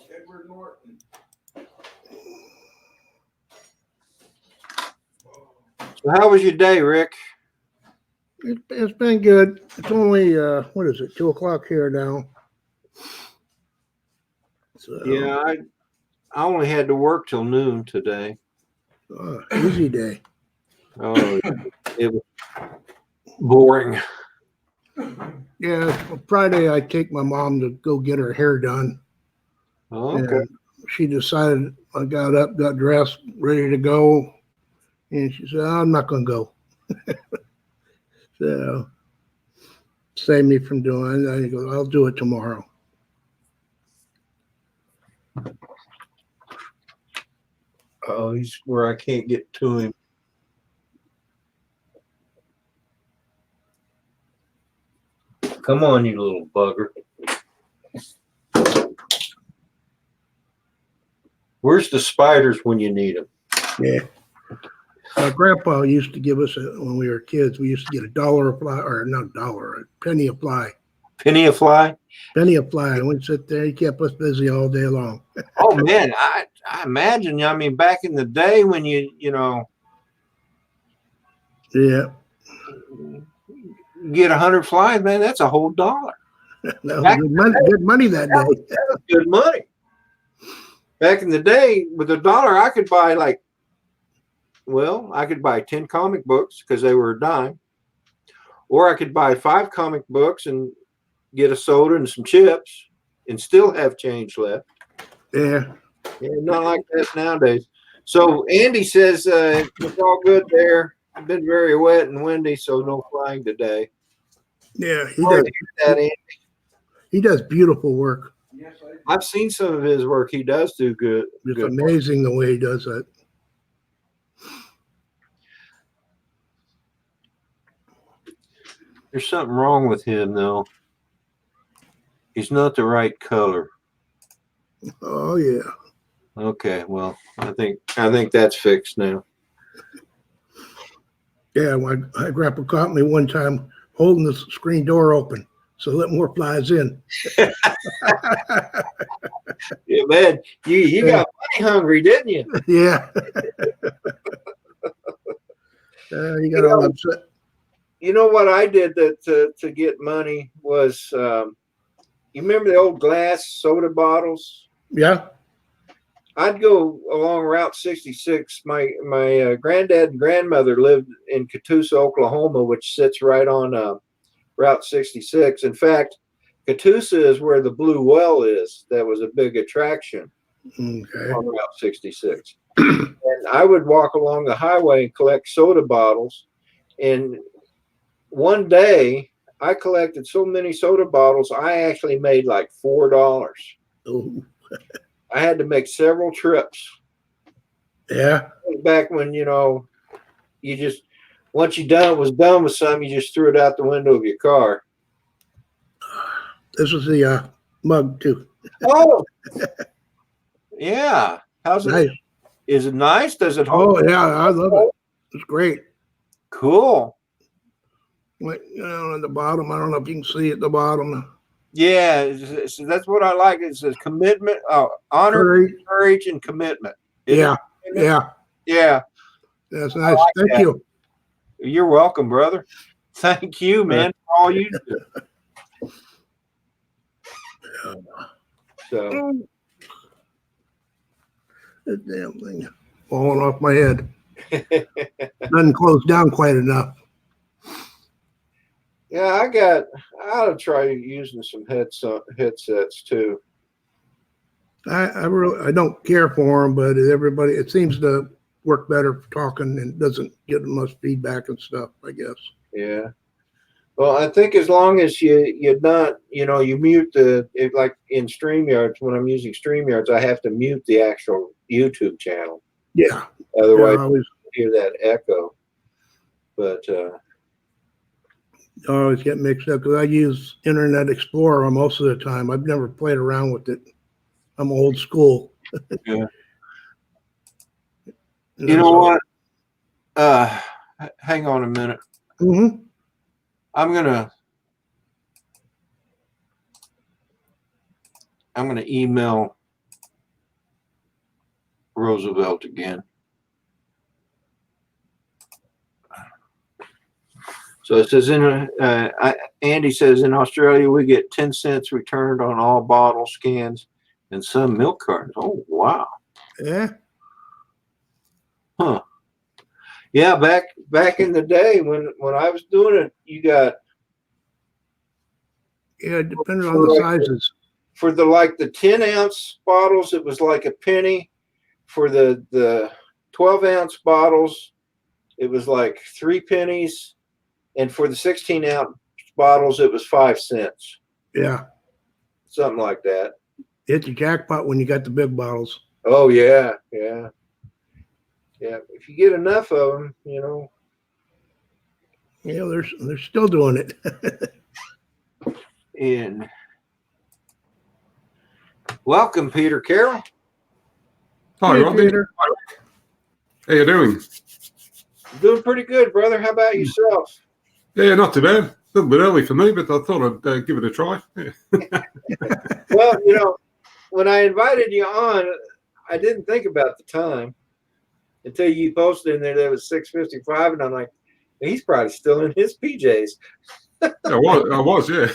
Edward Norton. So how was your day, Rick? It's been good. It's only, what is it, 2 o'clock here now. So, Yeah, I only had to work till noon today. easy day. Oh, it was boring. Yeah, Friday I take my mom to go get her hair done. Okay. And she decided, I got up, got dressed, ready to go. And she said, I'm not going to go. So, save me from doing it. I go, I'll do it tomorrow. Oh, he's where I can't get to him. Come on, you little bugger. Where's the spiders when you need them? Yeah. My grandpa used to give us, when we were kids, we used to get $1 a fly, or not $1, a penny a fly. Penny a fly? Penny a fly. And we'd sit there. He kept us busy all day long. Oh man, I imagine. I mean, back in the day when you know Yeah. get 100 flies, man, that's a whole $1. That was good money that day. That was good money. Back in the day, with $1, I could buy I could buy 10 comic books because they were a dime, or I could buy 5 comic books and get a soda and some chips and still have change left. Yeah. Yeah, not like that nowadays. So Andy says it's all good there. It's been very wet and windy, so no flying today. Yeah. Sorry to hear that, Andy. He does beautiful work. I've seen some of his work. He does do good. It's good. amazing the way he does that. There's something wrong with him, though. He's not the right color. Oh yeah. Okay, well, I think that's fixed now. Yeah, my grandpa caught me one time holding the screen door open, so let more flies in. Yeah, man, you got money hungry, didn't you? Yeah. He got all upset. You know what I did to get money was, you remember the old glass soda bottles? Yeah. I'd go along Route 66. My granddad and grandmother lived in Catoosa, Oklahoma, which sits right on Route 66. In fact, Catoosa is where the Blue Well is. That was a big attraction Okay. on Route 66. And I would walk along the highway and collect soda bottles. And one day I collected so many soda bottles, I actually made like $4. Oh, I had to make several trips. yeah. Back when, you just, once you was done with something, you just threw it out the window of your car. This was the mug too. Oh, yeah. How's Nice. it? Is it nice? Does it hold? Oh yeah, I love it. It's great. Cool. Like, at the bottom, I don't know if you can see at the bottom. Yeah, that's what I like. It says commitment, honor, courage, and commitment. Yeah, yeah, yeah. that's nice. like Thank that. you. You're welcome, brother. Thank you, man, for all you do. So, This damn thing falling off my head. Doesn't close down quite enough. yeah, I ought to try using some headsets too. I don't care for them, but everybody, it seems to work better for talking and doesn't get much feedback and stuff, I guess. Yeah. Well, I think as long as you're not, you mute like in StreamYards, when I'm using StreamYards, I have to mute the actual YouTube channel. Yeah. Otherwise, I always you hear that echo. But get mixed up because I use Internet Explorer most of the time. I've never played around with it. I'm old school. Yeah. You know what? Hang on a minute. Mm-hmm. I'm gonna email Roosevelt again. So it says Andy says in Australia we get 10 cents returned on all bottle scans and some milk cartons. Oh wow. Yeah. Huh. Yeah, back in the day when I was doing it, you got Yeah, depending on the sizes. for the 10-ounce bottles, it was like a penny. For the 12-ounce bottles, it was like 3 pennies, and for the 16-ounce bottles, it was 5 cents, Yeah. something like that. Hit the jackpot when you got the big bottles. Oh yeah, yeah, yeah. If you get enough of them, you know. Yeah, they're still doing it. And welcome, Peter Carroll. Hi, Hey, Rob. Peter. How you doing? Doing pretty good, brother. How about yourself? Yeah, not too bad. A little bit early for me, but I thought I'd give it a try. Yeah. Well, you know, when I invited you on, I didn't think about the time until you posted in there that it was 6:55, and I'm like, he's probably still in his PJs. I was, yeah.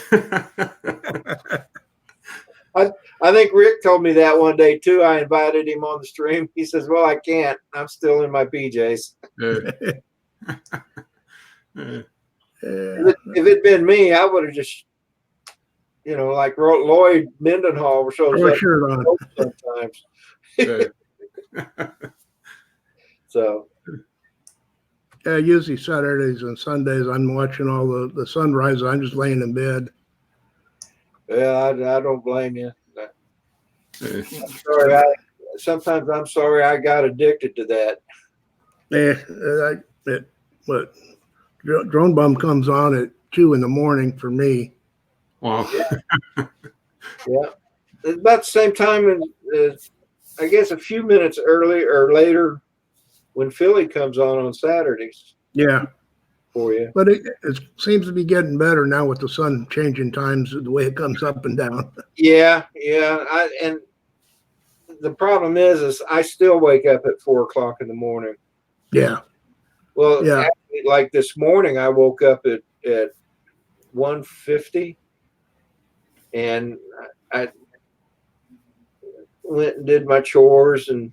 I think Rick told me that one day too. I invited him on the stream. He says, "Well, I can't. I'm still in my PJs." Yeah. Yeah. If it'd been me, I would have just, you know, like Lloyd Mendenhall shows Throw a up shirt on. sometimes. Yeah. So Yeah, usually Saturdays and Sundays, I'm watching all the sunrise. I'm just laying in bed. yeah, I don't blame you. Yeah. Sorry, sometimes I'm sorry I got addicted to that. But Drone Bum comes on at 2 in the morning for me. Wow. Yeah, it's about the same time as I guess a few minutes early or later when Philly comes on Saturdays Yeah, for you. but it seems to be getting better now with the sun changing times, the way it comes up and down. Yeah, and the problem is I still wake up at 4:00 in the morning. Yeah, Well, Yeah. actually, like this morning, I woke up at 1:50, and I went and did my chores and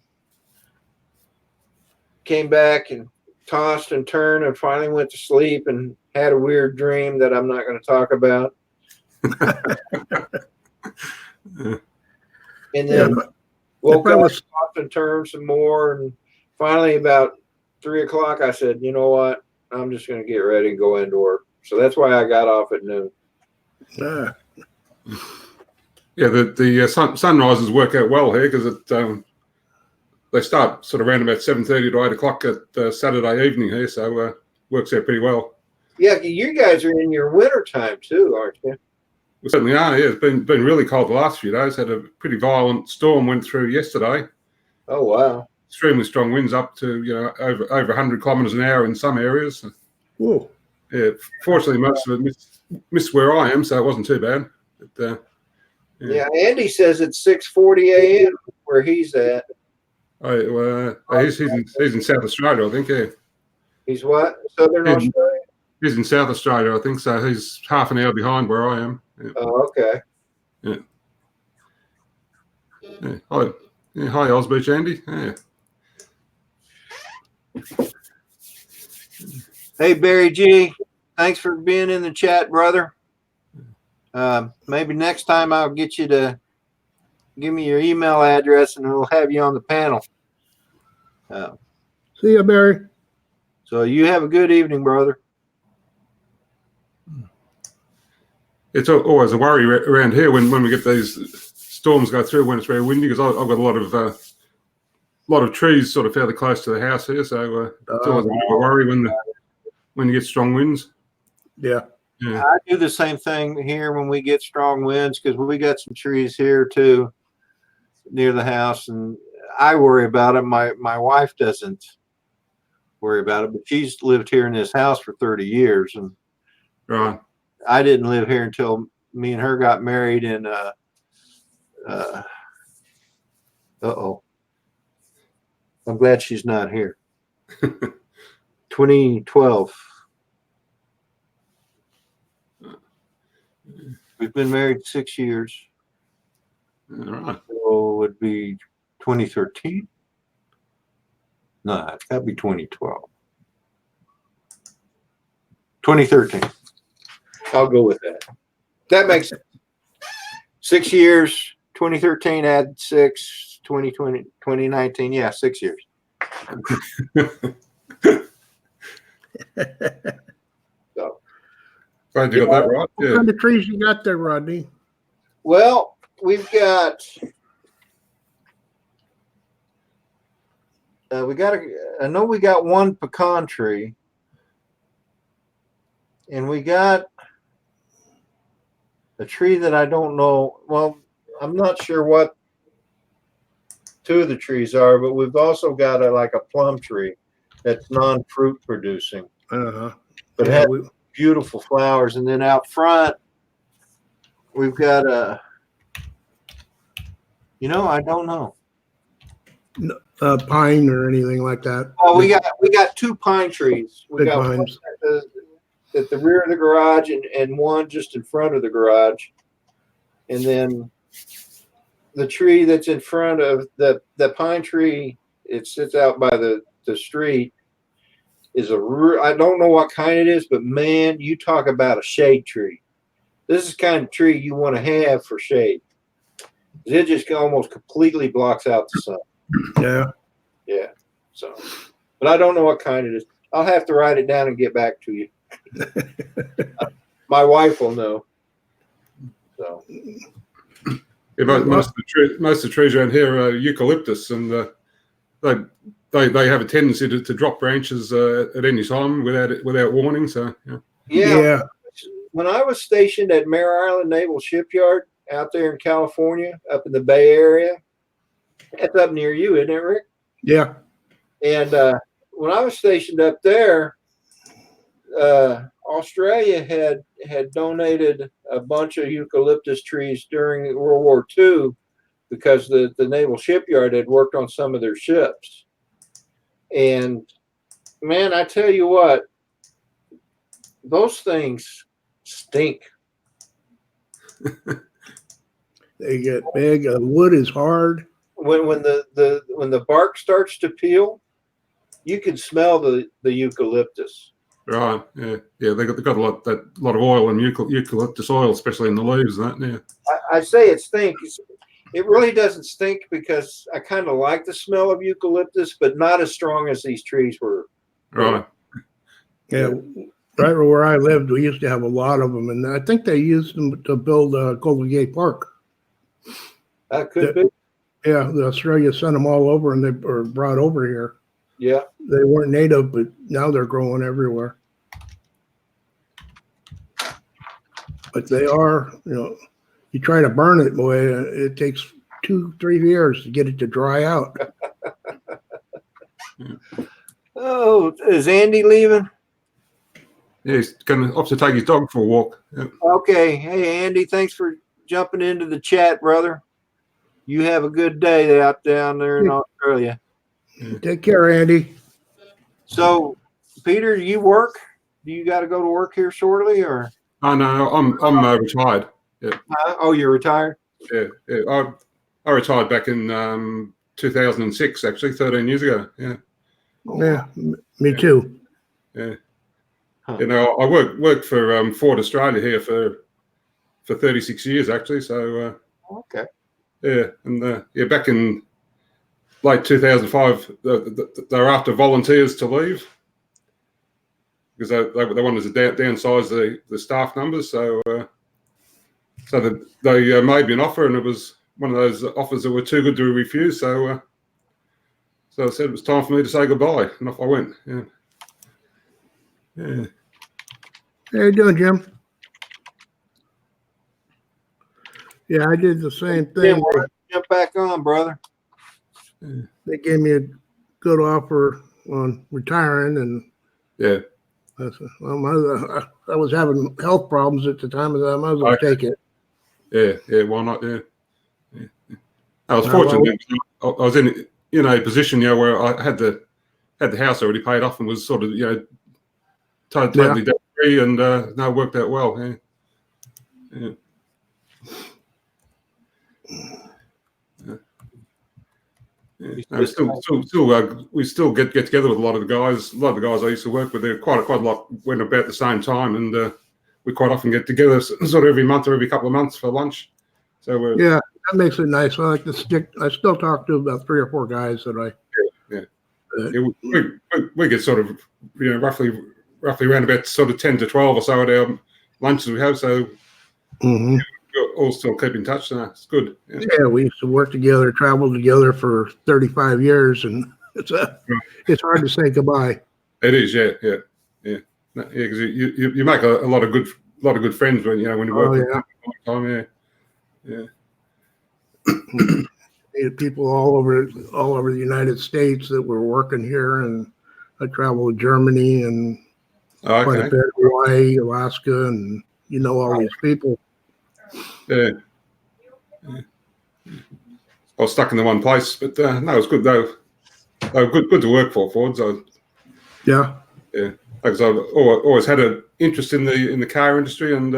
came back and tossed and turned and finally went to sleep and had a weird dream that I'm not going to talk about. And yeah. then But woke if I up, was- tossed and turned some more, and finally about 3:00, I said, "You know what? I'm just going to get ready and go into work." So that's why I got off at noon. Yeah, the sunrises work out well here because they start sort of around about 7:30 to 8:00 at Saturday evening here, so works out pretty well. Yeah, you guys are in your winter time too, aren't you? We certainly are. Yeah, it's been really cold the last few days. Had a pretty violent storm went through yesterday. Oh wow! Extremely strong winds up to over 100 kilometres an hour in some areas. Whoa. Yeah, fortunately most of it missed where I am, so it wasn't too bad. But, Yeah, Andy says it's 6:40 a.m. where he's at. he's in South Australia, I think. Yeah, He's what? Southern Yeah. Australia? he's in South Australia, I think. So he's half an hour behind where I am. Yeah. Oh, okay. Yeah. Hi, Osbeach Andy. Yeah. Hey, Barry G, thanks for being in the chat, brother. Maybe next time I'll get you to give me your email address and we'll have you on the panel. See ya, Barry. So you have a good evening, brother. It's always a worry around here when we get these storms go through when it's very windy, because I've got a lot of trees sort of fairly close to the house here, so it's always a bit of a worry when you get strong winds. Yeah. Yeah. I do the same thing here when we get strong winds because we got some trees here too near the house, and I worry about it. My wife doesn't worry about it, but she's lived here in this house for 30 years, and Right. I didn't live here until me and her got married in I'm glad she's not here. 2012. We've been married 6 years. All right. So it would be 2013. No, it's got to be 2012. 2013. I'll go with that. That makes 6 years. 2013 add 6. 2020, 2019. Yeah, 6 years. So, Glad you got that right. What Yeah. kind of trees you got there, Rodney? well, we've got I know we got one pecan tree, and we got a tree that I don't know. Well, I'm not sure what two of the trees are, but we've also got like a plum tree that's non-fruit producing, Uh-huh. but Yeah, has beautiful flowers. And then out front, we've got I don't know. pine or anything like that. Oh, we got two pine trees. We Big got one pines. at the rear of the garage and one just in front of the garage. And then the tree that's in front of the pine tree, it sits out by the street, is I don't know what kind it is, but man, you talk about a shade tree. This is the kind of tree you want to have for shade. It just almost completely blocks out the sun. Yeah. Yeah. So, but I don't know what kind it is. I'll have to write it down and get back to you. My wife will know. So. Yeah, most of the trees around here are eucalyptus, and they have a tendency to drop branches at any time without warning. So Yeah. When I was stationed at Mare Island Naval Shipyard out there in California, up in the Bay Area, that's up near you, isn't it, Rick? Yeah. And when I was stationed up there, Australia had donated a bunch of eucalyptus trees during World War II because the naval shipyard had worked on some of their ships. And man, I tell you what, those things stink. They get big. Wood is hard. When the bark starts to peel, you can smell the eucalyptus. right, yeah, they got a lot of oil in eucalyptus oil, especially in the leaves. And that, yeah. I say it stinks. It really doesn't stink because I kind of like the smell of eucalyptus, but not as strong as these trees were. Right. Yeah. Right where I lived, we used to have a lot of them, and I think they used them to build Golden Gate Park. That could be. Yeah, the Australia sent them all over, and they were brought over here. Yeah. They weren't native, but now they're growing everywhere. But they are, you try to burn it, boy, it takes 2-3 years to get it to dry out. Oh, is Andy leaving? Yeah, he's going to off to take his dog for a walk. Yeah. Okay. Hey, Andy, thanks for jumping into the chat, brother. You have a good day out down there in Australia. Take care, Andy. So, Peter, do you work? Do you got to go to work here shortly, or? Oh no, I'm retired. Yeah. Oh, you're retired? Yeah. I retired back in 2006, actually, 13 years ago. Yeah. Yeah, me too. Yeah. I worked for Ford Australia here for 36 years, actually. So Okay. yeah, and back in late 2005, they were after volunteers to leave because they wanted to downsize the staff numbers. So they made me an offer, and it was one of those offers that were too good to refuse. So I said it was time for me to say goodbye, and off I went. Yeah. Yeah. How you doing, Jim? Yeah, I did the same thing. Jump back on, brother. They gave me a good offer on retiring, and Yeah. I said, well, I was having health problems at the time, and I might as well take it. Yeah, why not? Yeah. I was fortunate. I was in a position, where I had the house already paid off and was sort of, totally debt free, and no, it worked out well. Yeah. Yeah. Yeah. No, we still get together with a lot of the guys. A lot of the guys I used to work with, they're quite a lot went about the same time, and we quite often get together sort of every month or every couple of months for lunch. So we're Yeah, that makes it nice. I like to stick. I still talk to about 3 or 4 guys that I. we get sort of roughly around about sort of 10 to 12 or so at our lunches we have. So Mhm. we're all still keep in touch. So it's good. Yeah. Yeah, we used to work together, travel together for 35 years, and it's hard to say goodbye. It is, yeah. No, yeah, because you make a lot of good friends when when you work Oh, with yeah. them all the time. Yeah. People all over the United States that were working here, and I traveled to Germany and quite a Okay. bit, Hawaii, Alaska, and all these people. Yeah. I was stuck in the one place, but no, it's good though. They were good to work for Ford. So Yeah. because I've always had an interest in the car industry, and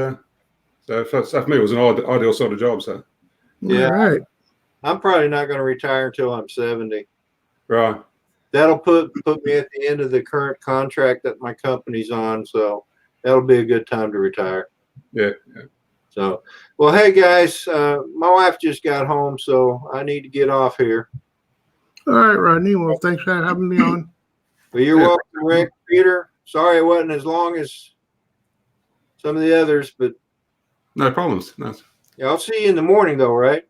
so for me it was an ideal sort of job. So Yeah. All right. I'm probably not going to retire until I'm 70. right. That'll put me at the end of the current contract that my company's on. So that'll be a good time to retire. Yeah. So, well, hey guys, my wife just got home, so I need to get off here. All right, Rodney. Well, thanks for having me on. Well, you're Yeah. welcome, Rick, Peter. Sorry it wasn't as long as some of the others, but No problems. No. yeah, I'll see you in the morning though, right?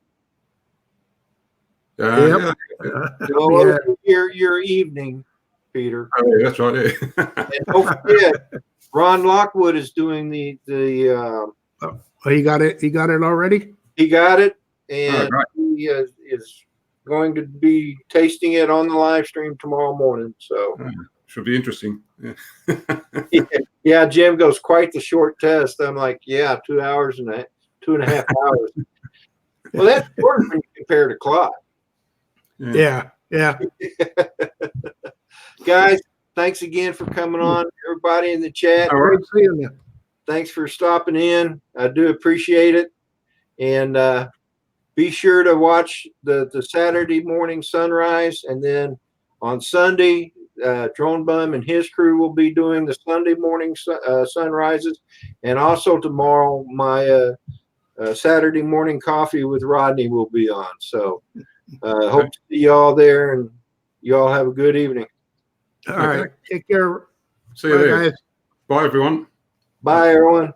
Yep. So Yeah. your evening, Peter. Oh, yeah, that's right. Yeah. And don't forget, Ron Lockwood is doing the Oh, you got it. You got it already. he got it, and right. he is going to be tasting it on the live stream tomorrow morning. So Should be interesting. Yeah. yeah, Jim goes, quite the short test. I'm like, yeah, 2 hours and 2.5 hours. Well, that's short when you compare to Claude. Yeah. Yeah. Guys, thanks again for coming on. Everybody in the chat, All right. Great seeing you. thanks for stopping in. I do appreciate it. And be sure to watch the Saturday morning sunrise. And then on Sunday, Drone Bum and his crew will be doing the Sunday morning sunrises. And also tomorrow, my Saturday morning coffee with Rodney will be on. So hope to see you all there, and you all have a good evening. All right. Take care. See you Bye, there. guys. Bye, everyone. Bye, everyone.